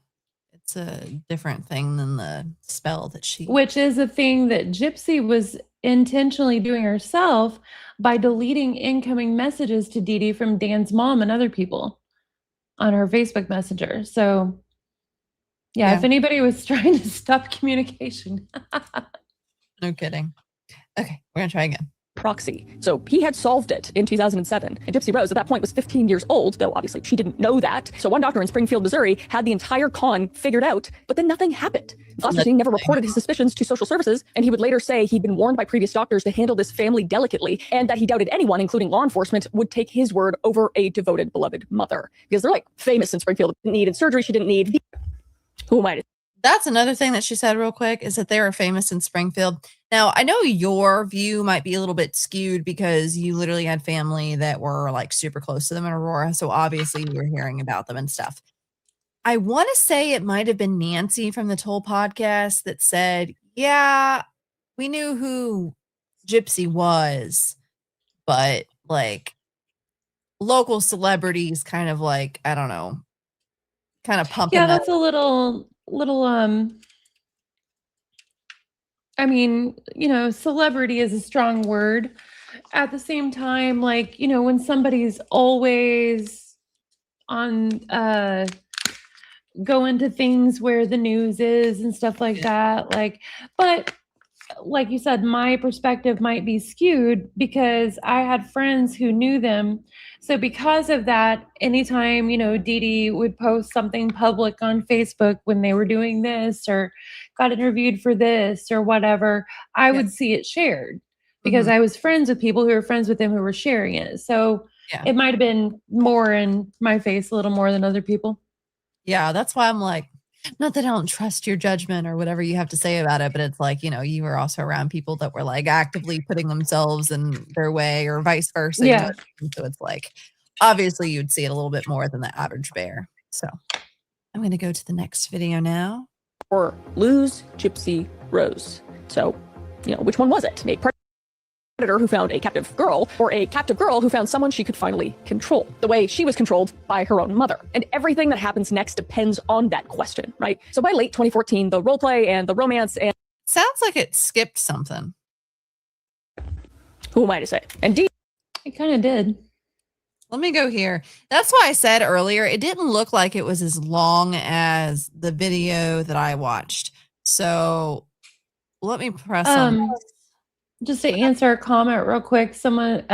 It's a different thing than the spell that she... Which is a thing that Gypsy was intentionally doing herself by deleting incoming messages to Dee Dee from Dan's mom and other people on her Facebook Messenger. So, yeah, if anybody was trying to stop communication. No kidding. Okay, we're going to try again. Proxy. So he had solved it in 2007. And Gypsy Rose at that point was 15 years old, though obviously she didn't know that. So one doctor in Springfield, Missouri had the entire con figured out, but then nothing happened. Flasterstein never reported his suspicions to social services, and he would later say he'd been warned by previous doctors to handle this family delicately, and that he doubted anyone, including law enforcement, would take his word over a devoted, beloved mother. Because they're like famous in Springfield. Didn't need surgery, she didn't need... Who am I to... That's another thing that she said real quick, is that they were famous in Springfield. Now, I know your view might be a little bit skewed because you literally had family that were like super close to them in Aurora. So obviously you were hearing about them and stuff. I want to say it might have been Nancy from the Toll podcast that said, yeah, we knew who Gypsy was, but like local celebrities kind of like, I don't know, kind of pumping. Yeah, that's a little I mean, celebrity is a strong word. At the same time, like, when somebody's always on go into things where the news is and stuff like that, but like you said, my perspective might be skewed because I had friends who knew them. So because of that, anytime, Dee Dee would post something public on Facebook when they were doing this or got interviewed for this or whatever, I would see it shared because I was friends with people who were friends with them who were sharing it. So it might have been more in my face a little more than other people. Yeah, that's why I'm like, Not that I don't trust your judgment or whatever you have to say about it, but it's like, you were also around people that were like actively putting themselves in their way or vice versa. Yeah. So it's like, obviously you'd see it a little bit more than the average bear. So I'm going to go to the next video now. Or lose Gypsy Rose. So, which one was it? A predator who found a captive girl, or a captive girl who found someone she could finally control, the way she was controlled by her own mother. And everything that happens next depends on that question, right? So by late 2014, the roleplay and the romance and... Sounds like it skipped something. Who am I to say? Indeed. It kind of did. Let me go here. That's why I said earlier, it didn't look like it was as long as the video that I watched. So let me press on. Just to answer a comment real quick, someone,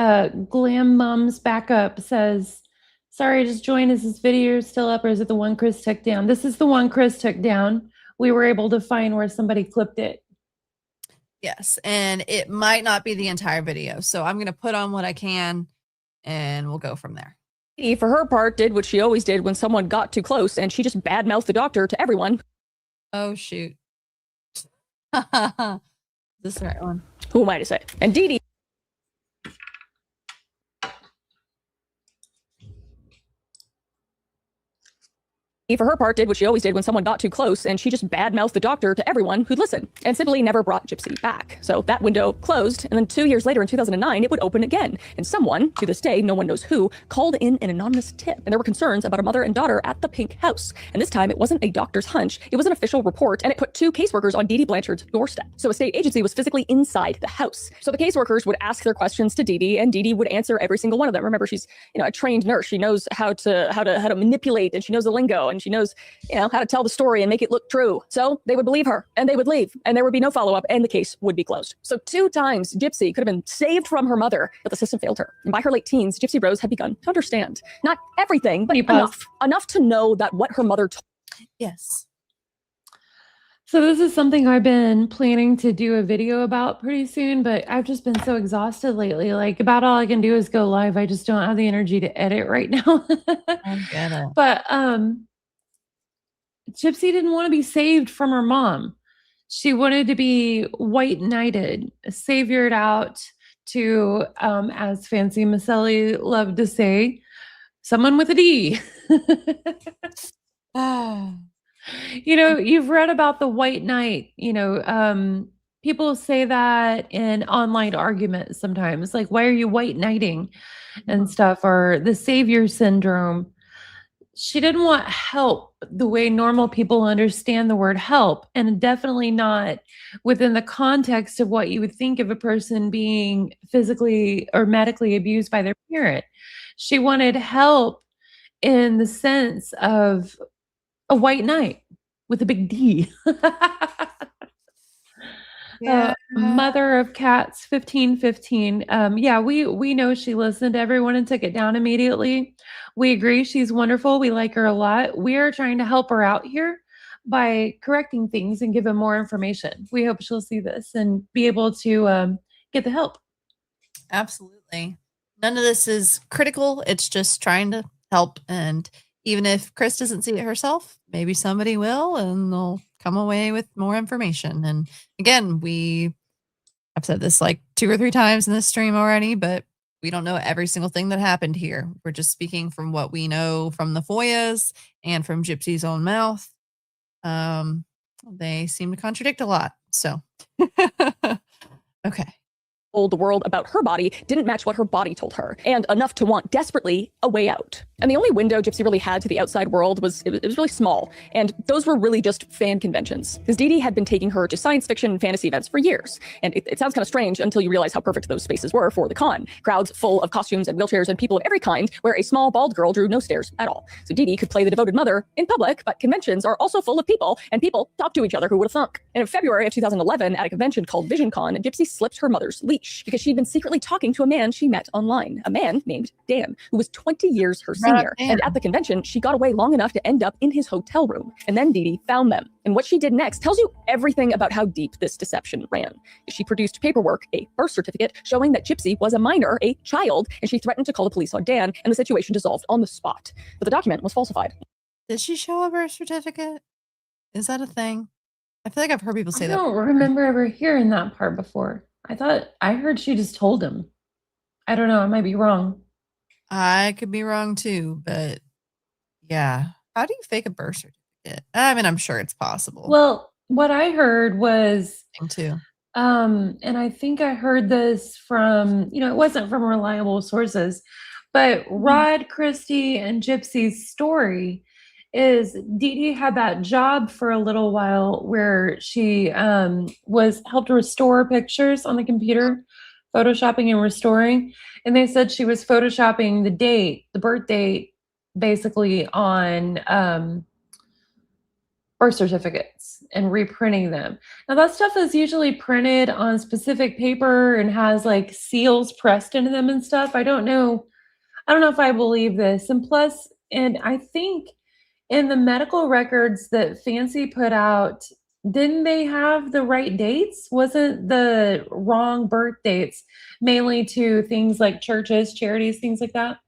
Glam Mums Backup says, sorry, just joined. Is this video still up or is it the one Kris took down? This is the one Kris took down. We were able to find where somebody clipped it. Yes, and it might not be the entire video. So I'm going to put on what I can and we'll go from there. He, for her part, did what she always did when someone got too close, and she just badmouthed the doctor to everyone. Oh, shoot. This is the right one. Who am I to say? And Dee Dee. For her part, did what she always did when someone got too close, and she just badmouthed the doctor to everyone who'd listen, and simply never brought Gypsy back. So that window closed, and then 2 years later in 2009, it would open again. And someone, to this day, no one knows who, called in an anonymous tip, and there were concerns about a mother and daughter at the Pink House. And this time, it wasn't a doctor's hunch, it was an official report, and it put 2 caseworkers on Dee Dee Blanchard's doorstep. So a state agency was physically inside the house. So the caseworkers would ask their questions to Dee Dee, and Dee Dee would answer every single one of them. Remember, she's a trained nurse. She knows how to manipulate, and she knows the lingo, and she knows how to tell the story and make it look true. So they would believe her and they would leave and there would be no follow-up and the case would be closed. So 2 times Gypsy could have been saved from her mother, but the system failed her. And by her late teens, Gypsy Rose had begun to understand not everything, but enough to know that what her mother told. Yes. So this is something I've been planning to do a video about pretty soon, but I've just been so exhausted lately. Like about all I can do is go live. I just don't have the energy to edit right now. I get it. But Gypsy didn't want to be saved from her mom. She wanted to be white knighted, saviored out to, as Fancy Maselli loved to say, someone with a D. You've read about the white knight, people say that in online arguments sometimes, like, why are you white knighting and stuff, or the savior syndrome. She didn't want help the way normal people understand the word help, and definitely not within the context of what you would think of a person being physically or medically abused by their parent. She wanted help in the sense of a white knight with a big D. Yeah. Mother of cats 1515. Yeah, we know she listened to everyone and took it down immediately. We agree she's wonderful. We like her a lot. We are trying to help her out here by correcting things and giving more information. We hope she'll see this and be able to get the help. Absolutely. None of this is critical. It's just trying to help. And even if Kris doesn't see it herself, maybe somebody will, and they'll come away with more information. And again, I've said this like 2 or 3 times in this stream already, but we don't know every single thing that happened here. We're just speaking from what we know from the FOIAs and from Gypsy's own mouth. They seem to contradict a lot. So, okay. Told the world about her body didn't match what her body told her, and enough to want desperately a way out. And the only window Gypsy really had to the outside world was really small, and those were really just fan conventions. Because Dee Dee had been taking her to science fiction and fantasy events for years, and it sounds kind of strange until you realize how perfect those spaces were for the con. Crowds full of costumes and wheelchairs and people of every kind, where a small bald girl drew no stares at all. So Dee Dee could play the devoted mother in public, but conventions are also full of people, and people talk to each other. Who would have thunk? And in February of 2011, at a convention called VisionCon, Gypsy slipped her mother's leash because she'd been secretly talking to a man she met online, a man named Dan, who was 20 years her senior. And at the convention, she got away long enough to end up in his hotel room. And then Dee Dee found them. And what she did next tells you everything about how deep this deception ran. She produced paperwork, a birth certificate, showing that Gypsy was a minor, a child, and she threatened to call the police on Dan, and the situation dissolved on the spot. But the document was falsified. Did she show a birth certificate? Is that a thing? I feel like I've heard people I say that don't before. remember ever hearing that part before. I thought I heard she just told him. I don't know. I might be wrong. I could be wrong too, but yeah. How do you fake a birth certificate? I mean, I'm sure it's possible. Well, what I heard was, Thing too. and I think I heard this from, it wasn't from reliable sources, but Rod, Christy, and Gypsy's story is Dee Dee had that job for a little while where she was helped restore pictures on the computer, photoshopping and restoring. And they said she was photoshopping the date, the birth date, basically on birth certificates and reprinting them. Now that stuff is usually printed on specific paper and has like seals pressed into them and stuff. I don't know. I don't know if I believe this. And plus, and I think in the medical records that Fancy put out, didn't they have the right dates? Wasn't the wrong birth dates mainly to things like churches, charities, things like that?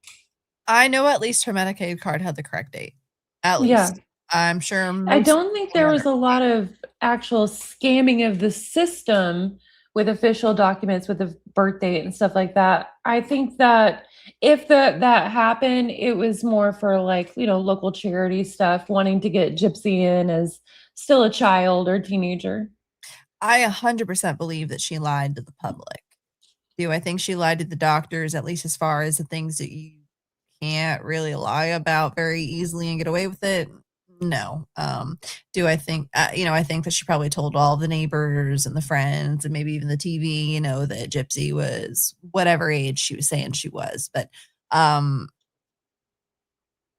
I know at least her Medicaid card had the correct date. At Yeah. least. I'm sure I most don't think there was a lot of actual scamming of the system with official documents with the birth date and stuff like that. I think that if that happened, it was more for like, local charity stuff, wanting to get Gypsy in as still a child or teenager. I 100% believe that she lied to the public. Do I think she lied to the doctors, at least as far as the things that you can't really lie about very easily and get away with it? No. Do I think, I think that she probably told all the neighbors and the friends and maybe even the TV, that Gypsy was whatever age she was saying she was, but,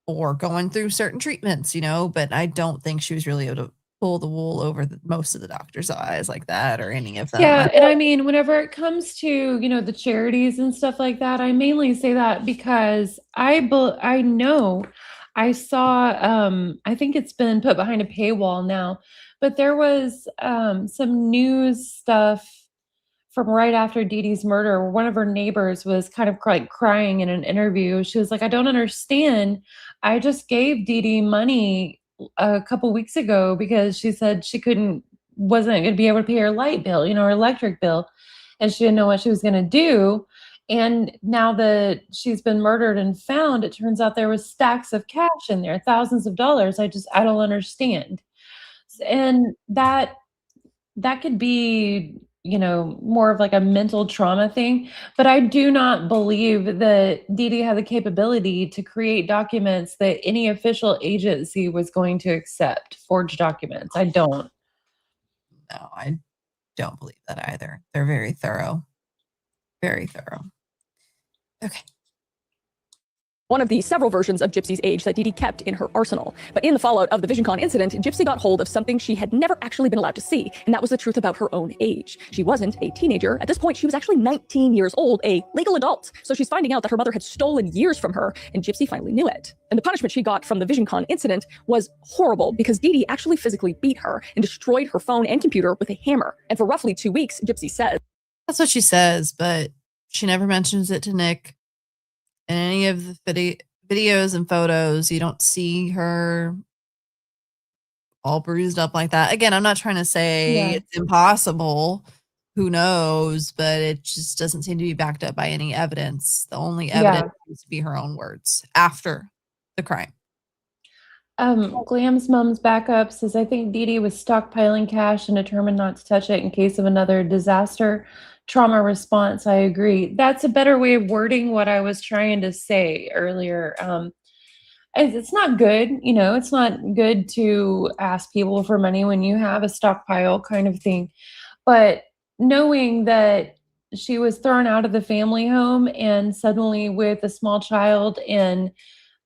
or going through certain treatments, but I don't think she was really able to pull the wool over most of the doctors' eyes like that or any of them. Yeah, and I mean, whenever it comes to, the charities and stuff like that, I mainly say that because I know I saw I think it's been put behind a paywall now, but there was some news stuff from right after Dee Dee's murder where one of her neighbors was kind of like crying in an interview. She was like, "I don't understand. I just gave Dee Dee money a couple weeks ago because she said she wasn't going to be able to pay her light bill, her electric bill, and she didn't know what she was going to do. And now that she's been murdered and found, it turns out there was stacks of cash in there, thousands of dollars. I don't understand." And that could be, more of like a mental trauma thing. But I do not believe that Dee Dee had the capability to create documents that any official agency was going to accept, forged documents. I don't. No, I don't believe that either. They're very thorough. Very thorough. Okay. One of the several versions of Gypsy's age that Dee Dee kept in her arsenal. But in the fallout of the VisionCon incident, Gypsy got hold of something she had never actually been allowed to see, and that was the truth about her own age. She wasn't a teenager. At this point, she was actually 19 years old, a legal adult. So she's finding out that her mother had stolen years from her, and Gypsy finally knew it. And the punishment she got from the VisionCon incident was horrible because Dee Dee actually physically beat her and destroyed her phone and computer with a hammer. And for roughly 2 weeks, Gypsy says. That's what she says, but she never mentions it to Nick. In any of the videos and photos, you don't see her all bruised up like that. Again, I'm not trying to say it's impossible. Who knows? But it just doesn't seem to be backed up by any evidence. The only evidence seems to be her own words after the crime. Glam's mom's backup says, "I think Dee Dee was stockpiling cash and determined not to touch it in case of another disaster trauma response." I agree. That's a better way of wording what I was trying to say earlier. It's not good, it's not good to ask people for money when you have a stockpile kind of thing. But knowing that she was thrown out of the family home and suddenly with a small child and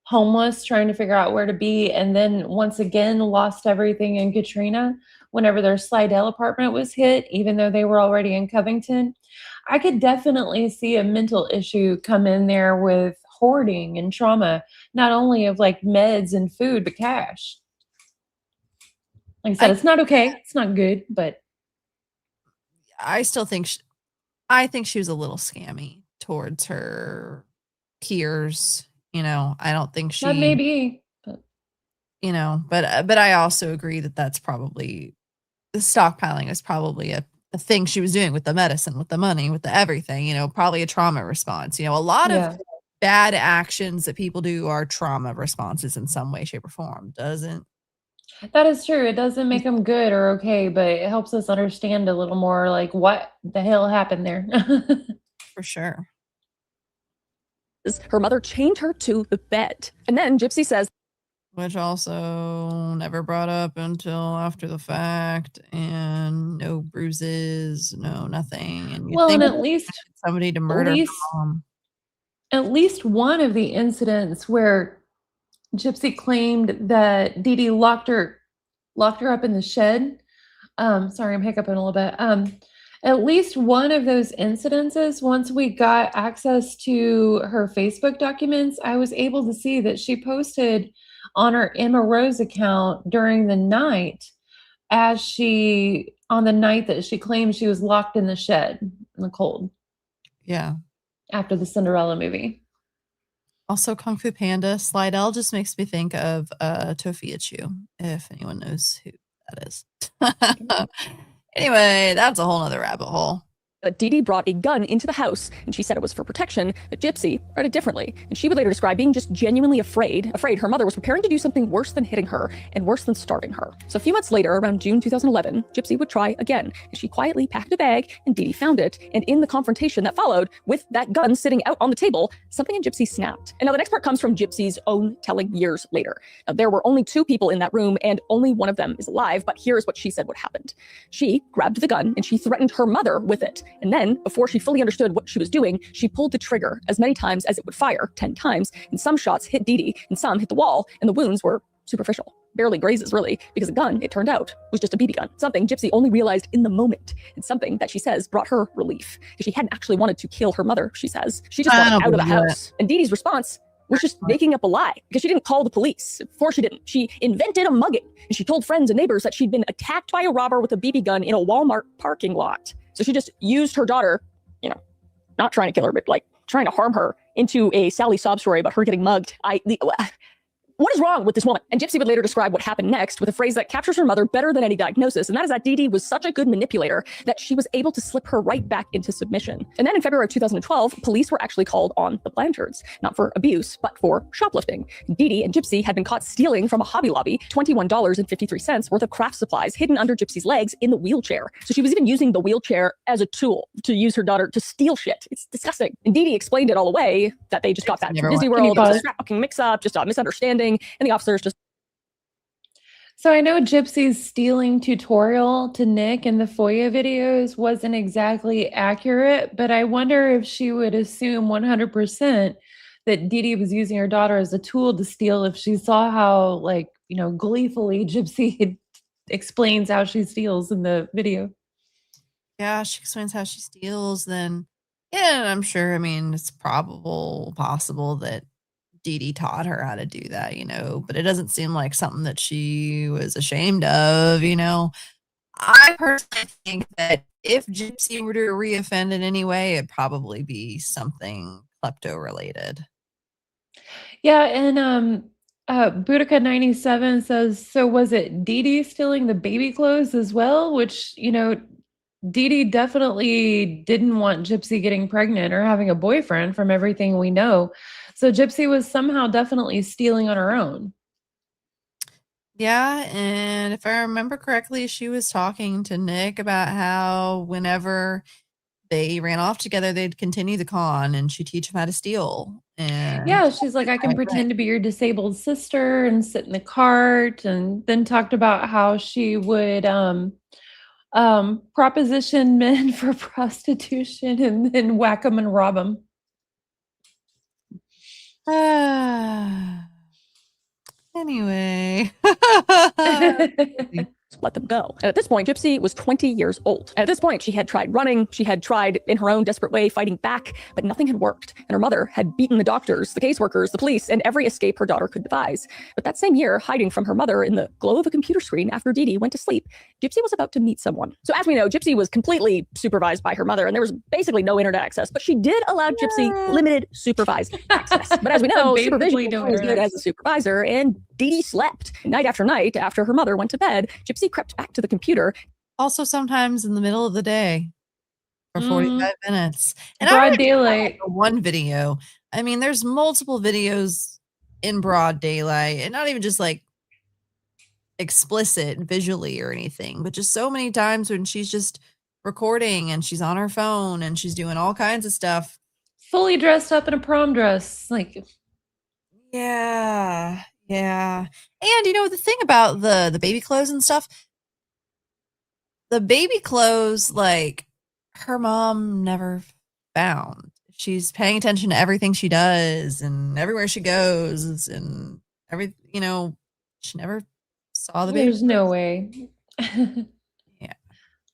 homeless, trying to figure out where to be, and then once again lost everything in Katrina whenever their Slidell apartment was hit, even though they were already in Covington. I could definitely see a mental issue come in there with hoarding and trauma, not only of like meds and food, but cash. Like I said, it's not okay. It's not good, but I still think I think she was a little scammy towards her peers. I don't think she. that may be. But But I also agree that that's probably the stockpiling is probably a thing she was doing with the medicine, with the money, with the everything, probably a trauma response. A lot Yeah. of bad actions that people do are trauma responses in some way, shape, or form. Doesn't That is true. It doesn't make them good or okay, but it helps us understand a little more like what the hell happened there. for sure. Her mother chained her to the bed. And then Gypsy says, Which also never brought up until after the fact, and no bruises, no nothing. And you Well, think and at least somebody to murder her least mom. at least one of the incidents where Gypsy claimed that Dee Dee locked her up in the shed. Sorry, I'm hiccuping a little bit. At least one of those incidences, once we got access to her Facebook documents, I was able to see that she posted on her Emma Rose account during the night on the night that she claimed she was locked in the shed in the cold. Yeah. After the Cinderella movie. Also, Kung Fu Panda, Slidell just makes me think of Tofia Chu, if anyone knows who that is. Anyway, that's a whole nother rabbit hole. Dee Dee brought a gun into the house, and she said it was for protection, but Gypsy read it differently. And she would later describe being just genuinely afraid her mother was preparing to do something worse than hitting her and worse than starving her. So a few months later, around June 2011, Gypsy would try again. And she quietly packed a bag, and Dee Dee found it. And in the confrontation that followed, with that gun sitting out on the table, something in Gypsy snapped. And now the next part comes from Gypsy's own telling years later. Now, there were only 2 people in that room, and only one of them is alive, but here's what she said what happened. She grabbed the gun, and she threatened her mother with it. And then, before she fully understood what she was doing, she pulled the trigger as many times as it would fire, 10 times, and some shots hit Dee Dee, and some hit the wall, and the wounds were superficial. Barely grazes, really, because the gun, it turned out, was just a BB gun. Something Gypsy only realized in the moment, and something that she says brought her relief. Because she hadn't actually wanted to kill her mother, she says. She just wanted out of the house. And Dee Dee's response was just making up a lie, because she didn't call the police. Before she didn't. She invented a mugging, and she told friends and neighbors that she'd been attacked by a robber with a BB gun in a Walmart parking lot. So she just used her daughter, not trying to kill her, but like trying to harm her, into a Sally sob story about her getting mugged. What is wrong with this woman? And Gypsy would later describe what happened next with a phrase that captures her mother better than any diagnosis, and that is that Dee Dee was such a good manipulator that she was able to slip her right back into submission. And then in February of 2012, police were actually called on the Blanchards, not for abuse, but for shoplifting. Dee Dee and Gypsy had been caught stealing from a Hobby Lobby $21.53 worth of craft supplies hidden under Gypsy's legs in the wheelchair. So she was even using the wheelchair as a tool to use her daughter to steal shit. It's disgusting. And Dee Dee explained it all away, that they just got back from Disney World, it was a scrap-fucking mix-up, just a misunderstanding. And the officers just... So I know Gypsy's stealing tutorial to Nick in the FOIA videos wasn't exactly accurate, but I wonder if she would assume 100% that Dee Dee was using her daughter as a tool to steal if she saw how, gleefully Gypsy explains how she steals in the video. Yeah, she explains how she steals, then, yeah, I'm sure, it's possible that Dee Dee taught her how to do that, but it doesn't seem like something that she was ashamed of, I personally think that if Gypsy were to reoffend in any way, it'd probably be something klepto related. Yeah, and Boudica 97 says, so was it Dee Dee stealing the baby clothes as well? Which, Dee Dee definitely didn't want Gypsy getting pregnant or having a boyfriend from everything we know. So Gypsy was somehow definitely stealing on her own. Yeah, and if I remember correctly, she was talking to Nick about how whenever they ran off together, they'd continue the con, and she'd teach him how to steal. And yeah, she's like, I can pretend to be your disabled sister and sit in the cart, and then talked about how she would proposition men for prostitution and then whack them and rob them. Anyway. Let them go. And at this point, Gypsy was 20 years old. And at this point, she had tried running. She had tried, in her own desperate way, fighting back, but nothing had worked. And her mother had beaten the doctors, the caseworkers, the police, and every escape her daughter could devise. But that same year, hiding from her mother in the glow of a computer screen after Dee Dee went to sleep, Gypsy was about to meet someone. So as we know, Gypsy was completely supervised by her mother, and there was basically no internet access. But she did allow Gypsy limited supervised access. But as we know, supervision is good as a supervisor, and Dee Dee slept. Night after her mother went to bed, Gypsy crept back to the computer. Also, sometimes in the middle of the day for 45 minutes. And Broad I don't daylight. one video. I mean, there's multiple videos in broad daylight, and not even just like explicit visually or anything, but just so many times when she's just recording and she's on her phone and she's doing all kinds of stuff. Fully dressed up in a prom dress. Like, yeah. And you know, the thing about the baby clothes and stuff, the baby clothes, like, her mom never found. She's paying attention to everything she does and everywhere she goes and you know, she never saw the baby. there's no way.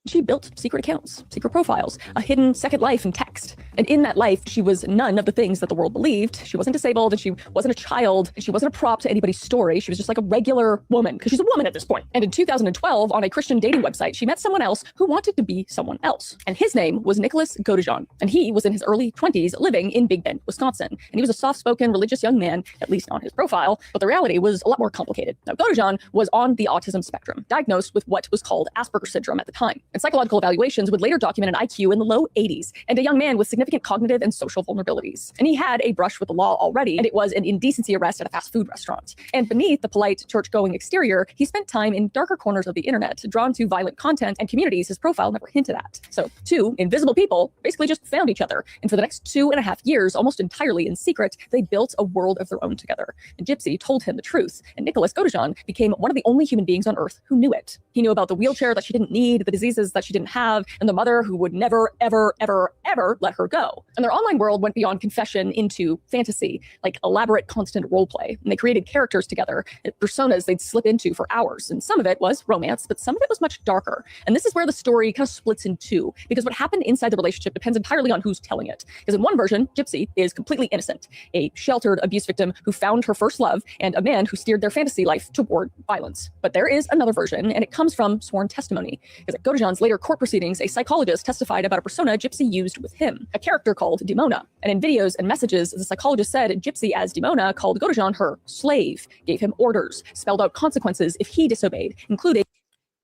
She built secret accounts, secret profiles, a hidden second life in text. And in that life, she was none of the things that the world believed. She wasn't disabled, and she wasn't a child, and she wasn't a prop to anybody's story. She was just like a regular woman, because she's a woman at this point. And in 2012, on a Christian dating website, she met someone else who wanted to be someone else. And his name was Nicholas Godejohn. And he was in his early 20s living in Big Bend, Wisconsin. And he was a soft-spoken, religious young man, at least on his profile. But the reality was a lot more complicated. Now, Godejohn was on the autism spectrum, diagnosed with what was called Asperger's syndrome at the time. And psychological evaluations would later document an IQ in the low 80s and a young man with significant cognitive and social vulnerabilities. And he had a brush with the law already, and it was an indecency arrest at a fast food restaurant. And beneath the polite church-going exterior, he spent time in darker corners of the internet, drawn to violent content and communities his profile never hinted at. So two invisible people basically just found each other. And for the next 2.5 years, almost entirely in secret, they built a world of their own together. And Gypsy told him the truth. And Nicholas Godejohn became one of the only human beings on Earth who knew it. He knew about the wheelchair that she didn't need, the diseases that she didn't have, and the mother who would never, ever, ever, ever let her go. And their online world went beyond confession into fantasy, like elaborate constant role play. And they created characters together, personas they'd slip into for hours. And some of it was romance, but some of it was much darker. And this is where the story kind of splits in two, because what happened inside the relationship depends entirely on who's telling it. Because in one version, Gypsy is completely innocent, a sheltered abuse victim who found her first love, and a man who steered their fantasy life toward violence. But there is another version, and it comes from sworn testimony. Because at Godejohn's later court proceedings, a psychologist testified about a persona Gypsy used with him, a character called Demona. And in videos and messages, the psychologist said Gypsy as Demona called Godejohn her slave, gave him orders, spelled out consequences if he disobeyed, including...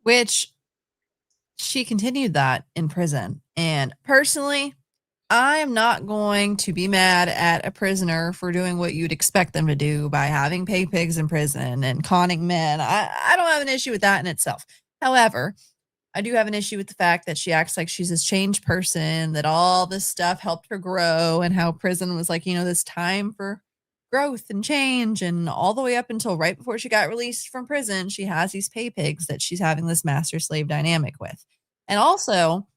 Which she continued that in prison. And personally, I am not going to be mad at a prisoner for doing what you'd expect them to do by having pay pigs in prison and conning men. I don't have an issue with that in itself. However, I do have an issue with the fact that she acts like she's this changed person, that all this stuff helped her grow, and how prison was like, you know, this time for growth and change. And all the way up until right before she got released from prison, she has these pay pigs that she's having this master slave dynamic with. And also,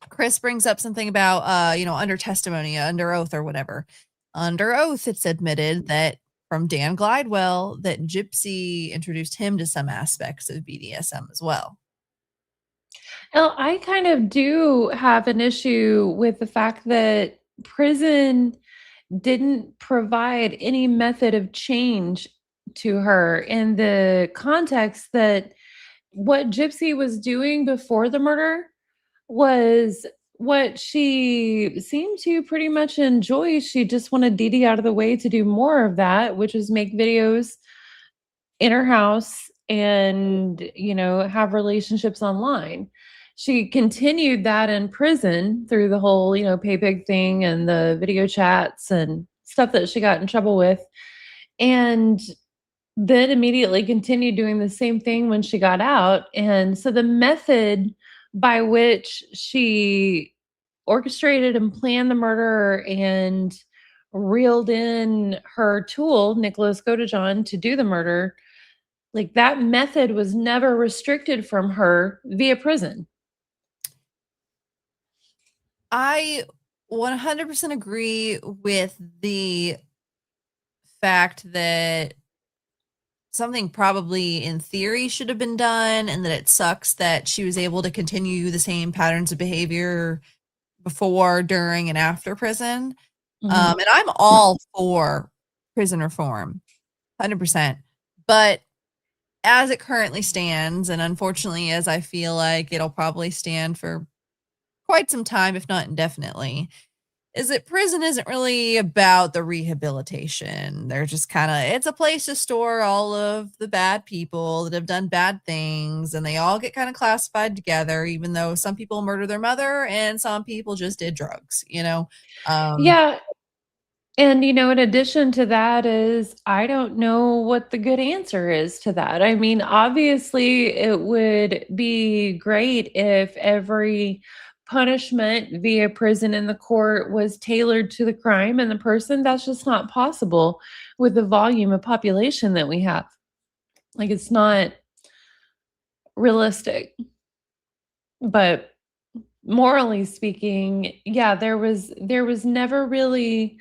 Kris brings up something about, you know, under testimony, under oath or whatever. Under oath, it's admitted that from Dan Glidewell that Gypsy introduced him to some aspects of BDSM as well. Well, I kind of do have an issue with the fact that prison didn't provide any method of change to her, in the context that what Gypsy was doing before the murder was what she seemed to pretty much enjoy. She just wanted Dee Dee out of the way to do more of that, which was make videos in her house and, you know, have relationships online. She continued that in prison through the whole, you know, pay pig thing and the video chats and stuff that she got in trouble with. And then immediately continued doing the same thing when she got out. And so the method by which she orchestrated and planned the murder and reeled in her tool, Nicholas Godejohn, to do the murder, like that method was never restricted from her via prison. I 100% agree with the fact that something probably in theory should have been done, and that it sucks that she was able to continue the same patterns of behavior before, during, and after prison. And I'm all for prison reform, 100%. But as it currently stands, and unfortunately, as I feel like it'll probably stand for quite some time, if not indefinitely, is that prison isn't really about the rehabilitation. They're just kind of, it's a place to store all of the bad people that have done bad things, and they all get kind of classified together, even though some people murder their mother and some people just did drugs, you know? Yeah. And, in addition to that is I don't know what the good answer is to that. I mean, obviously, it would be great if every punishment via prison in the court was tailored to the crime and the person. That's just not possible with the volume of population that we have. Like, it's not realistic. But morally speaking, yeah, there was never really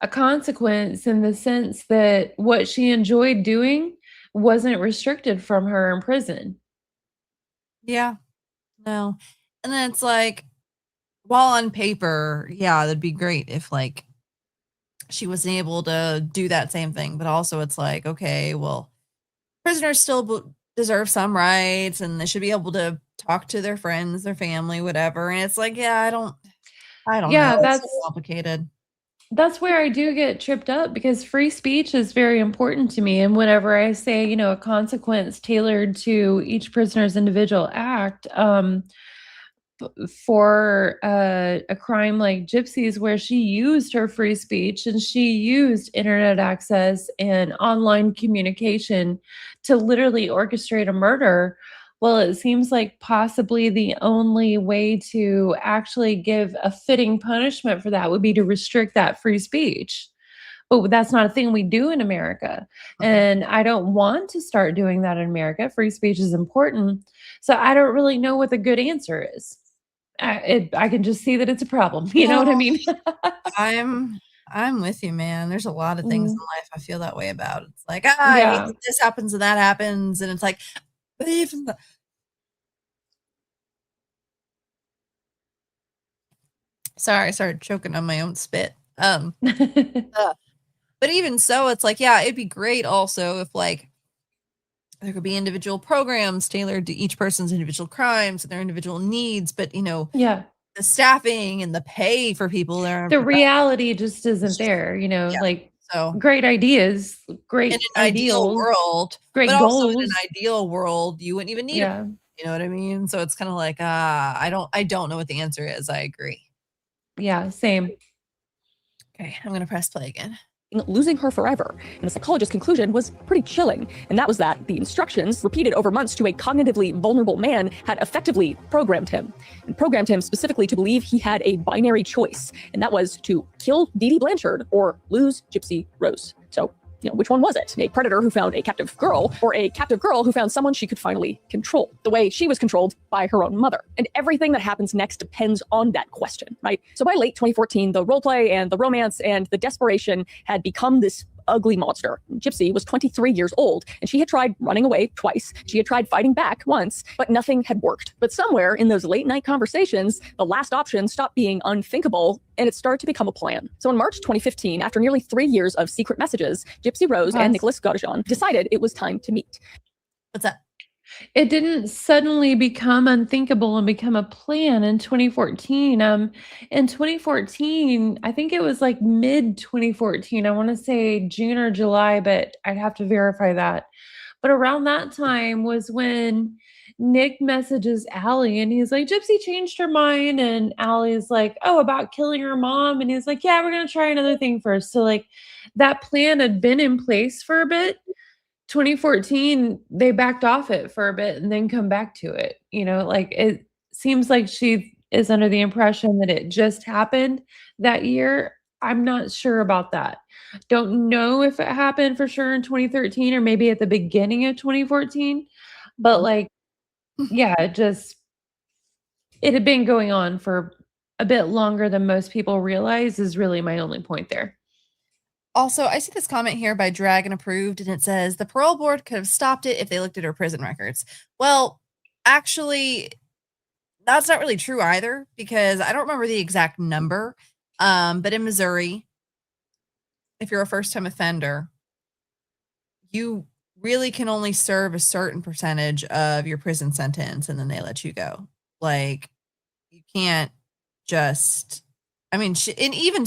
a consequence in the sense that what she enjoyed doing wasn't restricted from her in prison. Yeah, no. And then it's like, while on paper, yeah, that'd be great if like she wasn't able to do that same thing, but also it's like, okay, well, prisoners still deserve some rights and they should be able to talk to their friends, their family, whatever. And it's like, yeah, I don't know. Yeah, It's so that's complicated. that's where I do get tripped up because free speech is very important to me. And whenever I say, a consequence tailored to each prisoner's individual act, for a crime like Gypsy's, where she used her free speech and she used internet access and online communication to literally orchestrate a murder. Well, it seems like possibly the only way to actually give a fitting punishment for that would be to restrict that free speech. But that's not a thing we do in America. Mhm. And I don't want to start doing that in America. Free speech is important. So I don't really know what the good answer is. I can just see that it's a problem. You know No, what I mean? I'm with you, man. There's a lot of things in Mm, life I feel that way about. It's like, I hate yeah. that this happens and that happens. And it's like, but even sorry, I started choking on my own spit. Uh, but even so, it's like, yeah, it'd be great also if like there could be individual programs tailored to each person's individual crimes and their individual needs, but Yeah. the staffing and the pay for people there, The reality just isn't it's just, there, yeah. like So great ideas, in great an ideal ideals, world, but great also in an goals. ideal world, you wouldn't even need it. Yeah. You know what I mean? So it's kind of like, I don't know what the answer is. I agree. Yeah, same. Okay, I'm gonna press play again. losing her forever. And the psychologist's conclusion was pretty chilling, and that was that the instructions, repeated over months to a cognitively vulnerable man, had effectively programmed him, and programmed him specifically to believe he had a binary choice, and that was to kill Dee Dee Blanchard or lose Gypsy Rose. So, which one was it? A predator who found a captive girl, or a captive girl who found someone she could finally control, the way she was controlled by her own mother? And everything that happens next depends on that question, right? So by late 2014, the roleplay and the romance and the desperation had become this ugly monster. Gypsy was 23 years old, and she had tried running away twice. She had tried fighting back once, but nothing had worked. But somewhere in those late night conversations, the last option stopped being unthinkable, and it started to become a plan. So in March 2015, after nearly 3 years of secret messages, Gypsy Rose and Nicholas Godejohn decided it was time to meet. What's that? It didn't suddenly become unthinkable and become a plan in 2014. In 2014, I think it was like mid 2014. I want to say June or July, but I'd have to verify that. But around that time was when Nick messages Allie and he's like, Gypsy changed her mind. And Allie's like, oh, about killing her mom. And he's like, yeah, we're going to try another thing first. So, like, that plan had been in place for a bit. 2014, they backed off it for a bit and then come back to it. Like, it seems like she is under the impression that it just happened that year. I'm not sure about that. Don't know if it happened for sure in 2013 or maybe at the beginning of 2014. But like, yeah, it had been going on for a bit longer than most people realize is really my only point there. Also, I see this comment here by Dragon Approved, and it says the parole board could have stopped it if they looked at her prison records. Well, actually, that's not really true either, because I don't remember the exact number. But in Missouri, if you're a first-time offender, you really can only serve a certain percentage of your prison sentence, and then they let you go. Like, you can't just I mean, and even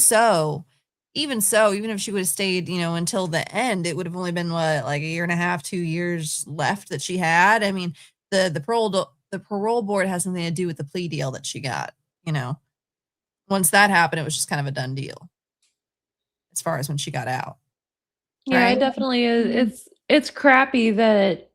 if she would have stayed, until the end, it would have only been what, like a year and a half, 2 years left that she had. I mean, the parole board has something to do with the plea deal that she got. Once that happened, it was just kind of a done deal as far as when she got out. Yeah, Right? it definitely is. It's crappy that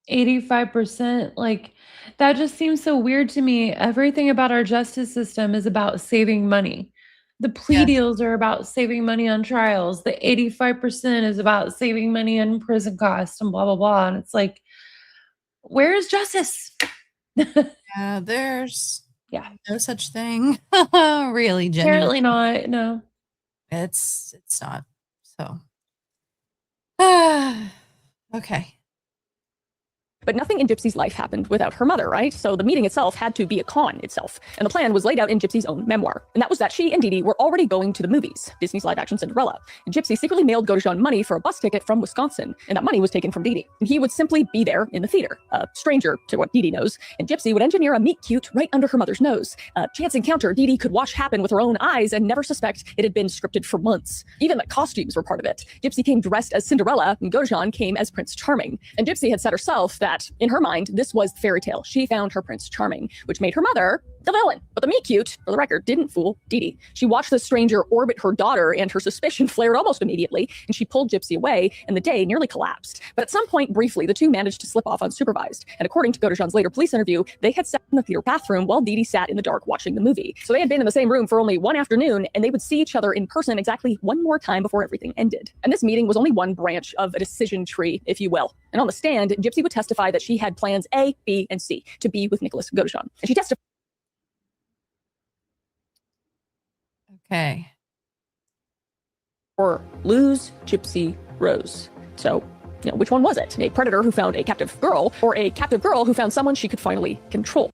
85%, like, that just seems so weird to me. Everything about our justice system is about saving money. The plea Yes. deals are about saving money on trials. The 85% is about saving money on prison costs and blah, blah, blah. And it's like, where is justice? Yeah, there's no such thing. Really, genuinely. Apparently not. No. It's not. So, okay. But nothing in Gypsy's life happened without her mother, right? So the meeting itself had to be a con itself. And the plan was laid out in Gypsy's own memoir. And that was that she and Dee Dee were already going to the movies, Disney's live-action Cinderella. And Gypsy secretly mailed Godejohn money for a bus ticket from Wisconsin. And that money was taken from Dee Dee. And he would simply be there in the theater, a stranger to what Dee Dee knows. And Gypsy would engineer a meet-cute right under her mother's nose. A chance encounter Dee Dee could watch happen with her own eyes and never suspect it had been scripted for months. Even the costumes were part of it. Gypsy came dressed as Cinderella, and Godejohn came as Prince Charming. And Gypsy had said herself that, in her mind, this was the fairy tale. She found her Prince Charming, which made her mother the villain. But the meet-cute, for the record, didn't fool Dee Dee. She watched the stranger orbit her daughter, and her suspicion flared almost immediately, and she pulled Gypsy away, and the day nearly collapsed. But at some point, briefly, the two managed to slip off unsupervised. And according to Godejohn's later police interview, they had sat in the theater bathroom while Dee Dee sat in the dark watching the movie. So they had been in the same room for only one afternoon, and they would see each other in person exactly one more time before everything ended. And this meeting was only one branch of a decision tree, if you will. And on the stand, Gypsy would testify that she had plans A, B, and C to be with Nicholas Godejohn. And she testified. Okay. Or lose Gypsy Rose. So, which one was it? A predator who found a captive girl, or a captive girl who found someone she could finally control?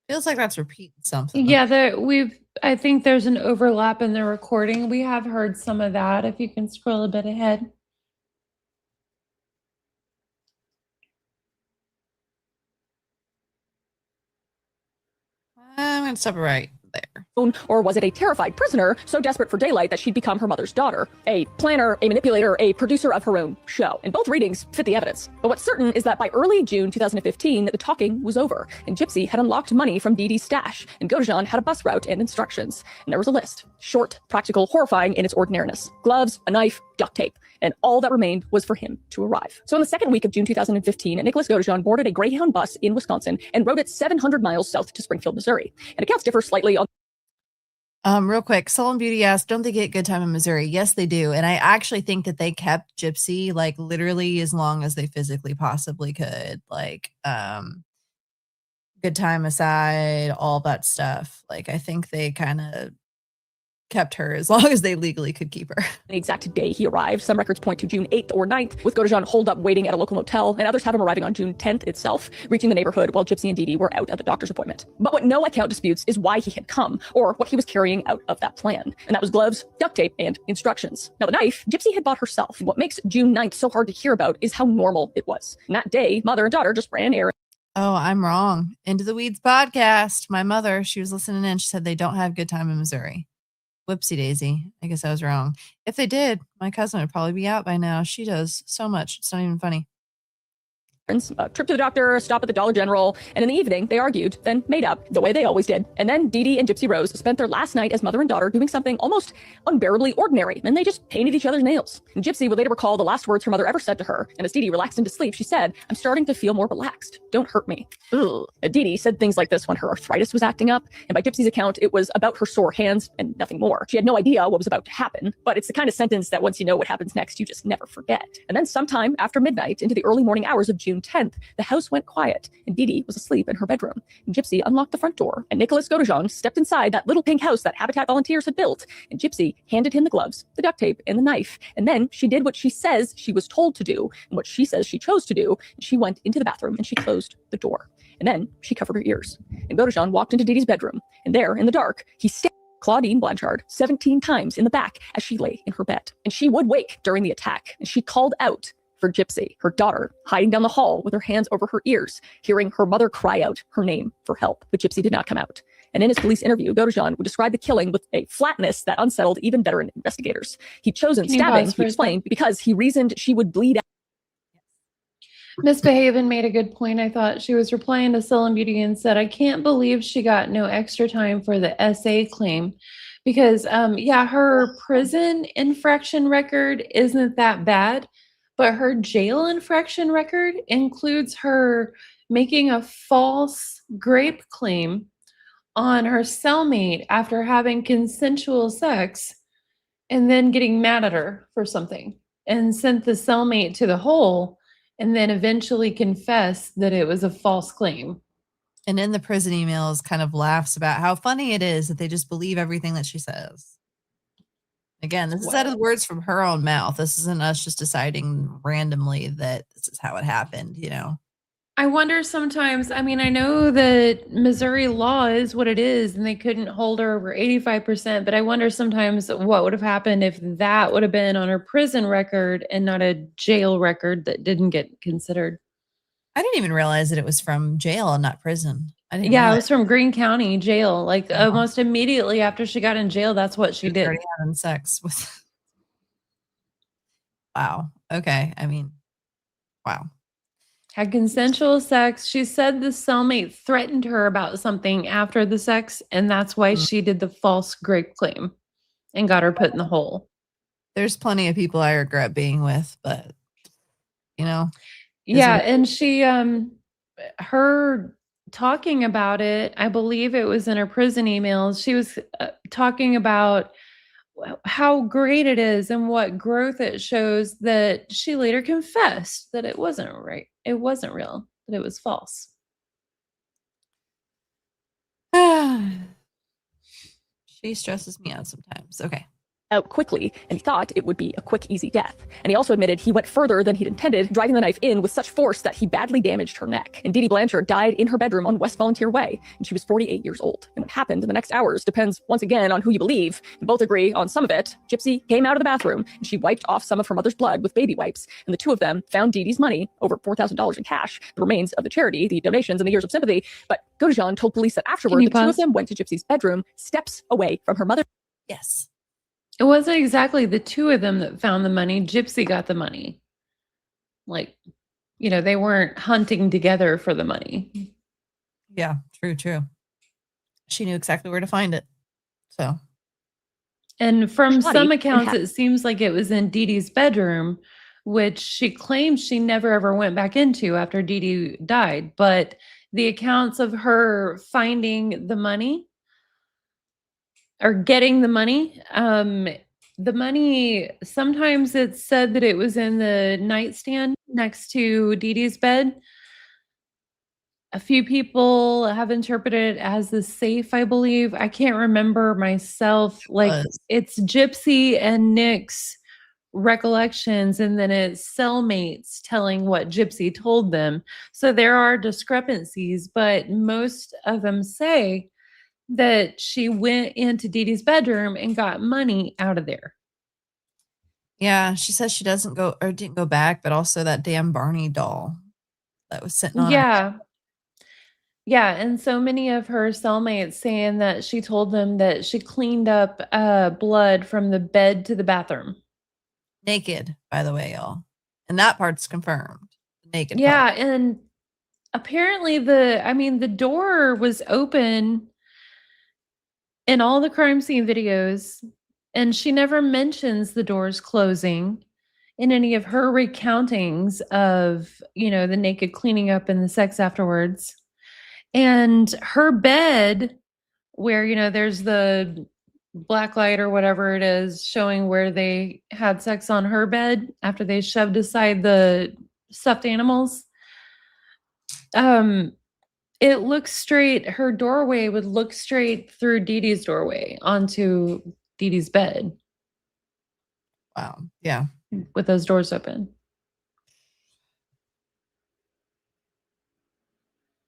Feels like that's repeating something. Yeah, I think there's an overlap in the recording. We have heard some of that. If you can scroll a bit ahead. I'm going to stop it right there. Or was it a terrified prisoner so desperate for daylight that she'd become her mother's daughter? A planner, a manipulator, a producer of her own show. And both readings fit the evidence. But what's certain is that by early June 2015, the talking was over. And Gypsy had unlocked money from Dee Dee's stash. And Godejohn had a bus route and instructions. And there was a list. Short, practical, horrifying in its ordinariness. Gloves, a knife, duct tape. And all that remained was for him to arrive. So in the second week of June 2015, Nicholas Godejohn boarded a Greyhound bus in Wisconsin and rode it 700 miles south to Springfield, Missouri. And accounts differ slightly on real quick, Soul and Beauty asked, don't they get good time in Missouri? Yes, they do. And I actually think that they kept Gypsy like literally as long as they physically possibly could. Like, good time aside, all that stuff. Like, I think they kind of kept her as long as they legally could keep her. The exact day he arrived. Some records point to June 8th or 9th, with Godejohn holed up waiting at a local motel, and others have him arriving on June 10th itself, reaching the neighborhood while Gypsy and Dee Dee were out at the doctor's appointment. But what no account disputes is why he had come, or what he was carrying out of that plan. And that was gloves, duct tape, and instructions. Now the knife, Gypsy had bought herself. And what makes June 9th so hard to hear about is how normal it was. And that day, mother and daughter just ran errands. Oh, I'm wrong. Into the Weeds podcast. My mother, she was listening in. She said they don't have good time in Missouri. Whoopsie daisy. I guess I was wrong. If they did, my cousin would probably be out by now. She does so much. It's not even funny. A trip to the doctor, a stop at the Dollar General, and in the evening, they argued, then made up, the way they always did. And then Dee Dee and Gypsy Rose spent their last night as mother and daughter doing something almost unbearably ordinary, and they just painted each other's nails. And Gypsy would later recall the last words her mother ever said to her, and as Dee Dee relaxed into sleep, she said, "I'm starting to feel more relaxed. Don't hurt me." Ugh. Dee Dee said things like this when her arthritis was acting up, and by Gypsy's account, it was about her sore hands and nothing more. She had no idea what was about to happen, but it's the kind of sentence that once you know what happens next, you just never forget. And then sometime after midnight, into the early morning hours of June 10th, the house went quiet, and Dee Dee was asleep in her bedroom. And Gypsy unlocked the front door, and Nicholas Godejohn stepped inside that little pink house that Habitat volunteers had built, and Gypsy handed him the gloves, the duct tape, and the knife. And then she did what she says she was told to do, and what she says she chose to do, and she went into the bathroom, and she closed the door. And then she covered her ears. And Godejohn walked into Dee Dee's bedroom, and there, in the dark, he stabbed Claudine Blanchard 17 times in the back as she lay in her bed. And she would wake during the attack, and she called out for Gypsy, her daughter, hiding down the hall with her hands over her ears, hearing her mother cry out her name for help. But Gypsy did not come out. And in his police interview, Godejohn would describe the killing with a flatness that unsettled even veteran investigators. He'd chosen Can you stabbing, pause he for a explained, because he reasoned she would bleed out. Miss Behaven made a good point. I thought she was replying to Sullen Beauty and said, I can't believe she got no extra time for the SA claim because, yeah, her prison infraction record isn't that bad, but her jail infraction record includes her making a false grape claim on her cellmate after having consensual sex and then getting mad at her for something and sent the cellmate to the hole and then eventually confessed that it was a false claim. And in the prison emails kind of laughs about how funny it is that they just believe everything that she says. Again, this is out of the words from her own mouth. This isn't us just deciding randomly that this is how it happened, you know? I wonder sometimes, I mean, I know that Missouri law is what it is and they couldn't hold her over 85%, but I wonder sometimes what would have happened if that would have been on her prison record and not a jail record that didn't get considered. I didn't even realize that it was from jail and not prison. I didn't Yeah, it realize was from Greene County jail. Like Wow. almost immediately after she got in jail, that's what she she was did. already having sex with. Wow. Okay. I mean, wow. Had consensual sex. She said the cellmate threatened her about something after the sex, and that's why she did the false grape claim and got her put in the hole. There's plenty of people I regret being with, but you know. Yeah, and she her talking about it, I believe it was in her prison emails. She was talking about how great it is and what growth it shows that she later confessed that it wasn't right. It wasn't real, that it was false. She stresses me out sometimes. Okay. Out quickly, and he thought it would be a quick, easy death. And he also admitted he went further than he'd intended, driving the knife in with such force that he badly damaged her neck. And Dee Blanchard died in her bedroom on West Volunteer Way, and she was 48 years old. And what happened in the next hours depends, once again, on who you believe. And both agree on some of it. Gypsy came out of the bathroom, and she wiped off some of her mother's blood with baby wipes, and the two of them found Dee Dee's money, over $4,000 in cash, the remains of the charity, the donations, and the years of sympathy. But Godejohn told police that afterward, the two of them went to Gypsy's bedroom, steps away from her mother. Yes. It wasn't exactly the two of them that found the money. Gypsy got the money. Like, you know, they weren't hunting together for the money. Yeah, true. She knew exactly where to find it. So. And from some accounts, it seems like it was in Dee Dee's bedroom, which she claims she never ever went back into after Dee Dee died. But the accounts of her finding the money or getting the money, sometimes it's said that it was in the nightstand next to Dee Dee's bed. A few people have interpreted it as the safe, I believe. I can't remember myself. Like it's Gypsy and Nick's recollections, and then it's cellmates telling what Gypsy told them. So there are discrepancies, but most of them say that she went into Dee Dee's bedroom and got money out of there. Yeah, she says she didn't go back, but also that damn Barney doll that was sitting on her. Yeah, and so many of her cellmates saying that she told them that she cleaned up blood from the bed to the bathroom. Naked, by the way, y'all. And that part's confirmed. Naked. Yeah, part. and apparently the door was open in all the crime scene videos, and she never mentions the doors closing in any of her recountings of, you know, the naked cleaning up and the sex afterwards. And her bed, where, you know, there's the black light or whatever it is showing where they had sex on her bed after they shoved aside the stuffed animals. It looks straight. Her doorway would look straight through Dee Dee's doorway onto Dee Dee's bed. Wow. Yeah. With those doors open.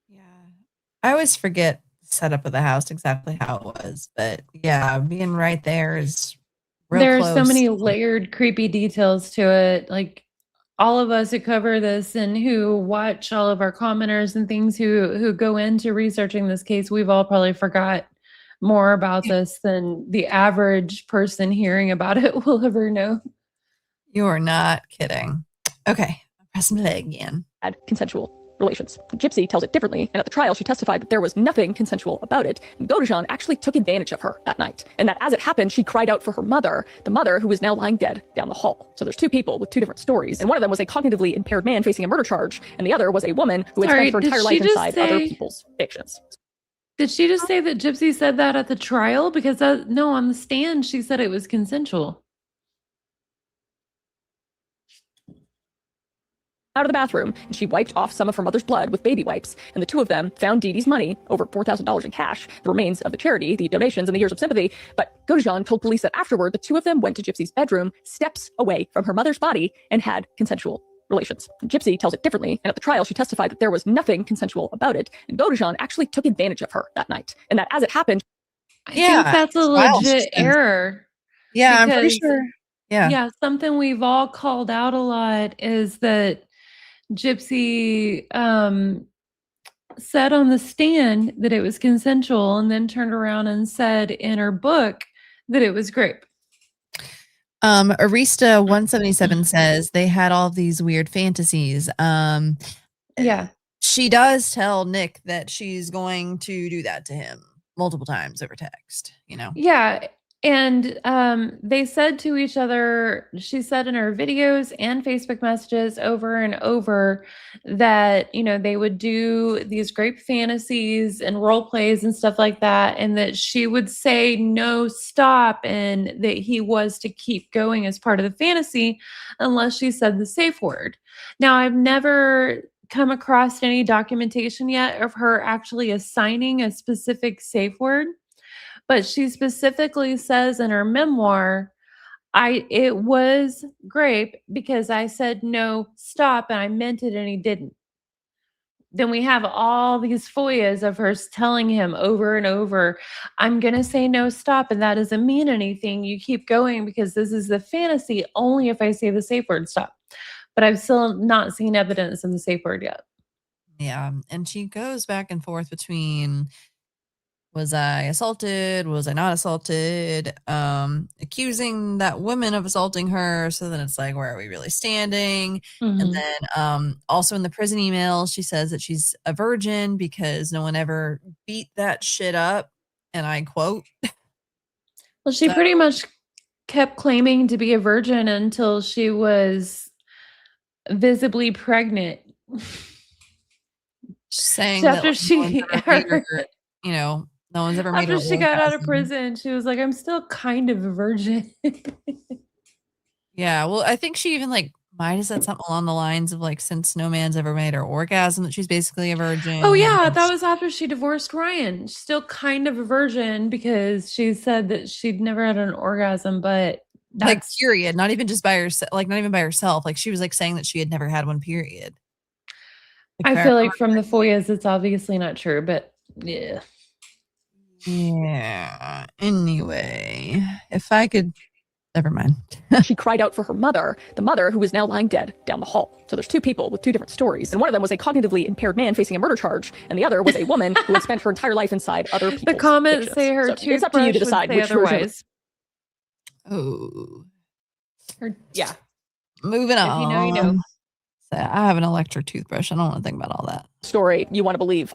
Yeah. I always forget the setup of the house, exactly how it was. But yeah, being right there is real There are close. so many layered, creepy details to it. Like all of us who cover this and who watch all of our commenters and things who go into researching this case, we've all probably forgot more about this than the average person hearing about it will ever know. You're not kidding. Okay, press play again. Had consensual relations. Gypsy tells it differently, and at the trial, she testified that there was nothing consensual about it. And Godejan actually took advantage of her that night, and that as it happened, she cried out for her mother, the mother who was now lying dead down the hall. So there's two people with two different stories, and one of them was a cognitively impaired man facing a murder charge, and the other was a woman who had spent her entire life inside other people's fictions. Did she just say that Gypsy said that at the trial? Because no, on the stand, she said it was consensual. Out of the bathroom, and she wiped off some of her mother's blood with baby wipes, and the two of them found Dee Dee's money, over $4,000 in cash, the remains of the charity, the donations, and the years of sympathy. But Godejan told police that afterward, the two of them went to Gypsy's bedroom, steps away from her mother's body, and had consensual relations. Gypsy tells it differently, and at the trial, she testified that there was nothing consensual about it, and Godejan actually took advantage of her that night, and that as it happened, I think that's a legit error. Yeah, I'm pretty sure. Yeah, something we've all called out a lot is that Gypsy said on the stand that it was consensual and then turned around and said in her book that it was grape. Arista 177 says they had all these weird fantasies. Yeah. She does tell Nick that she's going to do that to him multiple times over text, you know? Yeah. And they said to each other, she said in her videos and Facebook messages over and over that, you know, they would do these grape fantasies and role plays and stuff like that. And that she would say, no, stop. And that he was to keep going as part of the fantasy unless she said the safe word. Now, I've never come across any documentation yet of her actually assigning a specific safe word. But she specifically says in her memoir, it was grape because I said, no, stop, and I meant it and he didn't. Then we have all these FOIAs of her telling him over and over, I'm going to say no, stop, and that doesn't mean anything. You keep going because this is the fantasy only if I say the safe word, stop. But I've still not seen evidence of the safe word yet. Yeah, and she goes back and forth between... was I assaulted? Was I not assaulted? Accusing that woman of assaulting her. So then it's like, where are we really standing? And then also in the prison email, she says that she's a virgin because no one ever beat that shit up. And I quote. Well, she pretty much kept claiming to be a virgin until she was visibly pregnant. Saying so after that she, you know, no one's ever made her. After she got out of prison, she was like, I'm still kind of a virgin. Yeah, well, I think she even like might have said something along the lines of like, since no man's ever made her orgasm, that she's basically a virgin. Oh yeah, that was after she divorced Ryan. She's still kind of a virgin because she said that she'd never had an orgasm, but like period, not even just by herself, like not even by herself. Like she was like saying that she had never had one, period. Like, I feel like from the FOIAs, it's obviously not true, but yeah. Yeah. Anyway, if I could, never mind. She cried out for her mother, the mother who was now lying dead down the hall. So there's two people with two different stories. And one of them was a cognitively impaired man facing a murder charge. And the other was a woman who had spent her entire life inside other people's The comments fictions. say her so it's up to you to decide which otherwise. Oh. Yeah. Moving on. If you know, you know. So I have an electric toothbrush. I don't want to think about all that. Story you want to believe.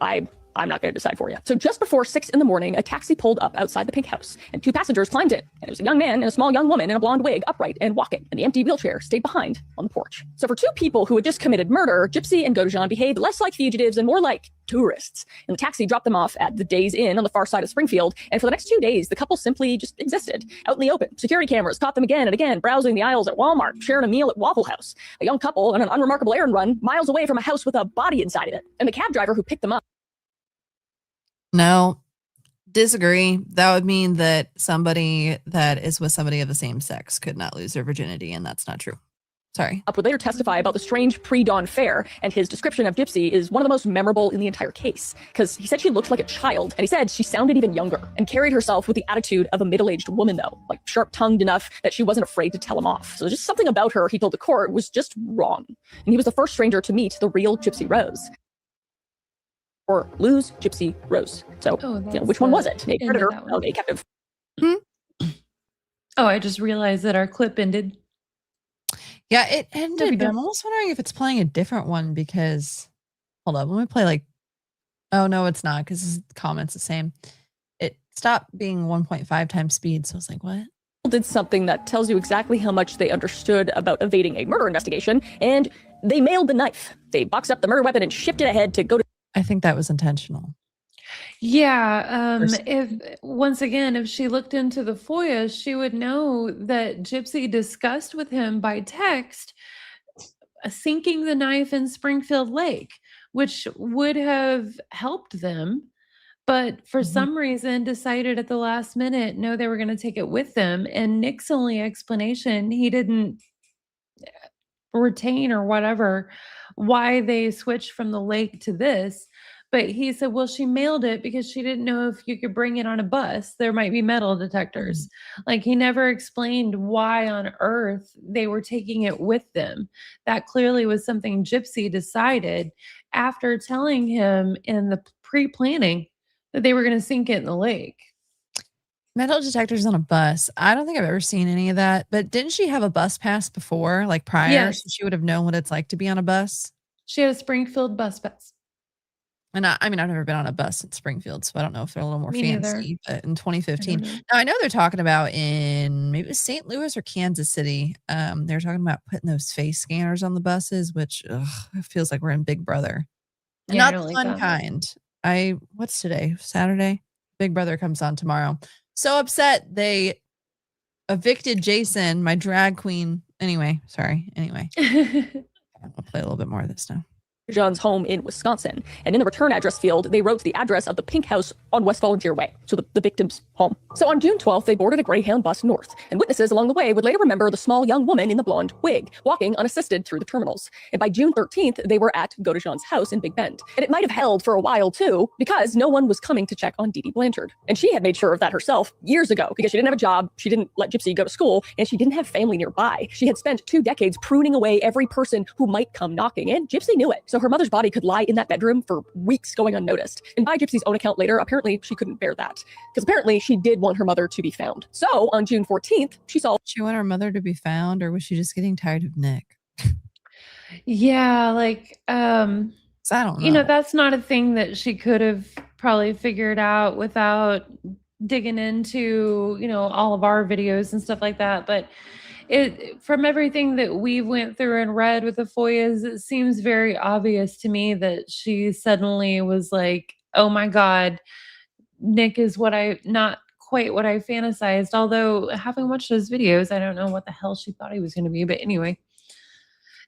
I'm not going to decide for you. So just before 6 a.m, a taxi pulled up outside the pink house and two passengers climbed in. And it was a young man and a small young woman in a blonde wig, upright and walking. And the empty wheelchair stayed behind on the porch. So for two people who had just committed murder, Gypsy and Godejan behaved less like fugitives and more like tourists. And the taxi dropped them off at the Days Inn on the far side of Springfield. And for the next 2 days, the couple simply just existed out in the open. Security cameras caught them again and again, browsing the aisles at Walmart, sharing a meal at Waffle House. A young couple on an unremarkable errand run miles away from a house with a body inside of it. And the cab driver who picked them up. No, disagree. That would mean that somebody that is with somebody of the same sex could not lose their virginity, and that's not true. Sorry. Would later testify about the strange pre-dawn fare, and his description of Gypsy is one of the most memorable in the entire case, because he said she looked like a child, and he said she sounded even younger, and carried herself with the attitude of a middle-aged woman, though, like sharp-tongued enough that she wasn't afraid to tell him off. So just something about her, he told the court, was just wrong. And he was the first stranger to meet the real Gypsy Rose. or lose Gypsy Rose. So, which one was it? A predator of a captive? Oh, I just realized that our clip ended. Yeah, it ended, but I'm almost wondering if it's playing a different one because, hold up, let me play oh no, it's not because the comment's the same. It stopped being 1.5 times speed, so I was like, what? Did something that tells you exactly how much they understood about evading a murder investigation, and they mailed the knife. They boxed up the murder weapon and shipped it ahead to go to. I think that was intentional. Yeah, if she looked into the FOIA, she would know that Gypsy discussed with him by text sinking the knife in Springfield Lake, which would have helped them, but for some reason decided at the last minute, no, they were going to take it with them. And Nick's only explanation, he didn't retain or whatever, why they switched from the lake to this. But he said, well, she mailed it because she didn't know if you could bring it on a bus. There might be metal detectors. Like, he never explained why on earth they were taking it with them. That clearly was something Gypsy decided after telling him in the pre-planning that they were going to sink it in the lake. Metal detectors on a bus. I don't think I've ever seen any of that. But didn't she have a bus pass before, like prior? Yes. So she would have known what it's like to be on a bus? She had a Springfield bus pass. And I've never been on a bus in Springfield, so I don't know if they're a little more fancy. But in 2015, now I know they're talking about in maybe it was St. Louis or Kansas City. They're talking about putting those face scanners on the buses, which it feels like we're in Big Brother. And not the fun kind. What's today? Saturday? Big Brother comes on tomorrow. So upset they evicted Jason, my drag queen. Anyway, sorry. Anyway, I'll play a little bit more of this now. John's home in Wisconsin. And in the return address field, they wrote the address of the pink house on West Volunteer Way, so the victim's home. So on June 12th, they boarded a Greyhound bus north, and witnesses along the way would later remember the small young woman in the blonde wig, walking unassisted through the terminals. And by June 13th, they were at Godejohn's house in Big Bend. And it might have held for a while too, because no one was coming to check on Dee Dee Blanchard. And she had made sure of that herself years ago, because she didn't have a job, she didn't let Gypsy go to school, and she didn't have family nearby. She had spent 2 decades pruning away every person who might come knocking, and Gypsy knew it. So her mother's body could lie in that bedroom for weeks going unnoticed. And by Gypsy's own account later, apparently she couldn't bear that, because apparently she did want her mother to be found. So on June 14th, she saw. She wanted her mother to be found, or was she just getting tired of Nick? Yeah, I don't know. That's not a thing that she could have probably figured out without digging into, all of our videos and stuff like that. But from everything that we went through and read with the FOIAs, it seems very obvious to me that she suddenly was like, oh my God, Nick is not quite what I fantasized. Although having watched those videos, I don't know what the hell she thought he was going to be. But anyway,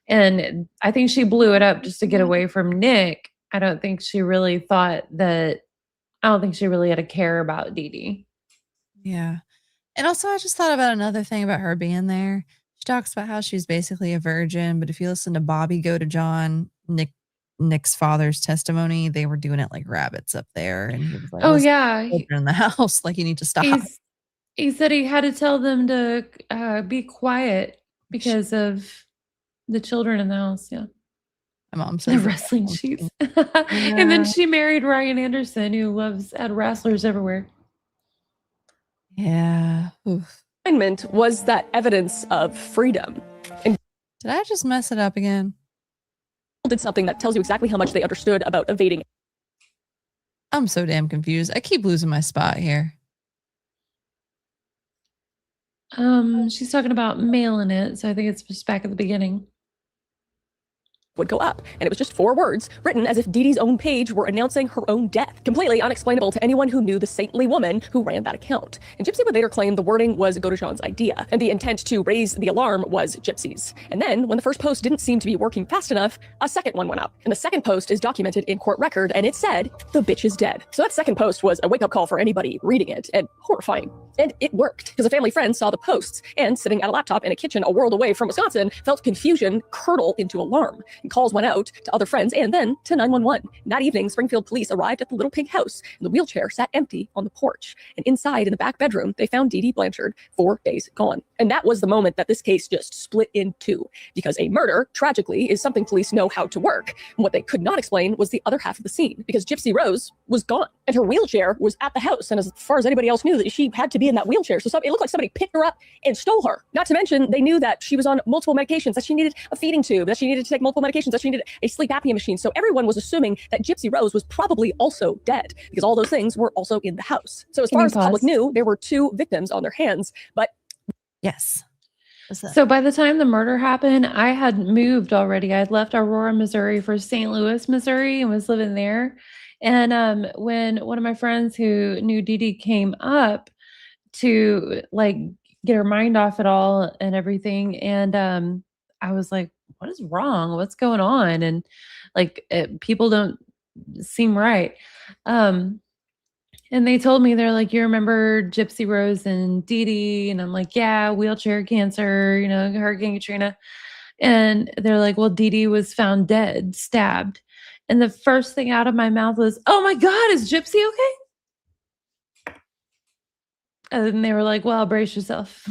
and I think she blew it up just to get away from Nick. I don't think she really had a care about Dee Dee. Yeah. And also, I just thought about another thing about her being there. She talks about how she's basically a virgin, but if you listen to Bobby Godejohn, Nick's father's testimony, they were doing it like rabbits up there, and he was like, "Oh yeah, in the house, like you need to stop." He said he had to tell them to be quiet because of the children in the house. Yeah, my mom said the wrestling sheets, and then she married Ryan Anderson, who had wrestlers everywhere. Yeah. Oof. Assignment was that evidence of freedom. And did I just mess it up again? Did something that tells you exactly how much they understood about evading. I'm so damn confused. I keep losing my spot here. She's talking about mailing it, so I think it's just back at the beginning. Would go up, and it was just 4 words written as if Dee Dee's own page were announcing her own death, completely unexplainable to anyone who knew the saintly woman who ran that account. And Gypsy would later claim the wording was Godejohn's idea, and the intent to raise the alarm was Gypsy's. And then, when the first post didn't seem to be working fast enough, a second one went up. And the second post is documented in court record, and it said, "The bitch is dead." So that second post was a wake-up call for anybody reading it, and horrifying. And it worked, because a family friend saw the posts and, sitting at a laptop in a kitchen a world away from Wisconsin, felt confusion curdle into alarm. And calls went out to other friends and then to 911. That evening, Springfield police arrived at the little pink house, and the wheelchair sat empty on the porch. And inside, in the back bedroom, they found Dee Dee Blanchard, 4 days gone. And that was the moment that this case just split in two, because a murder, tragically, is something police know how to work. And what they could not explain was the other half of the scene, because Gypsy Rose was gone, and her wheelchair was at the house. And as far as anybody else knew, that she had to be in that wheelchair. So it looked like somebody picked her up and stole her. Not to mention, they knew that she was on multiple medications, that she needed a feeding tube, that she needed to take multiple medications, that she needed a sleep apnea machine. So everyone was assuming that Gypsy Rose was probably also dead, because all those things were also in the house. So as far as the public knew, there were 2 victims on their hands. But Yes. So by the time the murder happened, I had moved already. I had left Aurora, Missouri for St. Louis, Missouri, and was living there. And when one of my friends who knew Dee Dee came up to like get her mind off it all and everything, and I was like, what is wrong? What's going on? And like people don't seem right. And they told me, they're like, you remember Gypsy Rose and Dee Dee? And I'm like, yeah, wheelchair cancer, Hurricane Katrina. And they're like, well, Dee Dee was found dead, stabbed. And the first thing out of my mouth was, oh my God, is Gypsy okay? And then they were like, well, brace yourself.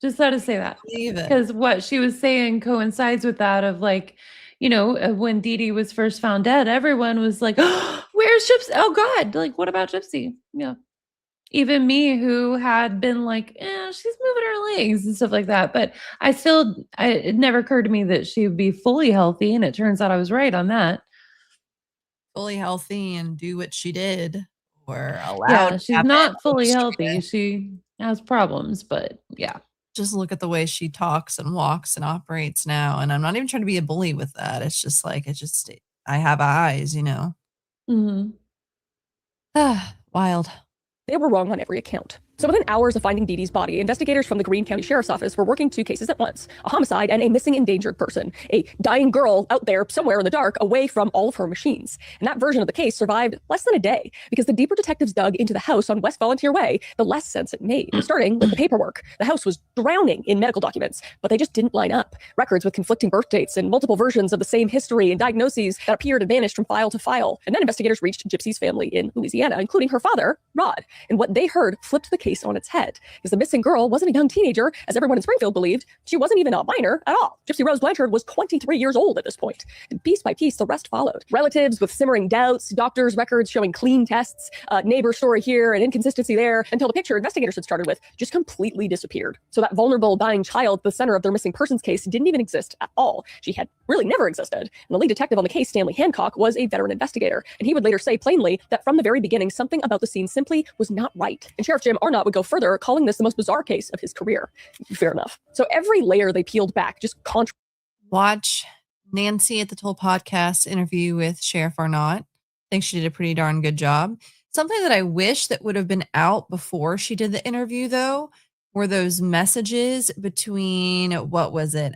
Just had to say that. Because what she was saying coincides with that of like, when Dee Dee was first found dead, everyone was like, oh, where's Gypsy? Oh God, like, what about Gypsy? Yeah. Even me, who had been like, she's moving her legs and stuff like that. But it never occurred to me that she would be fully healthy. And it turns out I was right on that. Fully healthy and do what she did, or allowed. Yeah, she's not fully healthy. She has problems, but yeah. Just look at the way she talks and walks and operates now. And I'm not even trying to be a bully with that. It's just like, I have eyes, Mm-hmm. Wild. they were wrong on every account. So within hours of finding Dee Dee's body, investigators from the Greene County Sheriff's Office were working 2 cases at once: a homicide and a missing endangered person, a dying girl out there somewhere in the dark away from all of her machines. And that version of the case survived less than a day, because the deeper detectives dug into the house on West Volunteer Way, the less sense it made. Starting with the paperwork. The house was drowning in medical documents, but they just didn't line up. Records with conflicting birth dates and multiple versions of the same history and diagnoses that appeared and vanished from file to file. And then investigators reached Gypsy's family in Louisiana, including her father, Rod. And what they heard flipped the case on its head, because the missing girl wasn't a young teenager, as everyone in Springfield believed. She wasn't even a minor at all. Gypsy Rose Blanchard was 23 years old at this point. And piece by piece, the rest followed. Relatives with simmering doubts, doctors' records showing clean tests, neighbor story here, and inconsistency there, until the picture investigators had started with just completely disappeared. So that vulnerable, dying child at the center of their missing persons case didn't even exist at all. She had really never existed. And the lead detective on the case, Stanley Hancock, was a veteran investigator. And he would later say plainly that from the very beginning, something about the scene simply was not right. And Sheriff Jim Arnott would go further, calling this the most bizarre case of his career. Fair enough. So every layer they peeled back just Watch Nancy at the Toll Podcast interview with Sheriff Arnott. I think she did a pretty darn good job. Something that I wish that would have been out before she did the interview, though, were those messages between, what was it?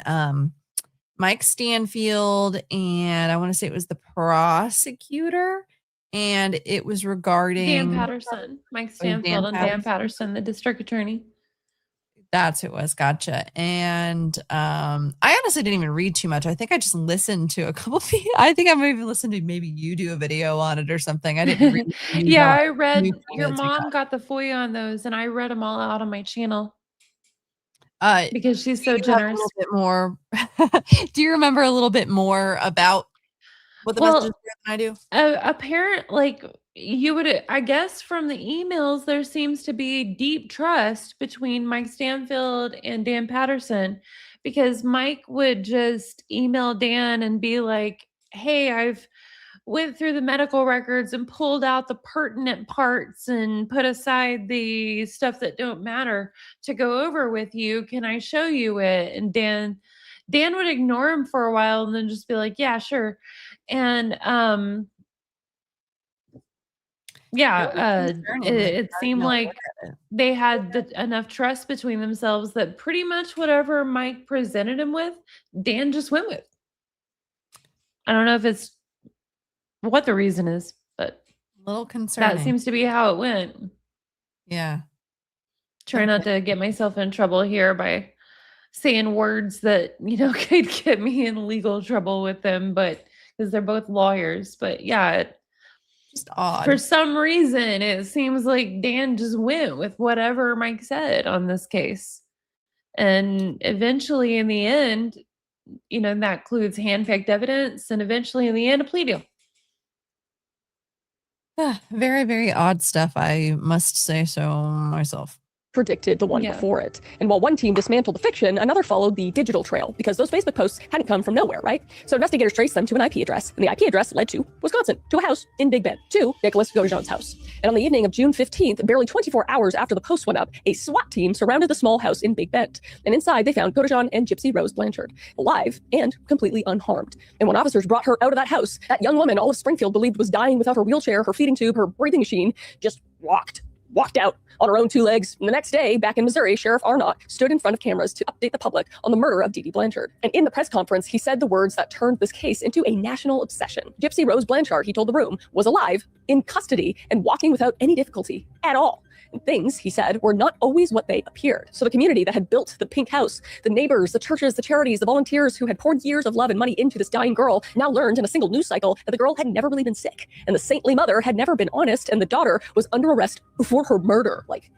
Mike Stanfield, and I want to say it was the prosecutor. And it was regarding Dan Patterson, Mike Stanfield, and Dan Patterson, the district attorney. That's who it was. Gotcha. And I honestly didn't even read too much. I think I just listened to a couple of people. I think I maybe listened to you do a video on it or something. I didn't read. Yeah, I read. Your mom got the FOIA on those, and I read them all out on my channel. Because she's so generous. A little bit more. Do you remember a little bit more about what the messages were than I do? Apparent, like you would, I guess, from the emails, there seems to be deep trust between Mike Stanfield and Dan Patterson, because Mike would just email Dan and be like, "Hey, I've went through the medical records and pulled out the pertinent parts and put aside the stuff that don't matter to go over with you. Can I show you it?" And Dan would ignore him for a while and then just be like, "Yeah, sure." And it seemed like they had enough trust between themselves that pretty much whatever Mike presented him with, Dan just went with. I don't know if it's what the reason is, but a little concerning. That seems to be how it went. Yeah. Try not to get myself in trouble here by saying words that, could get me in legal trouble with them, but because they're both lawyers. But yeah, Just odd. for some reason, it seems like Dan just went with whatever Mike said on this case. And eventually, in the end, that includes hand-picked evidence, and eventually, in the end, a plea deal. Very, very odd stuff, I must say so myself. Predicted the one before it. And while one team dismantled the fiction, another followed the digital trail because those Facebook posts hadn't come from nowhere, right? So investigators traced them to an IP address, and the IP address led to Wisconsin, to a house in Big Bend, to Nicholas Godejohn's house. And on the evening of June 15th, barely 24 hours after the post went up, a SWAT team surrounded the small house in Big Bend. And inside, they found Godejohn and Gypsy Rose Blanchard, alive and completely unharmed. And when officers brought her out of that house, that young woman all of Springfield believed was dying without her wheelchair, her feeding tube, her breathing machine, just walked out on her own two legs. And the next day, back in Missouri, Sheriff Arnott stood in front of cameras to update the public on the murder of Dee Dee Blanchard. And in the press conference, he said the words that turned this case into a national obsession. Gypsy Rose Blanchard, he told the room, was alive, in custody, and walking without any difficulty at all. And things, he said, were not always what they appeared. So the community that had built the pink house, the neighbors, the churches, the charities, the volunteers who had poured years of love and money into this dying girl now learned in a single news cycle that the girl had never really been sick. And the saintly mother had never been honest, and the daughter was under arrest for her murder. Like,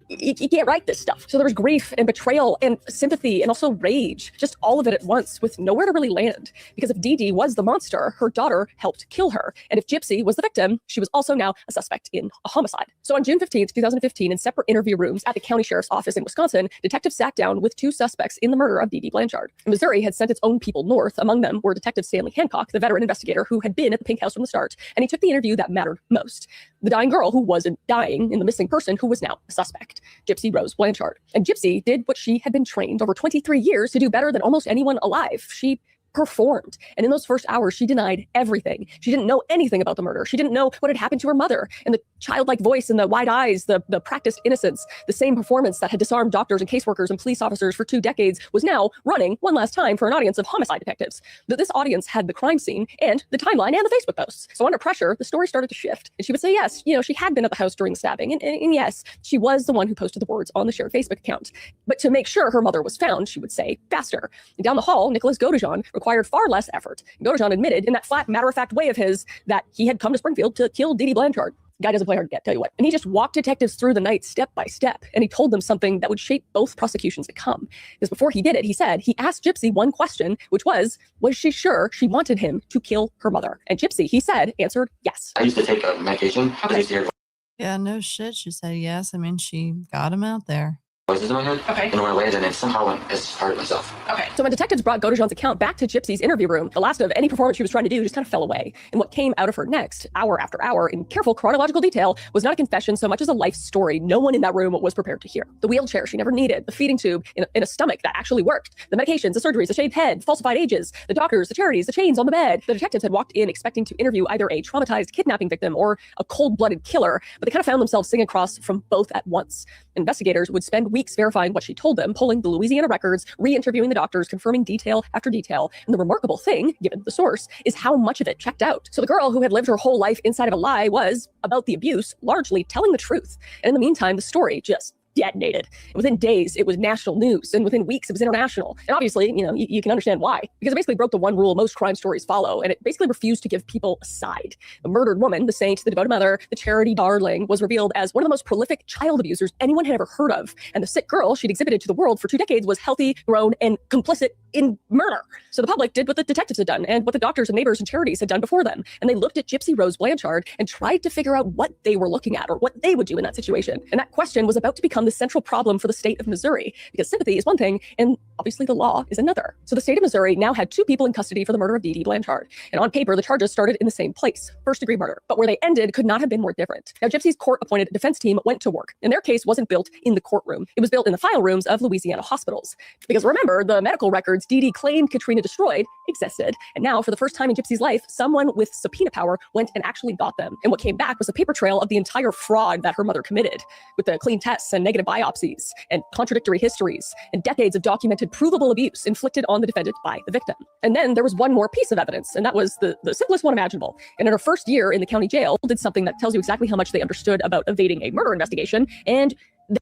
you can't write this stuff. So there was grief and betrayal and sympathy and also rage, just all of it at once with nowhere to really land. Because if Dee Dee was the monster, her daughter helped kill her. And if Gypsy was the victim, she was also now a suspect in a homicide. So on June 15th, 2015, in separate interview rooms at the county sheriff's office in Wisconsin, detectives sat down with two suspects in the murder of Dee Dee Blanchard. Missouri had sent its own people north. Among them were Detective Stanley Hancock, the veteran investigator who had been at the pink house from the start. And he took the interview that mattered most. The dying girl who wasn't dying and the missing person who was now a suspect. Gypsy Rose Blanchard. And Gypsy did what she had been trained over 23 years to do better than almost anyone alive. She performed. And in those first hours, she denied everything. She didn't know anything about the murder. She didn't know what had happened to her mother. And the childlike voice and the wide eyes, the practiced innocence, the same performance that had disarmed doctors and caseworkers and police officers for 2 decades was now running one last time for an audience of homicide detectives. But this audience had the crime scene and the timeline and the Facebook posts. So under pressure, the story started to shift. And she would say, yes, she had been at the house during the stabbing. And yes, she was the one who posted the words on the shared Facebook account. But to make sure her mother was found, she would say faster. And down the hall, Nicholas Godejohn required far less effort. Godejohn admitted in that flat, matter-of-fact way of his that he had come to Springfield to kill Dee Dee Blanchard. The guy doesn't play hard to get, tell you what. And he just walked detectives through the night step by step. And he told them something that would shape both prosecutions to come. Because before he did it, he said, he asked Gypsy one question, which was she sure she wanted him to kill her mother? And Gypsy, he said, answered yes. I used to take a medication. I used to hear Yeah, no shit. She said yes. I mean, she got him out there. voices in my head. Okay. And when I landed, it somehow went as hard myself. Okay. So when detectives brought Godejohn's account back to Gypsy's interview room, the last of any performance she was trying to do just kind of fell away. And what came out of her next, hour after hour, in careful chronological detail, was not a confession so much as a life story no one in that room was prepared to hear. The wheelchair she never needed, the feeding tube in a stomach that actually worked, the medications, the surgeries, the shaved head, falsified ages, the doctors, the charities, the chains on the bed. The detectives had walked in expecting to interview either a traumatized kidnapping victim or a cold-blooded killer, but they kind of found themselves sitting across from both at once. Investigators would spend weeks verifying what she told them, pulling the Louisiana records, re-interviewing the doctors, confirming detail after detail. And the remarkable thing, given the source, is how much of it checked out. So the girl who had lived her whole life inside of a lie was, about the abuse, largely telling the truth. And in the meantime, the story just detonated. And within days, it was national news. And within weeks, it was international. And obviously, you can understand why. Because it basically broke the one rule most crime stories follow. And it basically refused to give people a side. The murdered woman, the saint, the devoted mother, the charity darling, was revealed as one of the most prolific child abusers anyone had ever heard of. And the sick girl she'd exhibited to the world for 2 decades was healthy, grown, and complicit in murder. So the public did what the detectives had done and what the doctors and neighbors and charities had done before them. And they looked at Gypsy Rose Blanchard and tried to figure out what they were looking at or what they would do in that situation. And that question was about to become the central problem for the state of Missouri, because sympathy is one thing and obviously the law is another. So the state of Missouri now had 2 people in custody for the murder of Dee Dee Blanchard. And on paper, the charges started in the same place, first-degree murder. But where they ended could not have been more different. Now, Gypsy's court-appointed defense team went to work, and their case wasn't built in the courtroom. It was built in the file rooms of Louisiana hospitals. Because remember, the medical records records Dee Dee claimed Katrina destroyed existed. And now, for the first time in Gypsy's life, someone with subpoena power went and actually got them. And what came back was a paper trail of the entire fraud that her mother committed, with the clean tests and negative biopsies and contradictory histories and decades of documented provable abuse inflicted on the defendant by the victim. And then there was one more piece of evidence, and that was the simplest one imaginable. And in her first year in the county jail, did something that tells you exactly how much they understood about evading a murder investigation, and the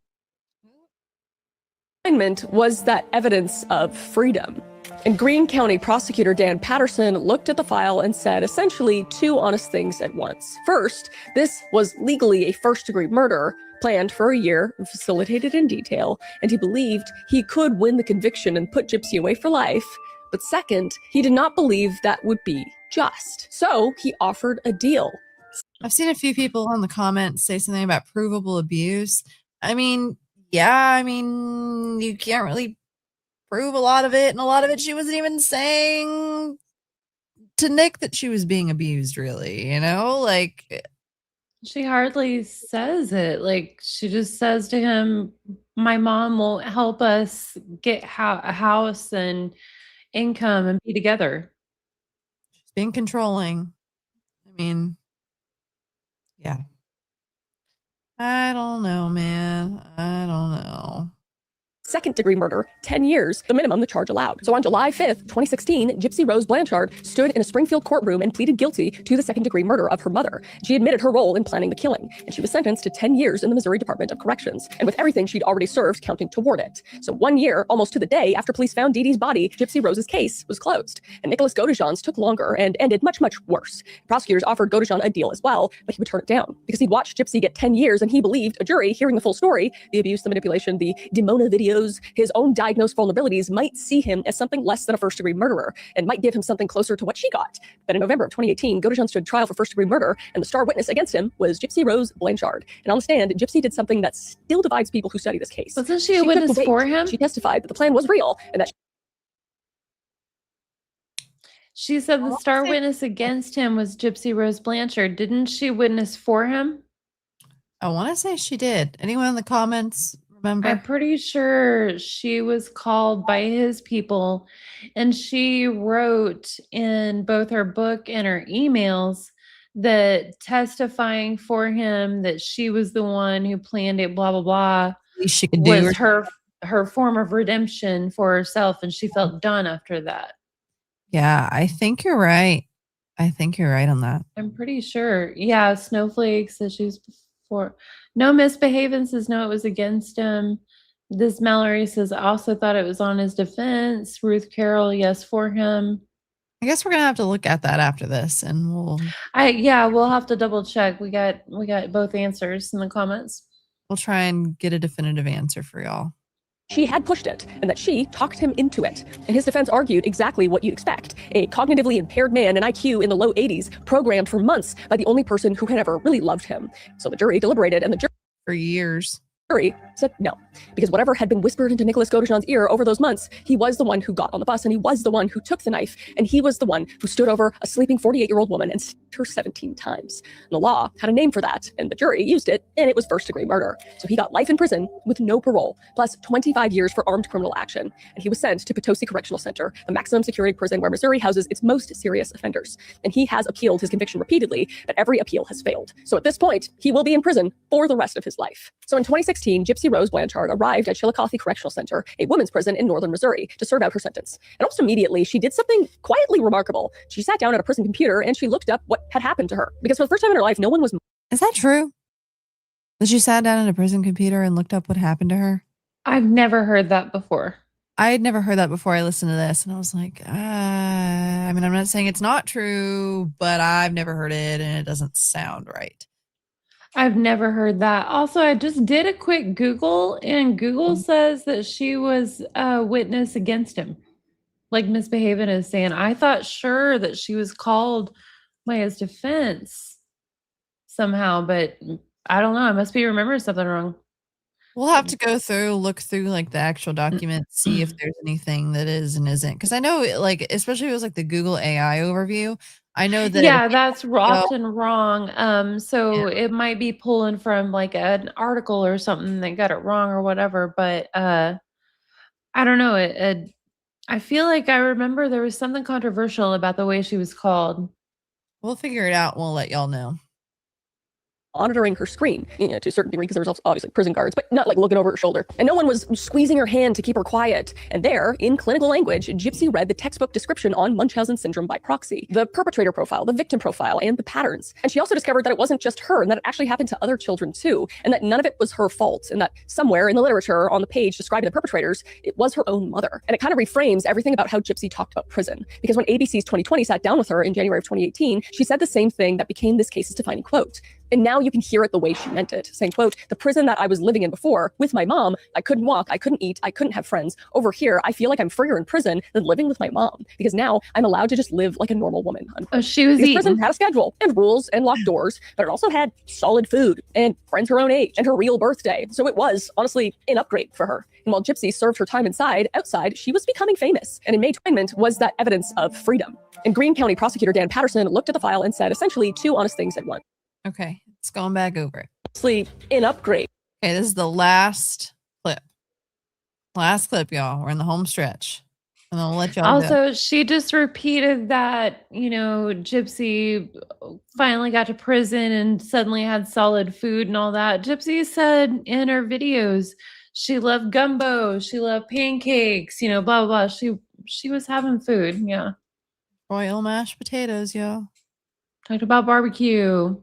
assignment was that evidence of freedom. And Greene County prosecutor Dan Patterson looked at the file and said essentially two honest things at once. First, this was legally a first-degree murder, planned for a year, facilitated in detail, and he believed he could win the conviction and put Gypsy away for life. But second, he did not believe that would be just. So he offered a deal. I've seen a few people in the comments say something about provable abuse. I mean, yeah, you can't really prove a lot of it, and a lot of it she wasn't even saying to Nick that she was being abused, really, like She hardly says it. Like, she just says to him, my mom will help us get a house and income and be together. she's being controlling. Yeah. I don't know, man. I don't know. Second-degree murder, 10 years, the minimum the charge allowed. So on July 5th, 2016, Gypsy Rose Blanchard stood in a Springfield courtroom and pleaded guilty to the second-degree murder of her mother. She admitted her role in planning the killing, and she was sentenced to 10 years in the Missouri Department of Corrections, and with everything she'd already served counting toward it. So 1 year, almost to the day after police found Dee Dee's body, Gypsy Rose's case was closed. And Nicholas Godejohn's took longer and ended much, much worse. Prosecutors offered Godejohn a deal as well, but he would turn it down because he'd watched Gypsy get 10 years, and he believed a jury, hearing the full story, the abuse, the manipulation, the demona videos, his own diagnosed vulnerabilities, might see him as something less than a first-degree murderer and might give him something closer to what she got. But in November of 2018, Godejohn stood trial for first-degree murder, and the star witness against him was Gypsy Rose Blanchard. And on the stand, Gypsy did something that still divides people who study this case. Wasn't she a witness for him? She testified that the plan was real and that She said the star witness against him was Gypsy Rose Blanchard. Didn't she witness for him? I want to say she did. Anyone in the comments remember? I'm pretty sure she was called by his people, and she wrote in both her book and her emails that testifying for him that she was the one who planned it, blah, blah, blah, She could do was her form of redemption for herself, and she felt done after that. Yeah, I think you're right. I think you're right on that. I'm pretty sure. Yeah, Snowflakes issues before. No Misbehaving says no, it was against him. This Mallory says also thought it was on his defense. Ruth Carroll, yes, for him. I guess we're gonna have to look at that after this, and we'll have to double check. We got both answers in the comments. we'll try and get a definitive answer for y'all. she had pushed it and that she talked him into it. And his defense argued exactly what you'd expect. A cognitively impaired man, an IQ in the low 80s, programmed for months by the only person who had ever really loved him. So the jury deliberated, and the jury For years. said no, because whatever had been whispered into Nicholas Godejohn's ear over those months, he was the one who got on the bus, and he was the one who took the knife, and he was the one who stood over a sleeping 48-year-old woman and stabbed her 17 times. And the law had a name for that, and the jury used it, and it was first-degree murder. So he got life in prison with no parole, plus 25 years for armed criminal action, and he was sent to Potosi Correctional Center, the maximum security prison where Missouri houses its most serious offenders. And he has appealed his conviction repeatedly, but every appeal has failed. So at this point, he will be in prison for the rest of his life. So in 2016, Gypsy Rose Blanchard arrived at Chillicothe Correctional Center, a women's prison in northern Missouri, to serve out her sentence. And almost immediately, she did something quietly remarkable. She sat down at a prison computer and she looked up what had happened to her. Because for the first time in her life, no one was... Is that true? That she sat down at a prison computer and looked up what happened to her? I've never heard that before. I had never heard that before I listened to this, and I was like, I'm not saying it's not true, but I've never heard it, and it doesn't sound right. I've never heard that. Also, I just did a quick Google, and Google says that she was a witness against him. Like Misbehaving is saying. I thought sure that she was called by his defense somehow, but I don't know. I must be remembering something wrong. We'll have to look through like the actual document, see if there's anything that is and isn't. Because I know, like, especially if it was like the Google AI overview, I know that that's often wrong. So it might be pulling from like an article or something that got it wrong or whatever. But I don't know. I feel like I remember there was something controversial about the way she was called. We'll figure it out. We'll let y'all know. Monitoring her screen, to a certain degree, because there was obviously prison guards, but not like looking over her shoulder. And no one was squeezing her hand to keep her quiet. And there, in clinical language, Gypsy read the textbook description on Munchausen syndrome by proxy, the perpetrator profile, the victim profile, and the patterns. And she also discovered that it wasn't just her, and that it actually happened to other children too, and that none of it was her fault, and that somewhere in the literature on the page describing the perpetrators, it was her own mother. And it kind of reframes everything about how Gypsy talked about prison. Because when ABC's 2020 sat down with her in January of 2018, she said the same thing that became this case's defining quote. And now you can hear it the way she meant it, saying, quote, "The prison that I was living in before with my mom, I couldn't walk, I couldn't eat, I couldn't have friends. Over here, I feel like I'm freer in prison than living with my mom because now I'm allowed to just live like a normal woman." Unquote. Oh, she was Because eating. prison had a schedule and rules and locked doors, but it also had solid food and friends her own age and her real birthday. So it was, honestly, an upgrade for her. And while Gypsy served her time outside, she was becoming famous. And in May, Twinment was that evidence of freedom. And Greene County prosecutor Dan Patterson looked at the file and said essentially two honest things at once. Okay, it's going back over it. Honestly, an upgrade. Okay, this is the last clip. Last clip, y'all. We're in the home stretch. And I'll let y'all go. Also, she just repeated that, Gypsy finally got to prison and suddenly had solid food and all that. Gypsy said in her videos she loved gumbo, she loved pancakes, blah, blah, blah. She was having food, yeah. Royal mashed potatoes, y'all. Talked about barbecue.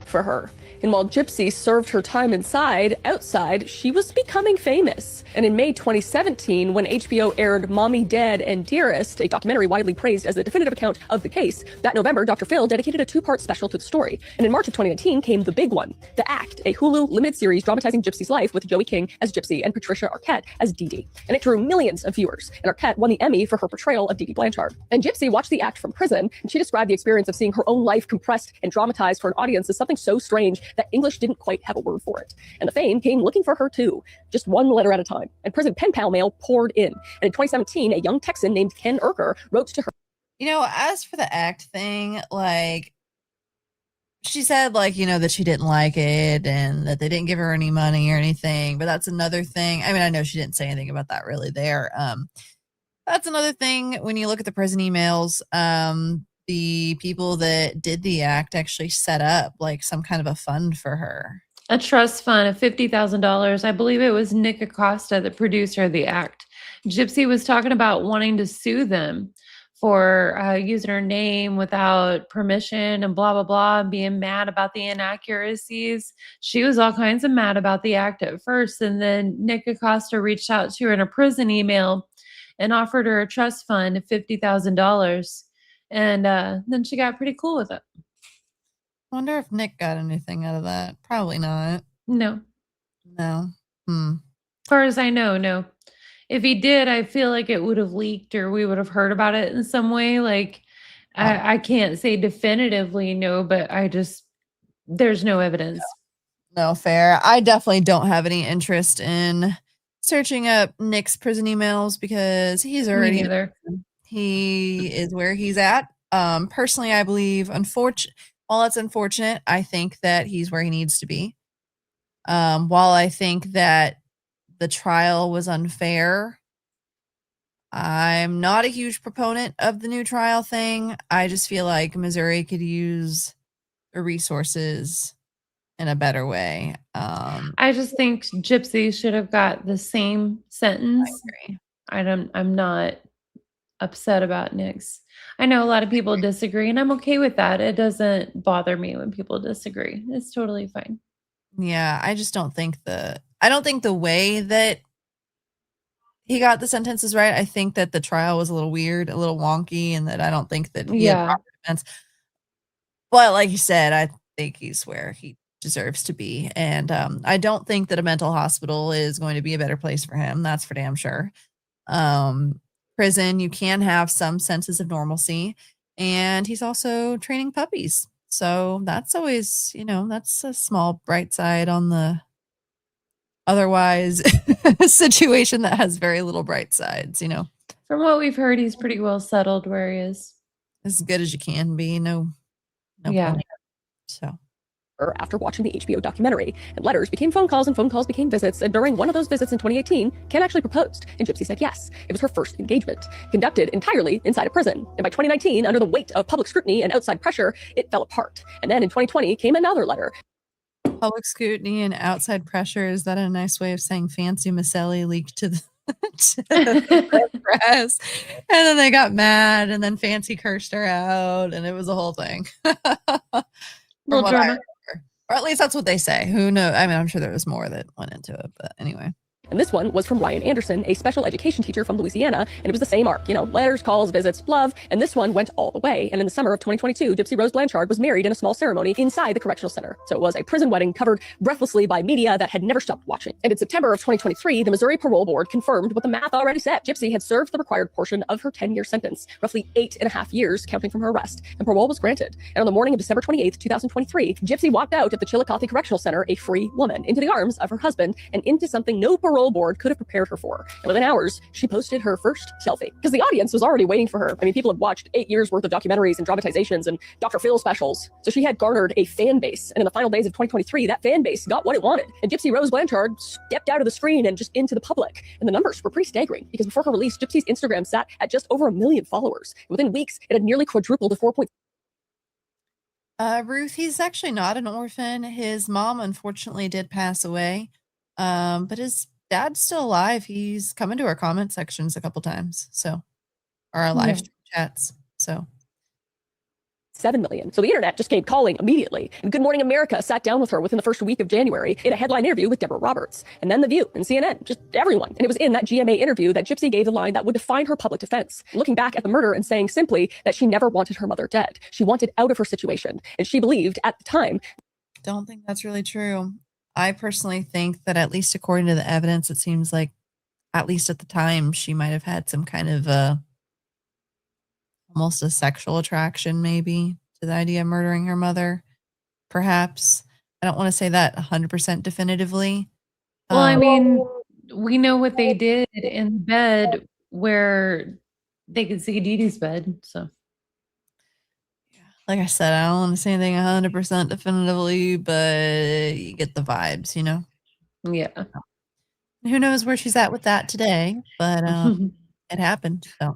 For her. And while Gypsy served her time outside, she was becoming famous. And in May 2017, when HBO aired Mommy, Dead, and Dearest, a documentary widely praised as the definitive account of the case, that November, Dr. Phil dedicated a 2-part special to the story. And in March of 2019 came the big one, The Act, a Hulu limited series dramatizing Gypsy's life with Joey King as Gypsy and Patricia Arquette as Dee Dee. And it drew millions of viewers. And Arquette won the Emmy for her portrayal of Dee Dee Blanchard. And Gypsy watched The Act from prison, and she described the experience of seeing her own life compressed and dramatized for an audience as something so strange that English didn't quite have a word for it. And the fame came looking for her too, just one letter at a time. And prison pen pal mail poured in. And in 2017, a young Texan named Ken Urker wrote to her. As for the act thing, she said, that she didn't like it and that they didn't give her any money or anything. But that's another thing. I mean, I know she didn't say anything about that really there. That's another thing when you look at the prison emails. The people that did the act actually set up some kind of a fund for her. A trust fund of $50,000. I believe it was Nick Acosta, the producer of the act. Gypsy was talking about wanting to sue them for using her name without permission and blah, blah, blah, and being mad about the inaccuracies. She was all kinds of mad about the act at first. And then Nick Acosta reached out to her in a prison email and offered her a trust fund of $50,000. And then she got pretty cool with it. I wonder if Nick got anything out of that. Probably not. No. No. As far as I know, no. If he did, I feel like it would have leaked or we would have heard about it in some way. I can't say definitively no, but there's no evidence. No, fair. I definitely don't have any interest in searching up Nick's prison emails because he's already... Me neither. He is where he's at. Personally, I believe, while it's unfortunate, I think that he's where he needs to be. While I think that the trial was unfair, I'm not a huge proponent of the new trial thing. I just feel like Missouri could use the resources in a better way. I just think Gypsy should have got the same sentence. I agree. I'm not upset about Nick's. I know a lot of people disagree, and I'm okay with that. It doesn't bother me when people disagree. It's totally fine. Yeah, I just don't think I don't think the way that he got the sentence is right. I think that the trial was a little weird, a little wonky, and that I don't think that he had proper defense. But like you said, I think he's where he deserves to be. And I don't think that a mental hospital is going to be a better place for him. That's for damn sure. Prison, you can have some senses of normalcy, and he's also training puppies. So that's always, that's a small bright side on the otherwise situation that has very little bright sides, From what we've heard, he's pretty well settled where he is. As good as you can be. No Yeah. point. So her after watching the HBO documentary. And letters became phone calls and phone calls became visits. And during one of those visits in 2018, Ken actually proposed. And Gypsy said yes. It was her first engagement, conducted entirely inside a prison. And by 2019, under the weight of public scrutiny and outside pressure, it fell apart. And then in 2020 came another letter. Public scrutiny and outside pressure. Is that a nice way of saying Fancy Maselli leaked to the, to the press? And then they got mad, and then Fancy cursed her out, and it was a whole thing. Little drama. Or at least that's what they say. Who knows? I mean, I'm sure there was more that went into it, but anyway. And this one was from Ryan Anderson, a special education teacher from Louisiana, and it was the same arc, letters, calls, visits, love, and this one went all the way. And in the summer of 2022, Gypsy Rose Blanchard was married in a small ceremony inside the correctional center. So it was a prison wedding covered breathlessly by media that had never stopped watching. And in September of 2023, the Missouri Parole Board confirmed what the math already said. Gypsy had served the required portion of her 10-year sentence, roughly 8.5 years counting from her arrest, and parole was granted. And on the morning of December 28th, 2023, Gypsy walked out of the Chillicothe Correctional Center a free woman, into the arms of her husband and into something no parole board could have prepared her for. And within hours, she posted her first selfie because the audience was already waiting for her. I mean, people have watched 8 years worth of documentaries and dramatizations and Dr. Phil specials. So she had garnered a fan base. And in the final days of 2023, that fan base got what it wanted. And Gypsy Rose Blanchard stepped out of the screen and just into the public. And the numbers were pretty staggering because before her release, Gypsy's Instagram sat at just over 1 million followers. Within weeks, it had nearly quadrupled to 4. Ruth, he's actually not an orphan. His mom unfortunately did pass away. But his dad's still alive. He's come into our comment sections a couple times. So, or our live stream chats. So 7 million. So the internet just came calling immediately. And Good Morning America sat down with her within the first week of January in a headline interview with Deborah Roberts. And then The View and CNN, just everyone. And it was in that GMA interview that Gypsy gave the line that would define her public defense, looking back at the murder and saying simply that she never wanted her mother dead. She wanted out of her situation. And she believed at the time. Don't think that's really true. I personally think that at least according to the evidence, it seems like at least at the time, she might have had some kind of almost a sexual attraction maybe to the idea of murdering her mother. Perhaps. I don't want to say that 100% definitively. Well, I mean, we know what they did in bed where they could see Dee Dee's bed, so. Like I said, I don't want to say anything 100% definitively, but you get the vibes, Yeah. Who knows where she's at with that today, but it happened. So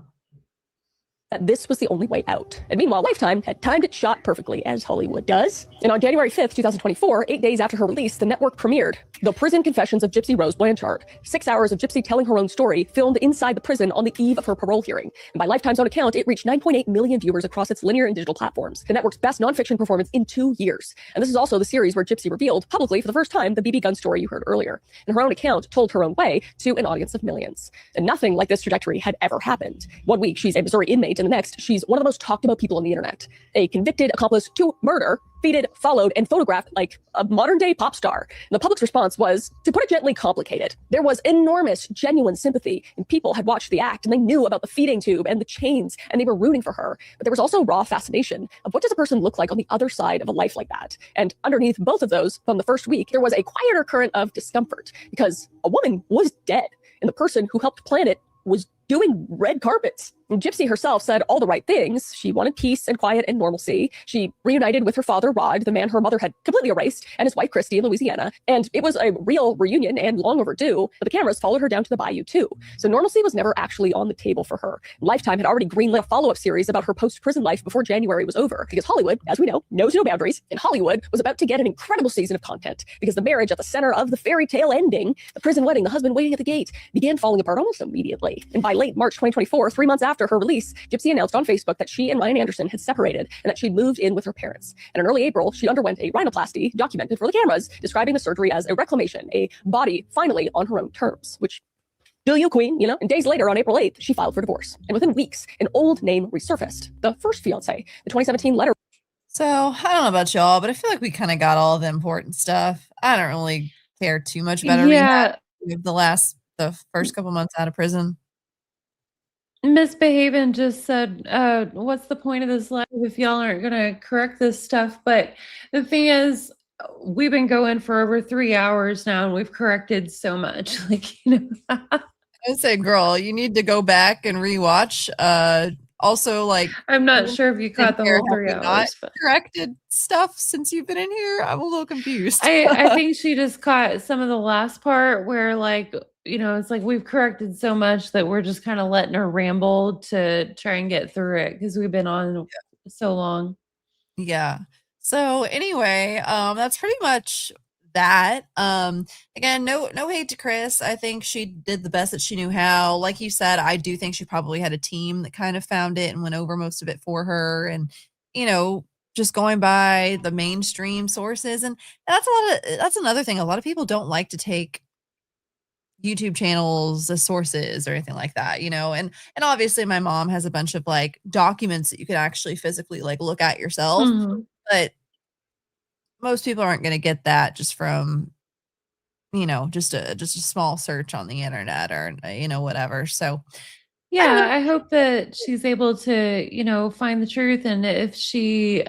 that this was the only way out. And meanwhile, Lifetime had timed it shot perfectly, as Hollywood does. And on January 5th, 2024, 8 days after her release, the network premiered The Prison Confessions of Gypsy Rose Blanchard, 6 hours of Gypsy telling her own story, filmed inside the prison on the eve of her parole hearing. And by Lifetime's own account, it reached 9.8 million viewers across its linear and digital platforms, the network's best nonfiction performance in 2 years. And this is also the series where Gypsy revealed publicly for the first time the BB gun story you heard earlier. And her own account told her own way to an audience of millions. And nothing like this trajectory had ever happened. 1 week, she's a Missouri inmate, and the next, she's one of the most talked about people on the internet. A convicted accomplice to murder, feted, followed, and photographed like a modern day pop star. And the public's response was, to put it gently, complicated. There was enormous, genuine sympathy, and people had watched the act and they knew about the feeding tube and the chains, and they were rooting for her. But there was also raw fascination of what does a person look like on the other side of a life like that? And underneath both of those, from the first week, there was a quieter current of discomfort because a woman was dead, and the person who helped plan it was doing red carpets. And Gypsy herself said all the right things. She wanted peace and quiet and normalcy. She reunited with her father, Rod, the man her mother had completely erased, and his wife, Christy, in Louisiana. And it was a real reunion and long overdue, but the cameras followed her down to the bayou too. So normalcy was never actually on the table for her. Lifetime had already greenlit a follow-up series about her post-prison life before January was over, because Hollywood, as we know, knows no boundaries, and Hollywood was about to get an incredible season of content, because the marriage at the center of the fairy tale ending, the prison wedding, the husband waiting at the gate, began falling apart almost immediately. And by late March 2024, 3 months after her release, Gypsy announced on Facebook that she and Ryan Anderson had separated and that she'd moved in with her parents. And in early April, she underwent a rhinoplasty documented for the cameras, describing the surgery as a reclamation, a body finally on her own terms, which do you, queen, And days later, on April 8th, she filed for divorce. And within weeks, an old name resurfaced, the first fiance, the 2017 letter. So I don't know about y'all, but I feel like we kind of got all the important stuff. I don't really care too much about the first couple months out of prison. Misbehaving just said, what's the point of this live if y'all aren't going to correct this stuff? But the thing is, we've been going for over 3 hours now and we've corrected so much. I would say, girl, you need to go back and rewatch also like I'm not sure if you in caught the here, whole have 3 we not hours, but corrected stuff since you've been in here? I'm a little confused. I think she just caught some of the last part where like, it's like we've corrected so much that we're just kind of letting her ramble to try and get through it because we've been on so long. Yeah. So anyway, that's pretty much that. Again, no hate to Kris. I think she did the best that she knew how. Like you said, I do think she probably had a team that kind of found it and went over most of it for her. And, just going by the mainstream sources. And that's another thing. A lot of people don't like to take YouTube channels as sources or anything like that, and obviously my mom has a bunch of like documents that you can actually physically like look at yourself, Mhm. but most people aren't going to get that just from, just a small search on the internet or, whatever. So I don't Yeah, know. I hope that she's able to, find the truth, and if she's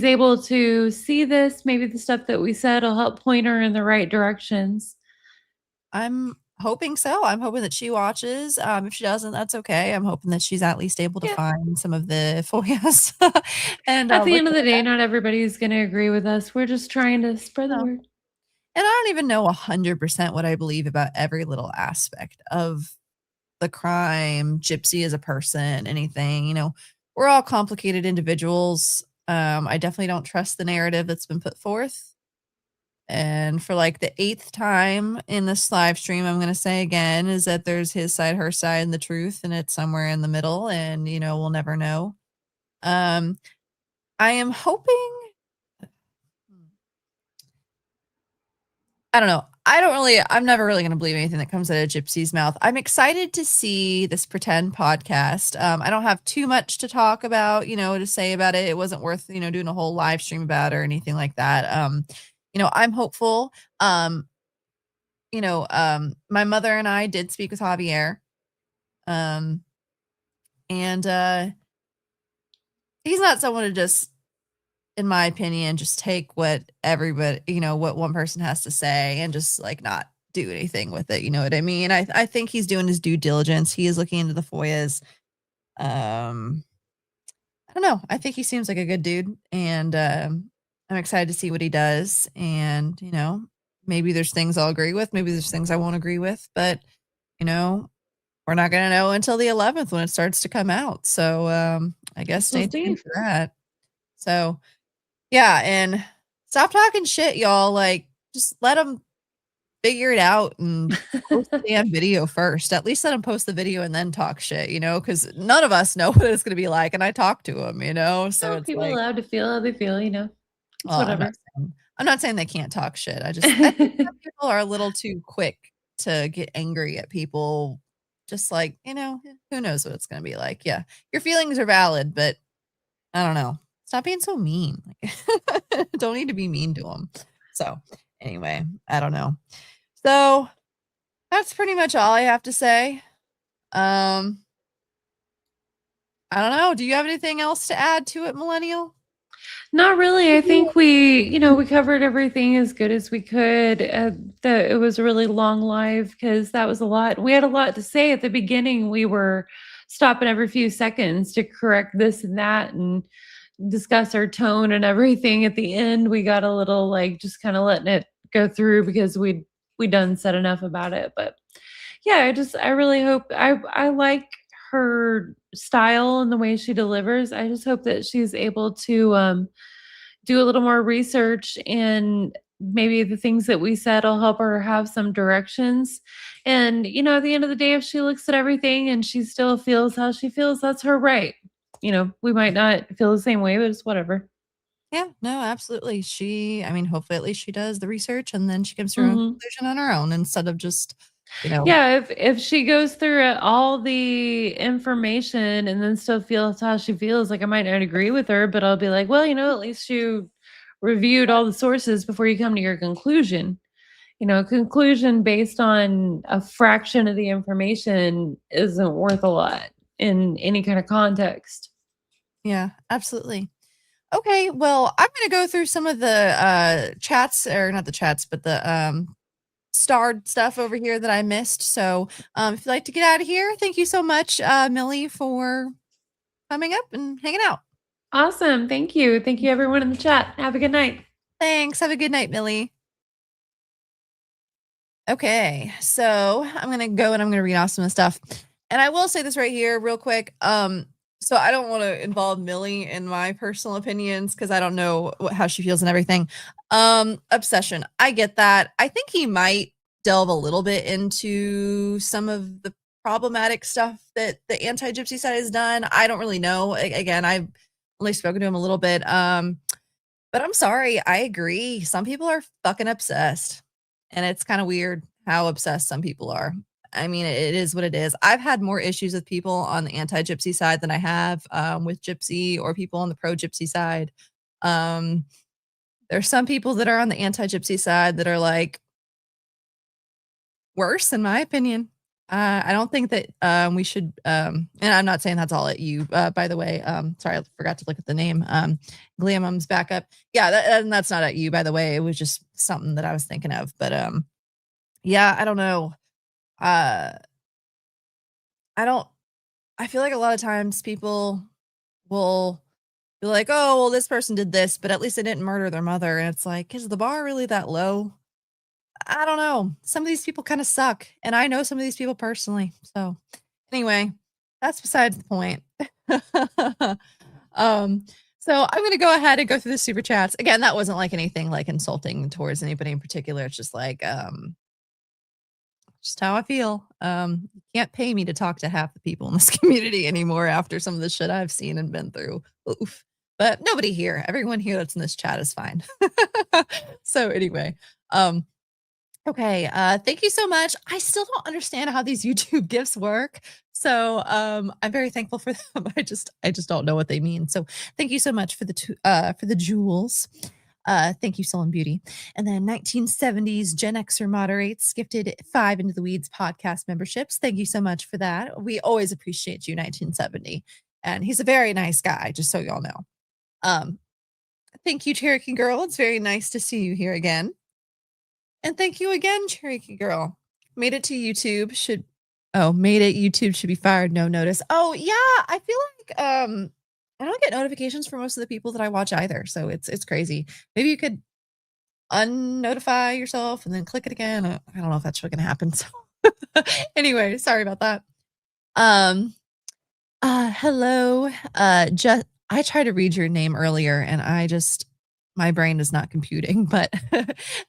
able to see this, maybe the stuff that we said will help point her in the right directions. I'm hoping so. I'm hoping that she watches. If she doesn't, that's okay. I'm hoping that she's at least able to Yeah. find some of the FOIAs and At the look end of at the day, not everybody's going to agree with us. We're just trying to spread the it. word. And I don't even know 100% what I believe about every little aspect of the crime, Gypsy as a person, anything, we're all complicated individuals. I definitely don't trust the narrative that's been put forth. And for like the 8th time in this live stream, I'm going to say again is that there's his side, her side, and the truth, and it's somewhere in the middle, and we'll never know. Um, I am hoping. I don't know. I'm never really going to believe anything that comes out of Gypsy's mouth. I'm excited to see this pretend podcast. I don't have too much to talk about, to say about it. It wasn't worth, doing a whole live stream about it or anything like that. I'm hopeful. My mother and I did speak with Javier. Um, and he's not someone to just, in my opinion, just take what everybody, what one person has to say and just like not do anything with it. You know what I mean? I think he's doing his due diligence. He is looking into the FOIAs. I don't know. I think he seems like a good dude, and I'm excited to see what he does. And maybe there's things I'll agree with, maybe there's things I won't agree with, but we're not going to know until the 11th when it starts to come out. So I guess We'll stay tuned see. for that. So yeah, and stop talking shit, y'all. Like, just let them figure it out and post the damn video first. At least let them post the video and then talk shit, because none of us know what it's going to be like. And I talk to them, so No, it's people like, allowed to feel how they feel, It's well, whatever. I'm not saying they can't talk shit. I think some people are a little too quick to get angry at people. Just like, who knows what it's going to be like. Yeah, your feelings are valid, but I don't know. Stop being so mean. Like, don't need to be mean to them. So anyway, I don't know. So that's pretty much all I have to say. I don't know. Do you have anything else to add to it, Millennial? Not really. I think we covered everything as good as we could. It was a really long live because that was a lot. We had a lot to say at the beginning. We were stopping every few seconds to correct this and that and discuss our tone and everything. At the end, we got a little like just kind of letting it go through because we done said enough about it. But yeah, I really hope I like her style and the way she delivers. I just hope that she's able to do a little more research, and maybe the things that we said will help her have some directions. And at the end of the day, if she looks at everything and she still feels how she feels, that's her right. We might not feel the same way, but it's whatever. Yeah, no, absolutely. Hopefully at least she does the research and then she comes to her own Mhm. conclusion on her own instead of just, Yeah, if she goes through all the information and then still feels how she feels, like I might not agree with her, but I'll be like, well, at least you reviewed all the sources before you come to your conclusion. A conclusion based on a fraction of the information isn't worth a lot in any kind of context. yeah, absolutely. Okay, well, I'm gonna go through some of the chats, or not the chats, but the starred stuff over here that I missed. So if you'd like to get out of here, thank you so much, Millie, for coming up and hanging out. Awesome. Thank you. Thank you, everyone in the chat. Have a good night. Thanks. Have a good night, Millie. Okay, so I'm gonna go and I'm gonna read off some of the stuff. And I will say this right here real quick. So I don't want to involve Millie in my personal opinions because I don't know how she feels and everything. Obsession. I get that. I think he might delve a little bit into some of the problematic stuff that the anti-gypsy side has done. I don't really know. Again, I've only spoken to him a little bit. But I'm sorry, I agree. Some people are fucking obsessed. And it's kind of weird how obsessed some people are. I mean, it is what it is. I've had more issues with people on the anti-gypsy side than I have with gypsy or people on the pro-gypsy side. There's some people that are on the anti-gypsy side that are like worse, in my opinion. I don't think that we should, and I'm not saying that's all at you, by the way. Sorry, I forgot to look at the name. Glamum's backup. Yeah, that's not at you, by the way. It was just something that I was thinking of. But yeah, I don't know. I feel like a lot of times people will be like, oh, well, this person did this, but at least they didn't murder their mother. And it's like, is the bar really that low? I don't know. Some of these people kind of suck. And I know some of these people personally. So anyway, that's besides the point. So I'm going to go ahead and go through the super chats. Again, that wasn't like anything like insulting towards anybody in particular. It's just like, just how I feel. You can't pay me to talk to half the people in this community anymore after some of the shit I've seen and been through. Oof. But nobody here, everyone here that's in this chat is fine. So anyway, okay, thank you so much. I still don't understand how these YouTube gifts work. So I'm very thankful for them. I just don't know what they mean. So thank you so much for the jewels. Thank you, Soul and Beauty. And then 1970s Gen Xer moderates, gifted 5 Into the Weeds podcast memberships. Thank you so much for that. We always appreciate you, 1970. And he's a very nice guy, just so y'all know. Thank you, Cherokee Girl. It's very nice to see you here again. And thank you again, Cherokee Girl. Made it to YouTube. YouTube should be fired. No notice. Oh yeah, I feel like I don't get notifications for most of the people that I watch either. So it's crazy. Maybe you could unnotify yourself and then click it again. I don't know if that's really gonna happen. So anyway, sorry about that. Hello. I tried to read your name earlier and my brain is not computing, but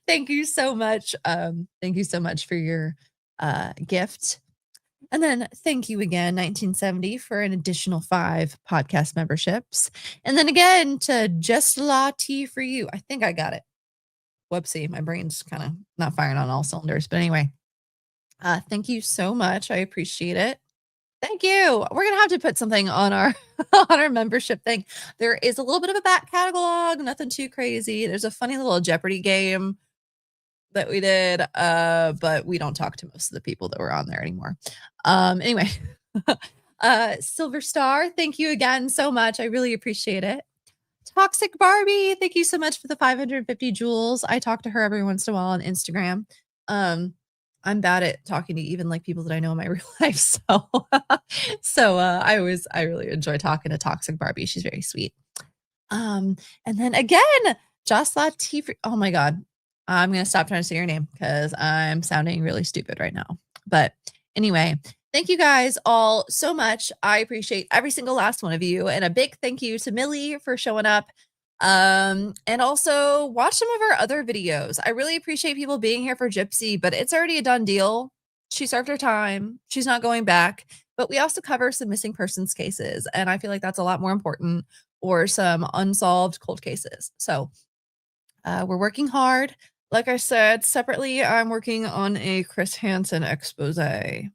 thank you so much. Thank you so much for your gift. And then thank you again, 1970, for an additional 5 podcast memberships. And then again to Just La Tea for You. I think I got it. Whoopsie, my brain's kind of not firing on all cylinders. But anyway, thank you so much. I appreciate it. Thank you. We're gonna have to put something on our on our membership thing. There is a little bit of a back catalog, nothing too crazy. There's a funny little Jeopardy game that we did, but we don't talk to most of the people that were on there anymore. Anyway, Silver Star, thank you again so much. I really appreciate it. Toxic Barbie, thank you so much for the 550 jewels. I talk to her every once in a while on Instagram. I'm bad at talking to even like people that I know in my real life. So, I really enjoy talking to Toxic Barbie. She's very sweet. And then again, Jocelyn T. Oh my God. I'm going to stop trying to say your name because I'm sounding really stupid right now. But anyway, thank you guys all so much. I appreciate every single last one of you. And a big thank you to Millie for showing up. And also watch some of our other videos. I really appreciate people being here for Gypsy, but it's already a done deal. She served her time. She's not going back. But we also cover some missing persons cases. And I feel like that's a lot more important, or some unsolved cold cases. So we're working hard. Like I said, separately, I'm working on a Chris Hansen expose. I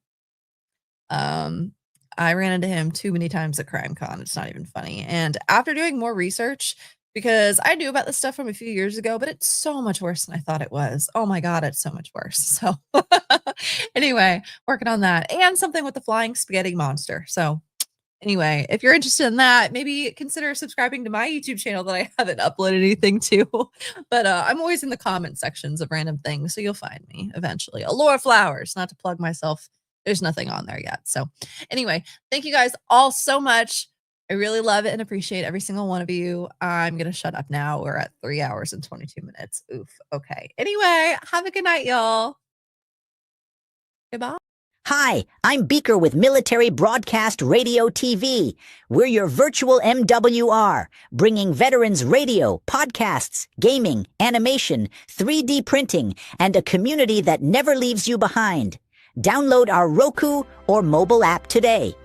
ran into him too many times at CrimeCon. It's not even funny. And after doing more research, because I knew about this stuff from a few years ago, but it's so much worse than I thought it was. Oh my God, it's so much worse. So anyway, working on that, and something with the flying spaghetti monster. So Anyway, if you're interested in that, maybe consider subscribing to my YouTube channel that I haven't uploaded anything to. But I'm always in the comment sections of random things, so you'll find me eventually. Allure Flowers, not to plug myself. There's nothing on there yet. So anyway, thank you guys all so much. I really love it and appreciate every single one of you. I'm going to shut up now. We're at 3 hours and 22 minutes. Oof. Okay. Anyway, have a good night, y'all. Goodbye. Hi, I'm Beaker with Military Broadcast Radio TV. We're your virtual MWR, bringing veterans radio, podcasts, gaming, animation, 3D printing, and a community that never leaves you behind. Download our Roku or mobile app today.